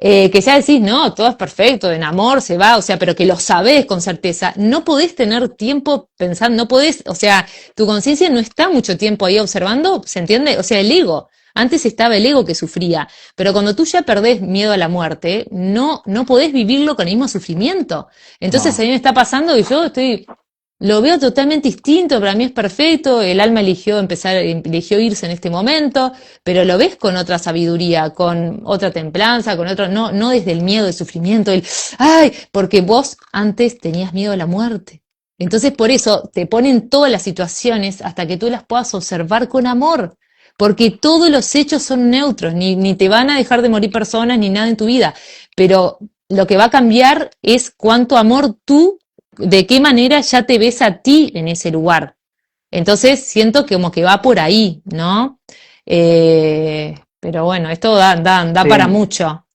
Que ya decís, no, todo es perfecto, en amor se va, o sea, pero que lo sabés con certeza, no podés tener tiempo pensando, no podés, o sea, tu conciencia no está mucho tiempo ahí observando, ¿se entiende? O sea, el ego, antes estaba el ego que sufría, pero cuando tú ya perdés miedo a la muerte, no podés vivirlo con el mismo sufrimiento. Entonces a No. mí me está pasando y yo lo veo totalmente distinto, para mí es perfecto, el alma eligió irse en este momento, pero lo ves con otra sabiduría, con otra templanza, con otro, no desde el miedo, el sufrimiento, ay, porque vos antes tenías miedo a la muerte. Entonces por eso te ponen todas las situaciones hasta que tú las puedas observar con amor, porque todos los hechos son neutros, ni te van a dejar de morir personas ni nada en tu vida, pero lo que va a cambiar es cuánto amor tú, de qué manera ya te ves a ti en ese lugar. Entonces siento que como que va por ahí, ¿no? Pero bueno, esto da para Sí, mucho.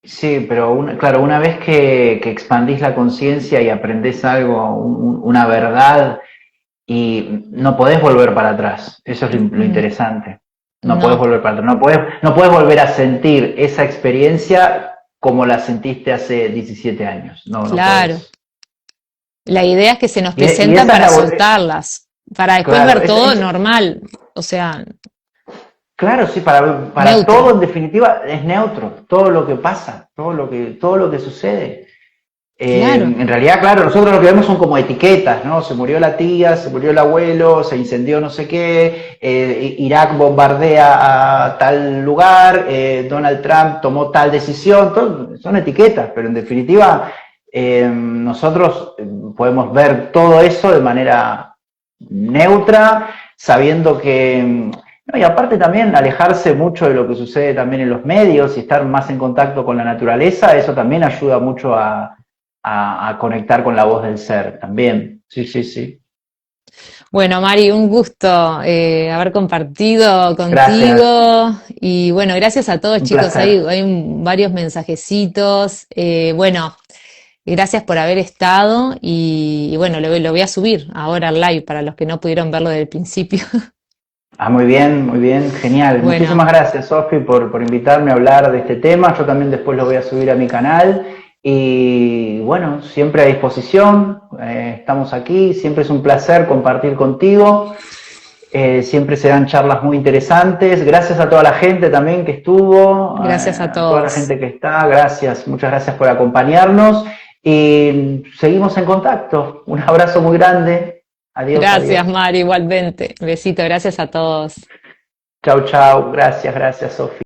sí, pero claro, una vez que expandís la conciencia y aprendés algo, una verdad, y no podés volver para atrás. Eso es lo Mm, interesante. No podés no, volver para atrás. No podés volver a sentir esa experiencia como la sentiste hace 17 años. No, no claro. podés. La idea es que se nos Y presentan esa es para la... soltarlas, para después Claro, ver todo normal, o sea, claro, sí, para neutro. todo en definitiva es neutro. Todo lo que pasa, todo lo que sucede. Claro, En realidad, claro, nosotros lo que vemos son como etiquetas, ¿no? Se murió la tía, se murió el abuelo, se incendió no sé qué, Irak bombardea a tal lugar, Donald Trump tomó tal decisión, son etiquetas, pero en definitiva nosotros podemos ver todo eso de manera neutra, sabiendo que... No, y aparte también alejarse mucho de lo que sucede también en los medios y estar más en contacto con la naturaleza, eso también ayuda mucho a conectar con la voz del ser también. Sí, sí, sí. bueno, Mari, un gusto haber compartido Gracias, contigo y bueno, gracias a todos un chicos, hay, placer. hay varios mensajecitos, bueno, gracias por haber estado y bueno, lo voy a subir ahora al live para los que no pudieron verlo desde el principio. Muy bien, genial. Bueno, Muchísimas gracias, Sofi, por invitarme a hablar de este tema. Yo también después lo voy a subir a mi canal. Y bueno, siempre a disposición. Estamos aquí. Siempre es un placer compartir contigo. Siempre se dan charlas muy interesantes. Gracias a toda la gente también que estuvo, gracias a a toda la todos. gente que está. Gracias, muchas gracias por acompañarnos. Y seguimos en contacto. Un abrazo muy grande. Adiós, Gracias, adiós. Mari, igualmente. Besito, gracias a todos. Chau, chau. Gracias, gracias, Sofi.